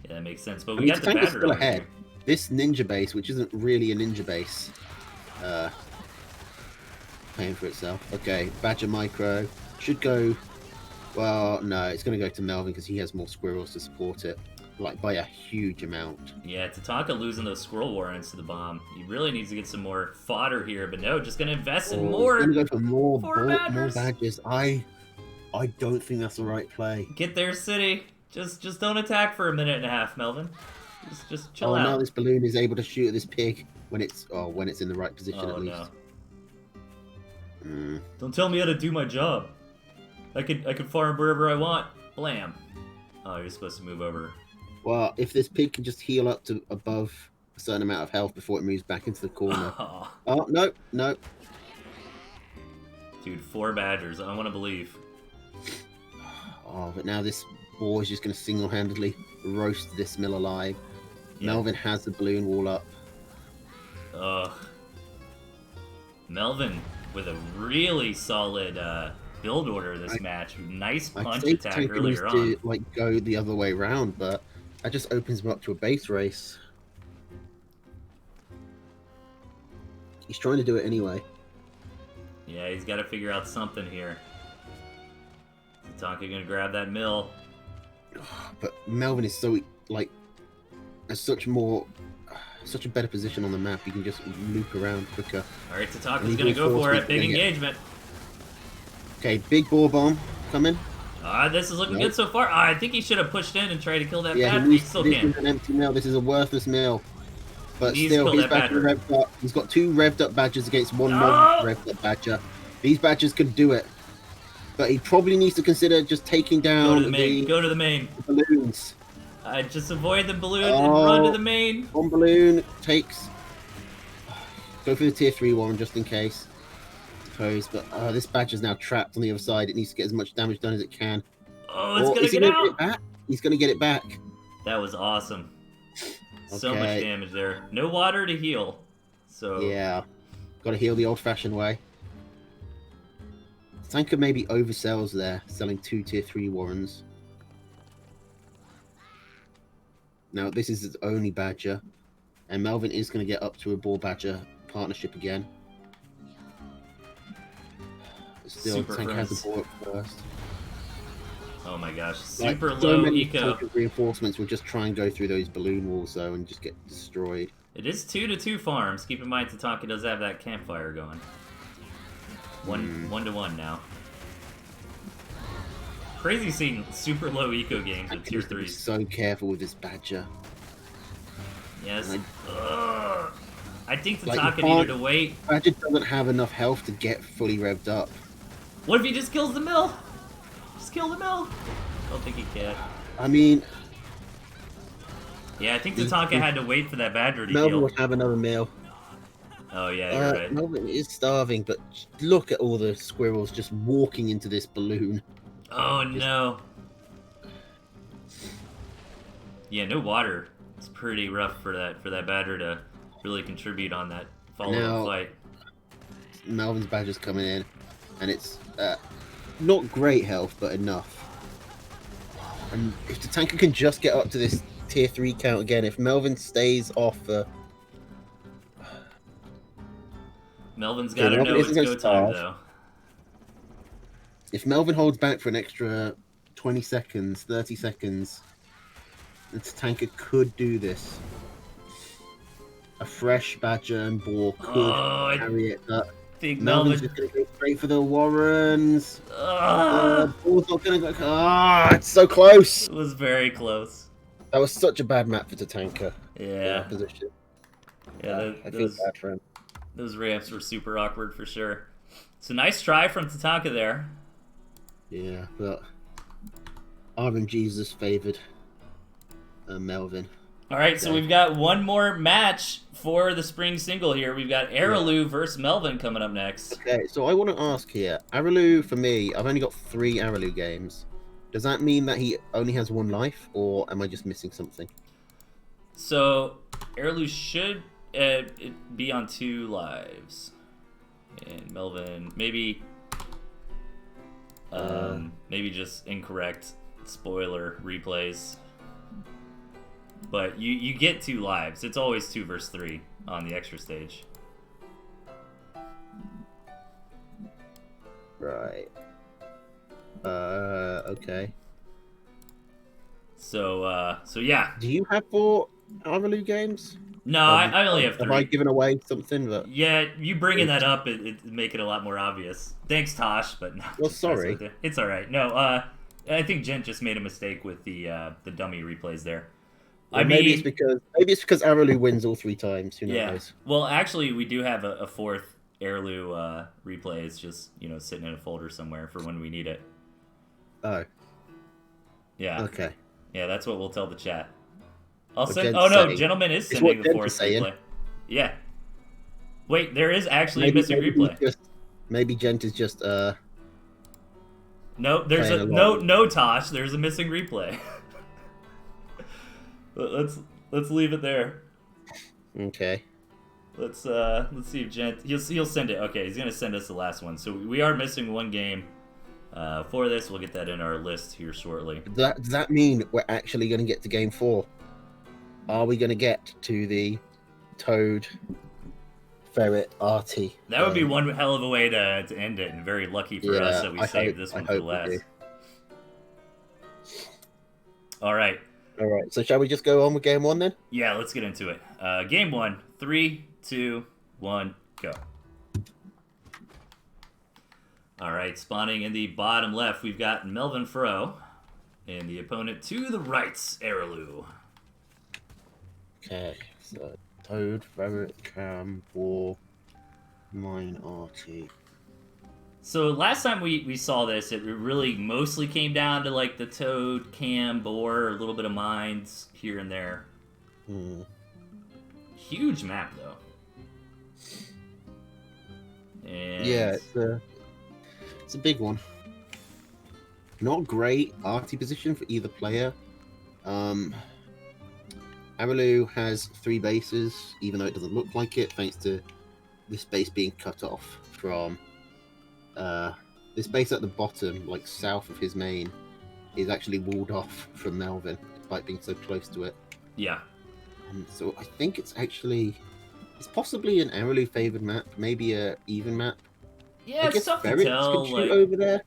yeah, that makes sense. But we got the Tatanka's badger still ahead. here. This ninja base, which isn't really a ninja base, paying for itself. Okay, badger micro should go. Well, no, it's going to go to Melvin because he has more squirrels to support it, like by a huge amount. Yeah, Tatanka losing those squirrel warrens to the bomb. He really needs to get some more fodder here, but no, just going to invest in more. He's going to go for more badgers. badges. I don't think that's the right play. Get there, city. Just don't attack for a minute and a half, Melvin. Just chill out. Now this balloon is able to shoot at this pig when it's in the right position at least. No. Don't tell me how to do my job. I could farm wherever I want. Blam. Oh, you're supposed to move over. Well, if this pig can just heal up to above a certain amount of health before it moves back into the corner. Oh, no. Dude, 4 badgers. I want to believe. Oh, but now this boar is just going to single-handedly roast this mill alive. Yeah. Melvin has the balloon wall up. Ugh. Melvin with a really solid build order this match. Nice punch attack earlier on. To, like, go the other way around, but that just opens him up to a base race. He's trying to do it anyway. Yeah, he's got to figure out something here. Tatanka gonna grab that mill. But Melvin is so, like, has such a better position on the map. He can just loop around quicker. Alright, Tatanka's gonna go for it. Big engagement. Okay, big boar bomb coming. This is looking good so far. I think he should have pushed in and tried to kill that badger. He still can. This is an empty mill. This is a worthless mill. But still, his badger revved up. He's got 2 revved up badgers against 1 non-revved up badger. These badgers could do it. But he probably needs to consider just taking down Go to the main. Balloons. Just avoid the balloon and run to the main. 1 balloon takes. Go for the tier 3 one just in case. But this badger's now trapped on the other side. It needs to get as much damage done as it can. Oh, it's gonna get out. Get it back? He's gonna get it back. That was awesome. So much damage there. No water to heal. So yeah, gotta heal the old-fashioned way. Tatanka maybe oversells there, selling 2 tier 3 warrens. Now this is his only badger, and Melvin is going to get up to a boar badger partnership again. Still, Super tank has friends. the ball up first. Oh my gosh, Like, super so low many eco. tank reinforcements will just try and go through those balloon walls though and just get destroyed. It is 2-2 farms. Keep in mind Tatanka does have that campfire going. One to one now. Crazy seeing super low eco games with tier 3s. So careful with this badger. Yes. I think Like, Tatanka needed to wait. Badger doesn't have enough health to get fully revved up. What if he just kills the mill? Just kill the mill. Don't think he can. I mean, yeah, I think Tatanka had to wait for that badger to Melvin heal. would have another meal. Oh yeah, you're right. Melvin is starving, but look at all the squirrels just walking into this balloon. Oh no. Yeah, no water. It's pretty rough for that badger to really contribute on that follow-up fight. Melvin's badger's coming in, and it's not great health, but enough. And if the tanker can just get up to this tier 3 count again, if Melvin stays off Melvin's got to know it's go time, though. If Melvin holds back for an extra 20 seconds, 30 seconds, the tanker could do this. A fresh badger and boar could carry it. Melvin's just going to go straight for the Warrens. Boar's not going to go. It's so close. It was very close. That was such a bad map for Tatanka. Yeah. Position. Yeah, I feel bad for him. Those ramps were super awkward for sure. It's a nice try from Tatanka there. Yeah, but RMG's favored Melvin. All right, so we've got one more match for the spring single here. We've got Araloo versus Melvin coming up next. Okay, so I want to ask here. Araloo, for me, I've only got 3 Araloo games. Does that mean that he only has 1 life, or am I just missing something? So Araloo should be on 2 lives. And Melvin, maybe just incorrect spoiler replays. But you get 2 lives. It's always 2 versus 3 on the extra stage. Right. Okay. So yeah. Do you have 4 Araloo games? No, I only have 3. Have I given away something? But... Yeah, you bringing that up, it make it a lot more obvious. Thanks, Tosh, but no. Well, sorry. It's all right. No, I think Gent just made a mistake with the dummy replays there. Well, maybe it's because Araloo wins all 3 times. Who knows? Yeah. Well, actually, we do have a 4th Araloo replay. It's just sitting in a folder somewhere for when we need it. Oh. Yeah. Okay. Yeah, that's what we'll tell the chat. I'll send. Oh no, Gentleman is sending the 4th replay. Yeah. Wait, there is actually a missing replay. Maybe Gent is just No, there's no Tosh. There's a missing replay. Let's leave it there. Okay. Let's see if Gent he'll send it. Okay, he's gonna send us the last one. So we are missing 1 game. For this, we'll get that in our list here shortly. Does that mean we're actually going to get to game 4? Are we going to get to the Toad, Ferret, Artie? That would be one hell of a way to end it, and very lucky for us that we saved this one for last. All right. All right. So shall we just go on with game 1 then? Yeah, let's get into it. Game 1. 3, 2, 1, go. All right, spawning in the bottom left, we've got Melvin Fro, and the opponent to the right's Araloo. Okay, so Toad, Ferret, Cam, Boar, mine, Artie. So last time we saw this, it really mostly came down to like the Toad, Cam, Boar, a little bit of mines here and there. Huge map though. And yeah, it's a big one. Not great Artie position for either player. Araloo has 3 bases, even though it doesn't look like it, thanks to this base being cut off from this base at the bottom, like south of his main, is actually walled off from Melvin, despite being so close to it. Yeah. So I think it's possibly an Araloo favored map, maybe a even map. Yeah, I it's guess tough to ferrets could tell. shoot Like, over there.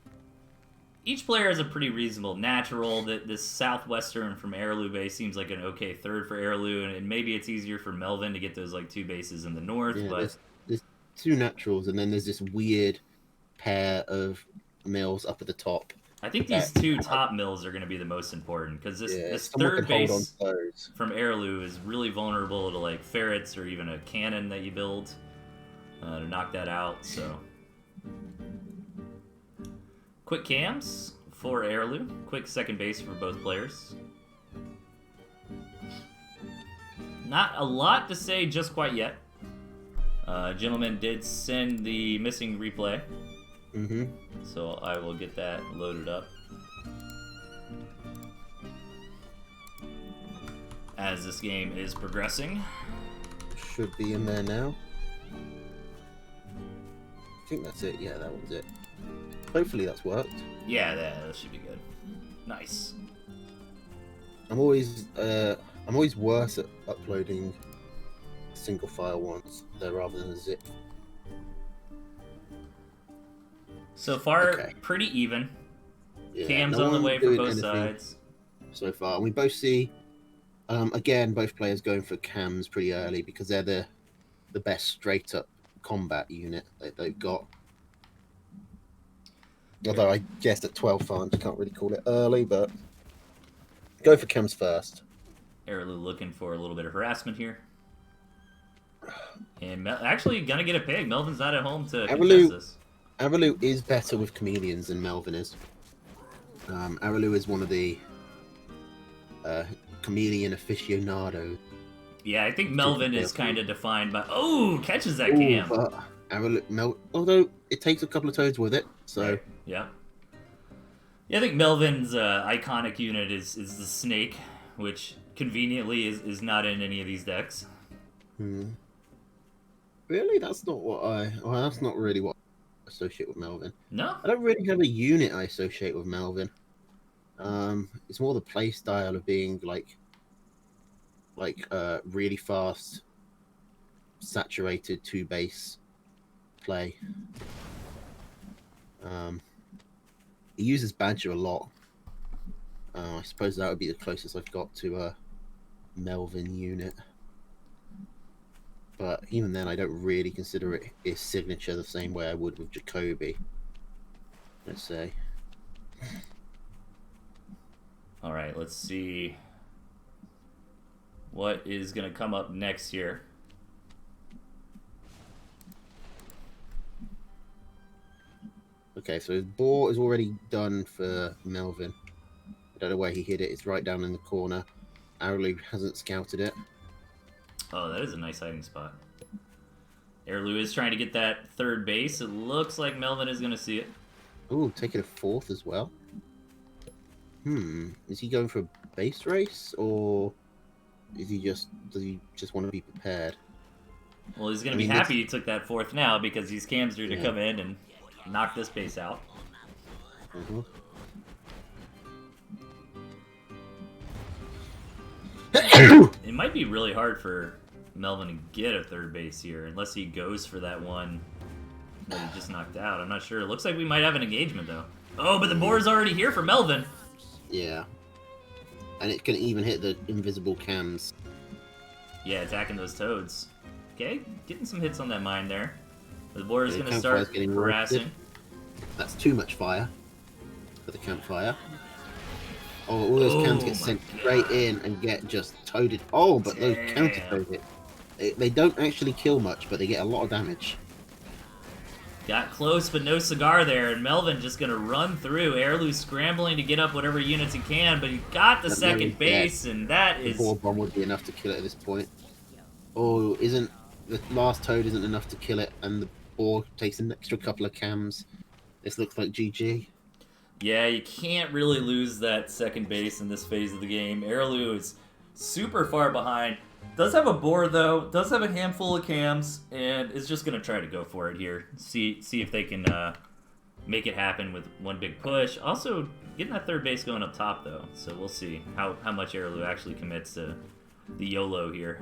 each player has a pretty reasonable natural. That this southwestern from Airlu base seems like an okay third for Airlu, and maybe it's easier for Melvin to get those like 2 bases in the north. Yeah, But there's 2 naturals, and then there's this weird pair of mills up at the top. I think That these 2 top mills are going to be the most important because this yeah, this someone third could hold on base to those. from Airlu is really vulnerable to like ferrets or even a cannon that you build to knock that out. So quick cams for Airlu, quick second base for both players. Not a lot to say just quite yet. Gentleman did send the missing replay. So I will get that loaded up. As this game is progressing. Should be in there now. I think that's it. Yeah, that one's it. Hopefully that's worked. Yeah, that should be good. Nice. I'm always worse at uploading single file ones rather than a zip. So far, Okay. pretty even. Yeah, Cams no on the one way for doing both anything sides. so far, and we both see again both players going for cams pretty early because they're the best straight up combat unit that they've got. Although I guess at 12 farms you can't really call it early, but go for cams first. Airlu looking for a little bit of harassment here. And actually gonna get a pig. Melvin's not at home to contest this. Aralu is better with chameleons than Melvin is. Aralu is one of the chameleon aficionados. Yeah, I think Melvin is kind of defined by... Oh, catches that cam. But although it takes a couple of toads with it, so... Right. Yeah. Yeah, I think Melvin's iconic unit is the snake, which conveniently is not in any of these decks. Really? That's not what Well, that's not really what I associate with Melvin. No? I don't really have a unit I associate with Melvin. It's more the play style of being like really fast, saturated 2 base play. He uses Badger a lot. I suppose that would be the closest I've got to a Melvin unit. But even then, I don't really consider it his signature the same way I would with Jacoby. Let's say. All right, let's see what is going to come up next here. Okay, so his ball is already done for Melvin. I don't know where he hid it. It's right down in the corner. Airlu hasn't scouted it. Oh, that is a nice hiding spot. Airlu is trying to get that third base. It looks like Melvin is going to see it. Ooh, taking a 4th as well. Is he going for a base race, or does he just want to be prepared? Well, he's going to be happy he took that 4th now because these cams are to come in and knock this base out. It might be really hard for Melvin to get a third base here unless he goes for that one that he just knocked out. I'm not sure. It looks like we might have an engagement, though. Oh, but the board's already here for Melvin. Yeah. And it can even hit the invisible cams. Yeah, attacking those toads. Okay, getting some hits on that mine there. The board is going to start harassing. That's too much fire for the campfire. Oh, all those cams get sent straight in and get just toaded. Oh, but those counter toad it. They don't actually kill much, but they get a lot of damage. Got close, but no cigar there, and Melvin just going to run through. Airlu scrambling to get up whatever units he can, but he got the second base, and that is... The ball bomb would be enough to kill it at this point. Oh, the last toad isn't enough to kill it, and the ball takes an extra couple of cams. This looks like GG. Yeah, you can't really lose that second base in this phase of the game. Airlu is super far behind. Does have a board, though. Does have a handful of cams, and is just going to try to go for it here. See if they can make it happen with one big push. Also, getting that third base going up top, though. So we'll see how much Airlu actually commits to the YOLO here.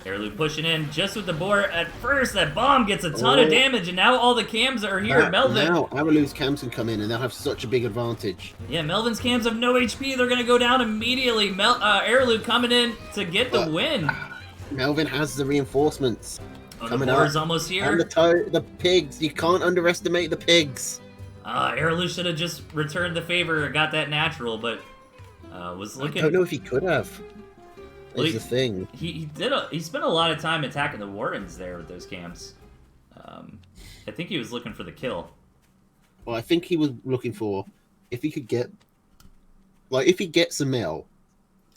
Airlu pushing in just with the boar. At first, that bomb gets a ton of damage, and now all the cams are here. Melvin. Now, Aralu's cams can come in, and they'll have such a big advantage. Yeah, Melvin's cams have no HP. They're going to go down immediately. Airlu coming in to get the win. Melvin has the reinforcements. The boar's almost here. And the pigs. You can't underestimate the pigs. Airlu should have just returned the favor or got that natural, but was looking... I don't know if he could have. That's the thing. He spent a lot of time attacking the Wardens there with those cams. I think he was looking for the kill. Well, I think he was looking for if he could get... Like, if he gets a mill,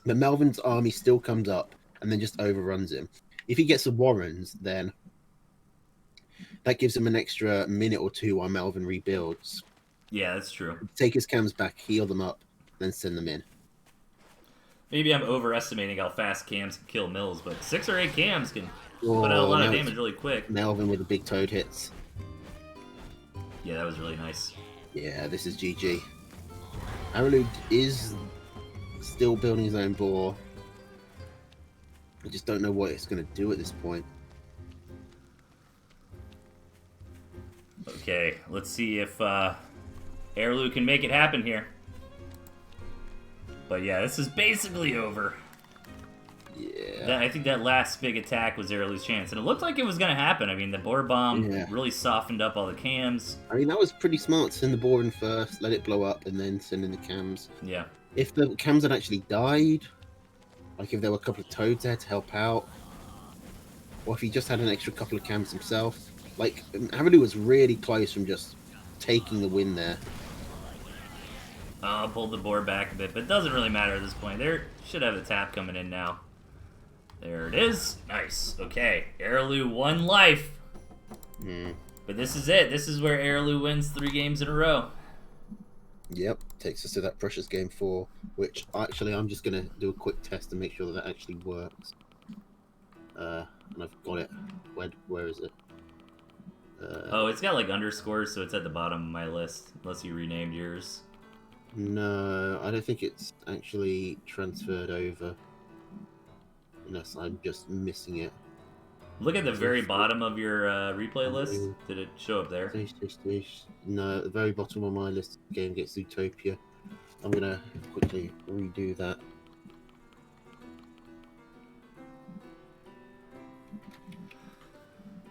the Melvin's army still comes up and then just overruns him. If he gets the Warrens, then that gives him an extra minute or two while Melvin rebuilds. Yeah, that's true. Take his cams back, heal them up, then send them in. Maybe I'm overestimating how fast cams can kill mills, but 6 or 8 cams can put out a lot of damage really quick. Melvin with the big toad hits. Yeah, that was really nice. Yeah, this is GG. Aralu is still building his own boar. I just don't know what it's going to do at this point. Okay, let's see if Airlu can make it happen here. But yeah, this is basically over. Yeah. I think that last big attack was Airlu's chance, and it looked like it was going to happen. I mean, the boar bomb really softened up all the cams. I mean, that was pretty smart. Send the boar in first, let it blow up, and then send in the cams. Yeah. If the cams had actually died, like if there were a couple of toads there to help out, or if he just had an extra couple of cams himself, like Aralu was really close from just taking the win there. Pulled the board back a bit, but it doesn't really matter at this point. There should have a tap coming in now. There it is. Nice. Okay, Airlu 1 life. But this is it. This is where Airlu wins 3 games in a row. Yep, takes us to that precious game 4, which actually I'm just going to do a quick test to make sure that actually works. And I've got it. Where is it? Oh, it's got like underscores, so it's at the bottom of my list, unless you renamed yours. No, I don't think it's actually transferred over. Unless I'm just missing it. Look at the very bottom of your replay list. Did it show up there? No, at the very bottom of my list, game gets Zootopia. I'm going to quickly redo that.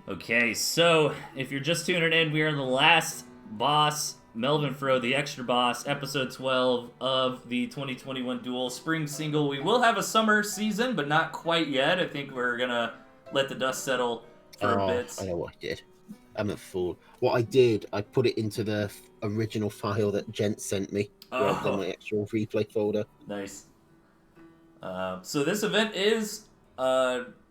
Okay, so if you're just tuning in, we are in the last boss, Melvin Fro, the extra boss, episode 12 of the 2021 Duel Spring Single. We will have a summer season, but not quite yet. I think we're going to let the dust settle for a bit. I know what I did. I'm a fool. What I did, I put it into the original file that Gent sent me, rather than my actual replay folder. Nice. So this event is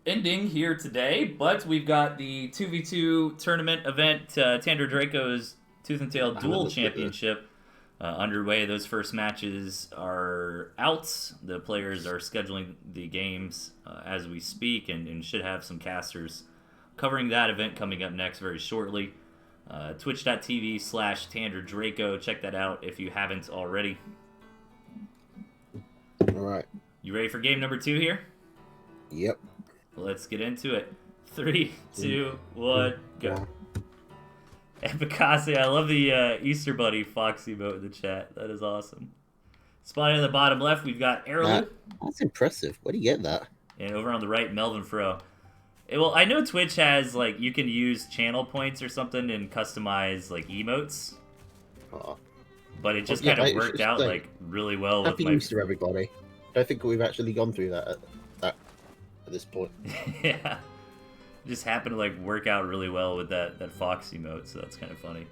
ending here today, but we've got the 2v2 tournament event, Tandra Draco's Tooth and Tail Duel Championship underway. Those first matches are out. The players are scheduling the games as we speak, and should have some casters covering that event coming up next very shortly. Twitch.tv/Tandra Draco. Check that out if you haven't already. All right. You ready for game number 2 here? Yep. Let's get into it. 3, 2, 1, go. Epicase, I love the Easter Bunny Fox emote in the chat. That is awesome. Spotting on the bottom left, we've got Airlu. That's impressive. Where do you get that? And over on the right, Melvin Fro. Well, I know Twitch has, like, you can use channel points or something and customize, like, emotes. But it just kind of worked out, like, really well with my... Happy Easter, everybody. I think we've actually gone through that at this point. Yeah. It just happened to, like, work out really well with that Fox emote, so that's kind of funny.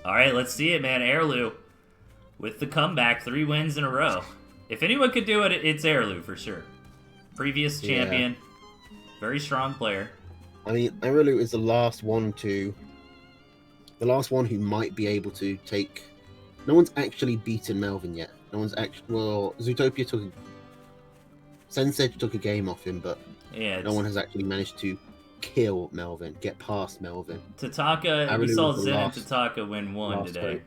Alright, let's see it, man. Airlu with the comeback, 3 wins in a row. If anyone could do it, it's Airlu for sure. Previous champion. Very strong player. I mean, Airlu is the last one who might be able to take... No one's actually beaten Melvin yet. No one's actually... Well, Zootopia Sensei took a game off him, but no one has actually managed to kill Melvin, get past Melvin. Tataka, we saw Zen and Tataka win 1 today. Hope.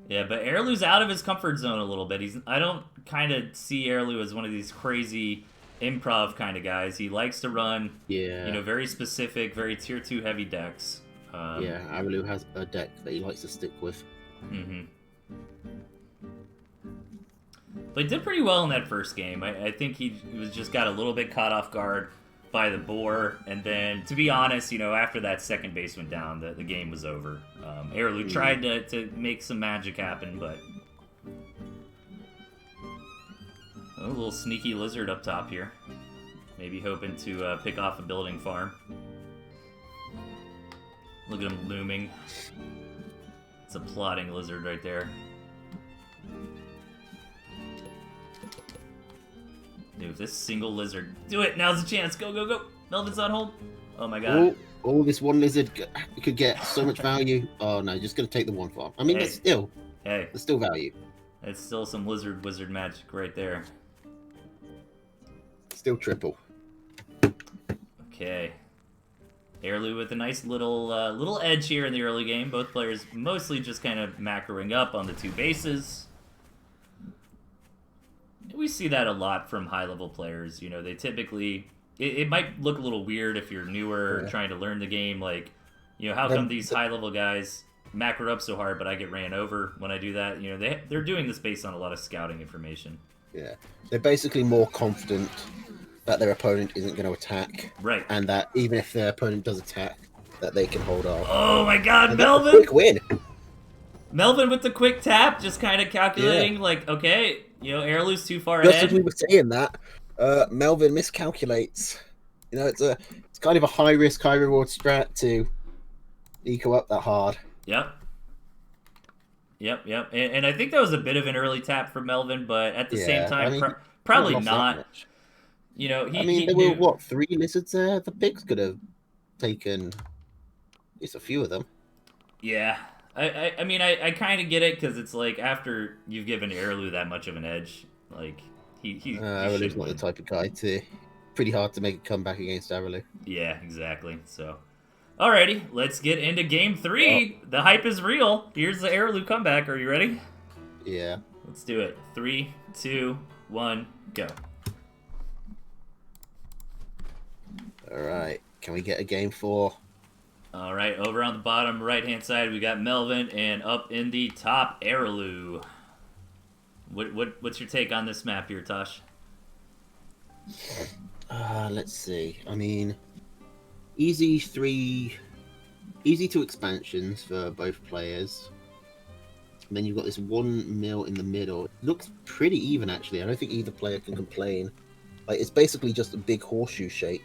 Yeah, but Airlu's out of his comfort zone a little bit. I don't kind of see Airlu as one of these crazy improv kind of guys. He likes to run, Yeah. very specific, very tier 2 heavy decks. Yeah, Arelu has a deck that he likes to stick with. Mm-hmm. But he did pretty well in that first game. I think he was just got a little bit caught off guard by the boar, and then, to be honest, after that second base went down, the game was over. Arelu tried to make some magic happen, but... Oh, a little sneaky lizard up top here. Maybe hoping to pick off a building farm. Look at him looming. It's a plotting lizard right there. Dude, if this single lizard... Do it! Now's the chance! Go, go, go! Melvin's on hold! Oh my god. Oh, this one lizard could get so much value. Oh no, just gonna take the one farm. I mean, there's still value. It's still some wizard magic right there. Still triple. Okay. Arelu with a nice little edge here in the early game. Both players mostly just kind of macroing up on the 2 bases. We see that a lot from high-level players. They typically... It might look a little weird if you're newer, trying to learn the game. Like, how come these high-level guys macro up so hard, but I get ran over when I do that? They're doing this based on a lot of scouting information. Yeah. They're basically more confident that their opponent isn't going to attack. Right. And that even if their opponent does attack, that they can hold off. Oh my god, and Melvin! Quick win! Melvin with the quick tap, just kind of calculating, like, okay, Arelu's too far Just ahead. as we were saying that, Melvin miscalculates. It's kind of a high risk, high reward strat to eco up that hard. Yep. And I think that was a bit of an early tap for Melvin, but at the same time, probably not. There were, what, 3 lizards there? The pigs could have taken at least a few of them. Yeah. I kind of get it, because it's like, after you've given Arelu that much of an edge, like, Arelu's not the type of guy to... Pretty hard to make a comeback against Arelu. Yeah, exactly. So, alrighty, let's get into game 3. The hype is real. Here's the Arelu comeback. Are you ready? Yeah. Let's do it. 3, 2, 1, go. Alright, can we get a game 4? Alright, over on the bottom right-hand side, we got Melvin, and up in the top, Arelu. What's your take on this map here, Tosh? Let's see. Easy 2 expansions for both players. And then you've got this 1 mill in the middle. It looks pretty even, actually. I don't think either player can complain. Like, it's basically just a big horseshoe shape.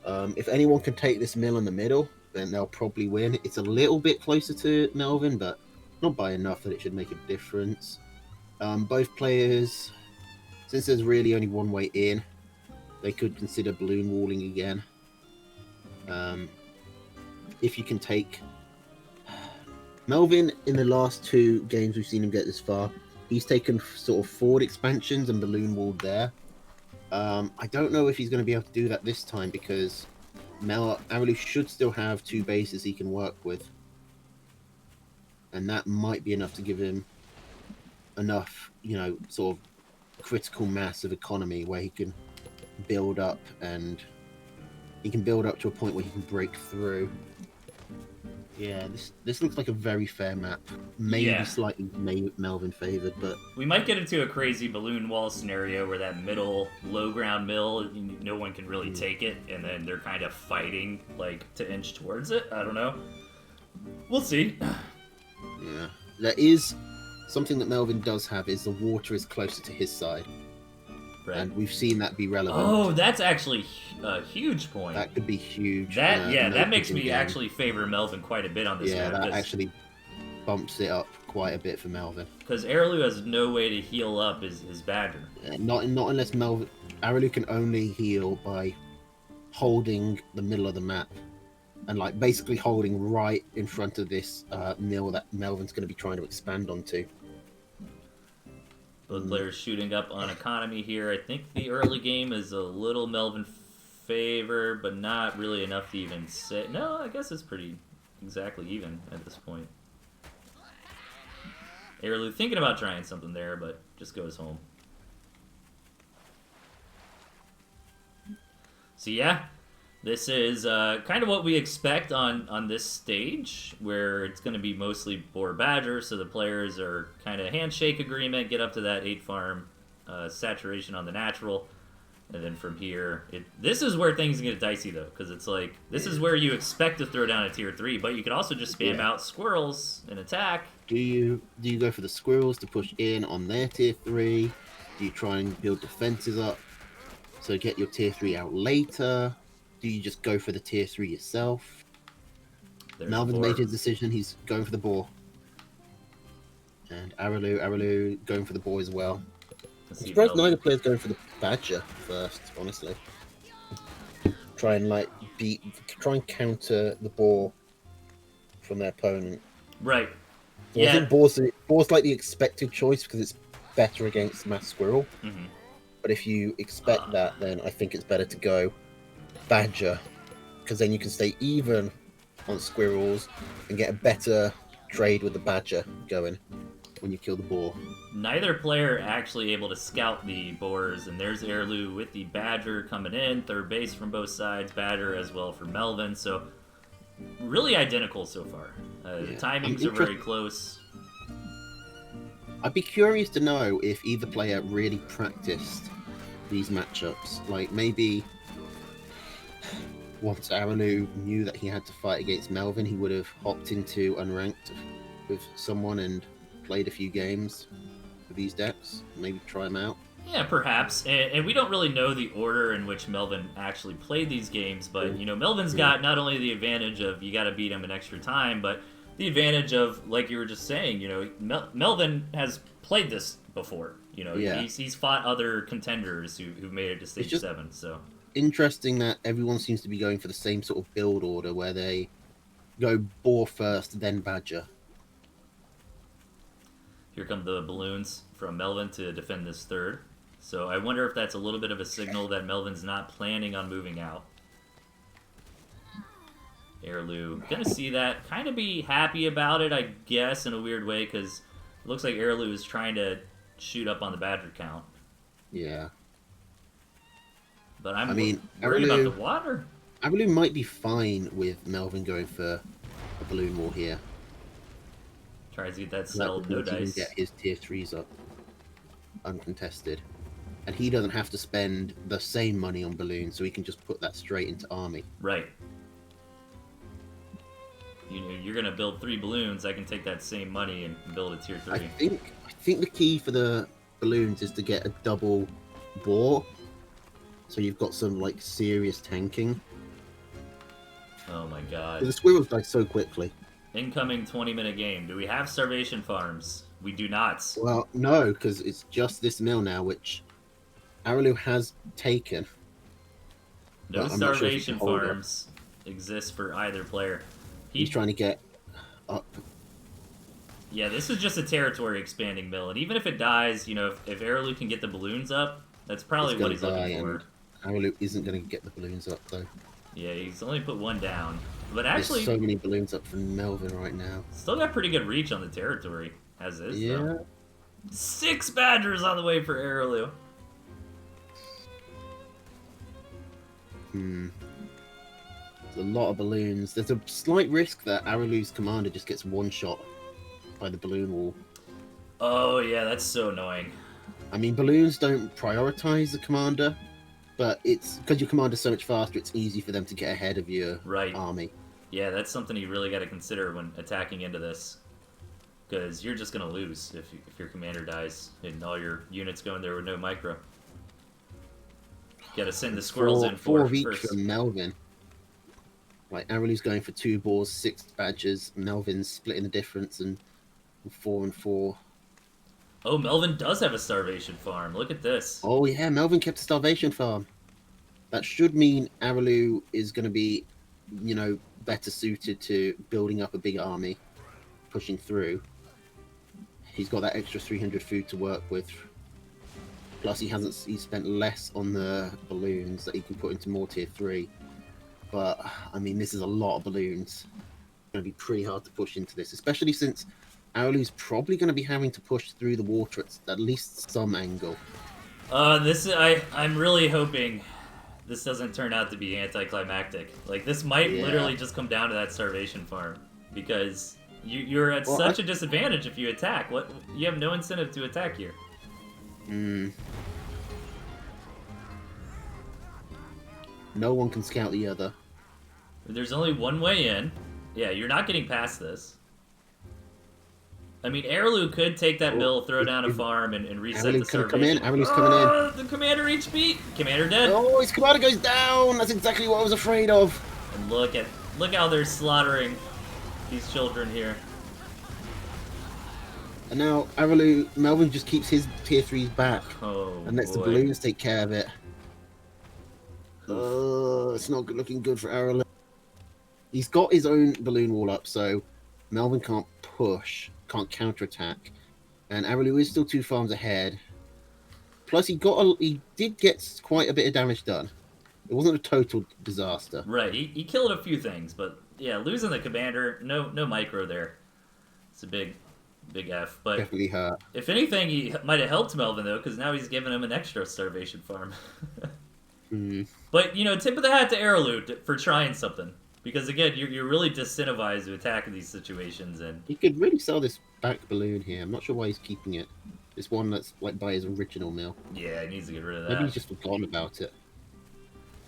If anyone can take this mill in the middle, then they'll probably win. It's a little bit closer to Melvin, but not by enough that it should make a difference. Both players, since there's really only one way in, they could consider balloon walling again. If you can take... Melvin, in the last 2 games we've seen him get this far, he's taken sort of forward expansions and balloon walled there. I don't know if he's going to be able to do that this time, because Arelu should still have 2 bases he can work with. And that might be enough to give him enough, sort of critical mass of economy where he can build up, and he can build up to a point where he can break through. Yeah, this looks like a very fair map. Maybe slightly Melvin favored, but we might get into a crazy balloon wall scenario where that middle low ground mill, no one can really take it, and then they're kind of fighting like to inch towards it. I don't know. We'll see. Yeah, there is something that Melvin does have, is the water is closer to his side. Right. And we've seen that be relevant. Oh, that's actually a huge point. That could be huge. That makes me actually favor Melvin quite a bit on this map. Yeah, that actually bumps it up quite a bit for Melvin. Because Arelu has no way to heal up his Badger. Not unless Melvin... Arelu can only heal by holding the middle of the map. And like basically holding right in front of this mill that Melvin's going to be trying to expand onto. Both players shooting up on economy here. I think the early game is a little Melvin favor, but not really enough to even say. No, I guess it's pretty exactly even at this point. Arelu thinking about trying something there, but just goes home. So yeah, this is kind of what we expect on this stage, where it's going to be mostly boar badger. So the players are kind of handshake agreement, get up to that 8 farm saturation on the natural, and then from here, this is where things get dicey though, because it's like this is where you expect to throw down a tier 3, but you could also just spam out squirrels and attack. Do you go for the squirrels to push in on their tier 3? Do you try and build defenses up so get your tier 3 out later? Do you just go for the tier 3 yourself? Melvin's made his decision. He's going for the boar. And Araloo going for the boar as well. I'm surprised neither player's going for the badger first, honestly. Try and counter the boar from their opponent. Right. So yeah. I think boar's like the expected choice because it's better against mass squirrel. Mm-hmm. But if you expect that, then I think it's better to go badger, because then you can stay even on squirrels and get a better trade with the badger going when you kill the boar. Neither player actually able to scout the boars, and there's Araloo with the badger coming in, third base from both sides, badger as well for Melvin, so really identical so far. The timings are very close. I'd be curious to know if either player really practiced these matchups. Like, maybe once Araloo knew that he had to fight against Melvin, he would have hopped into unranked with someone and played a few games with these decks. Maybe try them out. Yeah, perhaps. And we don't really know the order in which Melvin actually played these games, but, you know, Melvin's got not only the advantage of you got to beat him in extra time, but the advantage of, like you were just saying, you know, Melvin has played this before. You know, he's fought other contenders who've made it to stage 7, so... Interesting that everyone seems to be going for the same sort of build order, where they go boar first, then badger. Here come the balloons from Melvin to defend this third. So I wonder if that's a little bit of a signal that Melvin's not planning on moving out. Araloo gonna see that, kind of be happy about it, I guess, in a weird way, because it looks like Araloo is trying to shoot up on the badger count. Yeah. But I mean, worried about the water. Araloo might be fine with Melvin going for a balloon war here. Tries to get that settled, no dice. He can get his tier 3s up uncontested. And he doesn't have to spend the same money on balloons, so he can just put that straight into army. Right. You know, you're going to build 3 balloons, I can take that same money and build a tier 3. I think the key for the balloons is to get a double boar, so you've got some, like, serious tanking. Oh my god. The squirrels die so quickly. Incoming 20-minute game. Do we have starvation farms? We do not. Well, no, because it's just this mill now, which Araloo has taken. No starvation farms exist for either player. He's trying to get up. Yeah, this is just a territory expanding mill, and even if it dies, you know, if Araloo can get the balloons up, that's probably what he's looking for. Araloo isn't going to get the balloons up, though. Yeah, he's only put 1 down. But actually... There's so many balloons up from Melvin right now. Still got pretty good reach on the territory, as is, yeah. Though. 6 badgers on the way for Araloo. There's a lot of balloons. There's a slight risk that Araloo's commander just gets one-shot by the balloon wall. Oh, yeah, that's so annoying. I mean, balloons don't prioritize the commander, but it's because your commander's so much faster, it's easy for them to get ahead of your army. Yeah, that's something you really got to consider when attacking into this. Because you're just going to lose if your commander dies and all your units go in there with no micro. Got to send the squirrels in four first. each from Melvin. Like, Araloo's going for 2 boars, 6 badgers. Melvin's splitting the difference and 4 and 4. Oh, Melvin does have a starvation farm. Look at this. Oh, yeah, Melvin kept a starvation farm. That should mean Araloo is going to be, you know, better suited to building up a big army, pushing through. He's got that extra 300 food to work with. Plus, he's spent less on the balloons that he can put into more tier 3. But, I mean, this is a lot of balloons. It's going to be pretty hard to push into this, especially since Araloo's probably going to be having to push through the water at least some angle. I'm really hoping this doesn't turn out to be anticlimactic. Like, this might literally just come down to that starvation farm, because you're at such a disadvantage if you attack. You have no incentive to attack here. No one can scout the other. There's only one way in. Yeah, you're not getting past this. I mean, Araloo could take that mill, throw down a farm, and reset the starvation. Araloo's coming in. The commander HP! Commander dead! Oh, his commander goes down! That's exactly what I was afraid of. And look how they're slaughtering these children here. And now Melvin just keeps his tier 3s back. Oh, and lets the balloons take care of it. It's not looking good for Araloo. He's got his own balloon wall up, so Melvin can't push, can't counterattack, and Araloo is still 2 farms ahead. Plus, he did get quite a bit of damage done. It wasn't a total disaster. Right, he killed a few things, but yeah, losing the commander, no micro there. It's a big F. But definitely hurt. If anything, he might have helped Melvin though, because now he's giving him an extra starvation farm. But tip of the hat to Araloo for trying something. Because again, you're really disincentivized to attack in these situations, and he could really sell this back balloon here. I'm not sure why he's keeping it. This one that's like by his original mill. Yeah, he needs to get rid of that. Maybe he's just forgotten about it.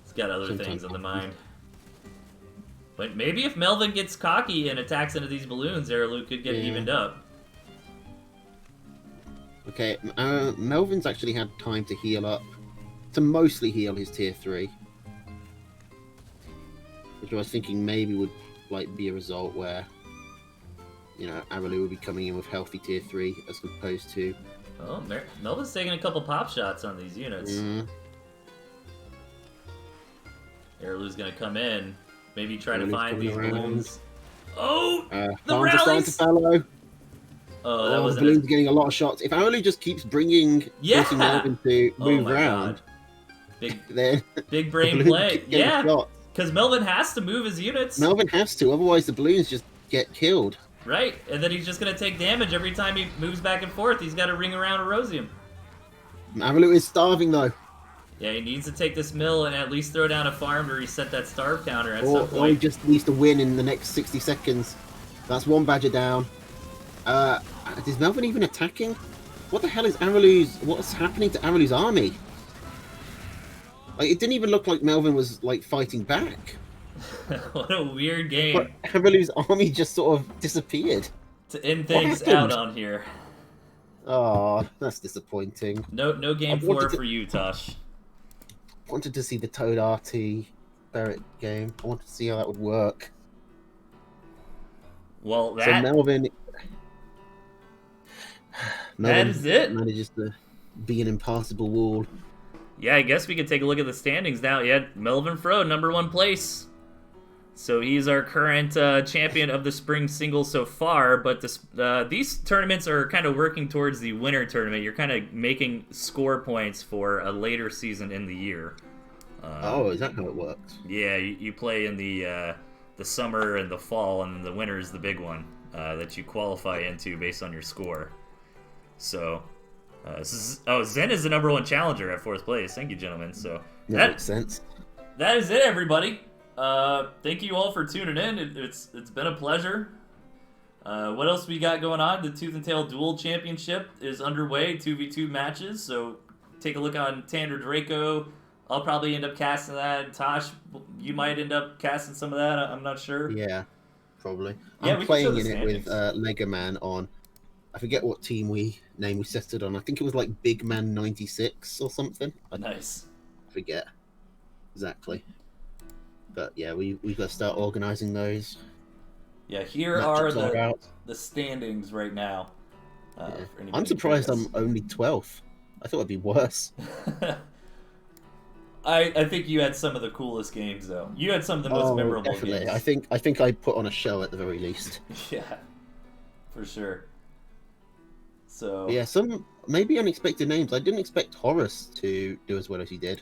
He's got other things on the mind. But maybe if Melvin gets cocky and attacks into these balloons, Araloo could get evened up. Okay, Melvin's actually had time to heal up, to mostly heal his tier 3. Which I was thinking maybe would be a result where, Araloo would be coming in with healthy tier 3 as opposed to. Oh, Melvin's taking a couple pop shots on these units. Araloo's gonna come in, maybe try to find these balloons. Oh, the rallies! Oh, that was the balloon's getting a lot of shots. If Araloo just keeps forcing Melvin to move around, big brain play. Yeah. Because Melvin has to move his units. Melvin has to, otherwise the balloons just get killed. Right, and then he's just going to take damage every time he moves back and forth. He's got to ring around Erosium. Araloo is starving, though. Yeah, he needs to take this mill and at least throw down a farm to reset that starve counter at some point. Or he just needs to win in the next 60 seconds. That's one badger down. Is Melvin even attacking? What the hell is what's happening to Araloo's army? It didn't even look like Melvin was fighting back. What a weird game. But Araloo's army just sort of disappeared. To end things out on here. Oh, that's disappointing. No game 4 for you, Tosh. Wanted to see the Toad RT Barrett game. I wanted to see how that would work. Well, so Melvin that is it. Manages to be an impassable wall. Yeah, I guess we could take a look at the standings now. Yeah, Melvin Fro, #1 place. So he's our current champion of the spring singles so far, but these tournaments are kind of working towards the winter tournament. You're kind of making score points for a later season in the year. Is that how it works? Yeah, you play in the summer and the fall, and the winter is the big one that you qualify into based on your score. So... Zen is the #1 challenger at 4th place. Thank you, gentlemen. So that makes sense. That is it, everybody. Thank you all for tuning in. It's been a pleasure. What else we got going on? The Tooth and Tail Duel Championship is underway. 2v2 matches. So take a look on Tander Draco. I'll probably end up casting that. Tosh, you might end up casting some of that. I'm not sure. Yeah, probably. Yeah, I'm playing in it with Lego Man on. I forget what name we set it on. I think it was Big Man 96 or something. Nice. I forget exactly. But yeah, we've got to start organizing those. Yeah, here are the standings right now. I'm surprised I'm only 12th. I thought it'd be worse. I think you had some of the coolest games though. You had some of the most memorable definitely. games. I think I put on a show at the very least. Yeah, for sure. So yeah, some maybe unexpected names. I didn't expect Horus to do as well as he did.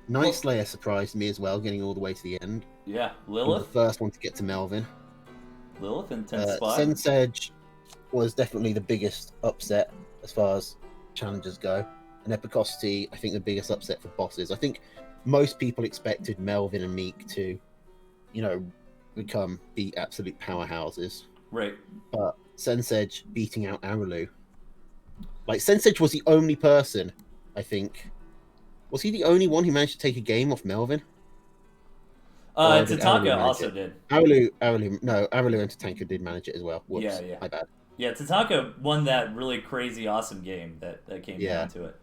Night Slayer surprised me as well, getting all the way to the end. Yeah, Lilith. The first one to get to Melvin. Lilith in 10th spot. Sensage was definitely the biggest upset as far as challenges go. and Epicosity, I think the biggest upset for bosses. I think most people expected Melvin and Meek to, be absolute powerhouses. Right. But Sensej beating out Arulu. Like, Sensej was the only person, I think. Was he the only one who managed to take a game off Melvin? Or did Arulu Tataka manage also it? did. Arulu and Tatanka did manage it as well. Whoops, Yeah. my bad. Yeah, Tataka won that really crazy, awesome game that came down to it.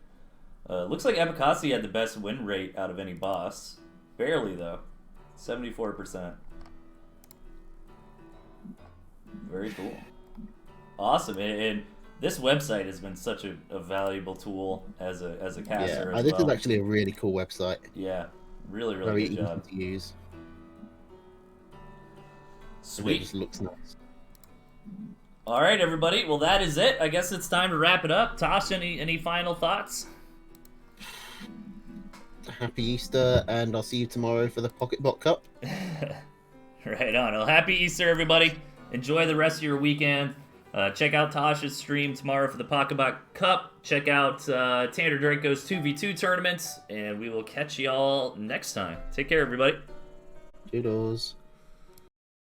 Looks like Epicossi had the best win rate out of any boss. Barely, though. 74%. Very cool. Awesome. And this website has been such a valuable tool as a caster as this well. is actually a really cool website. Yeah, really Very good job. easy to use. Sweet. It just looks nice. All right, everybody. Well, that is it. I guess it's time to wrap it up. Tosh, any final thoughts? Happy Easter, and I'll see you tomorrow for the Pocketbot Cup. Right on. Well, happy Easter, everybody. Enjoy the rest of your weekend. Check out Tosh's stream tomorrow for the Pocketbot Cup. Check out Tanner Draco's 2v2 tournaments, and we will catch y'all next time. Take care, everybody. Toodles.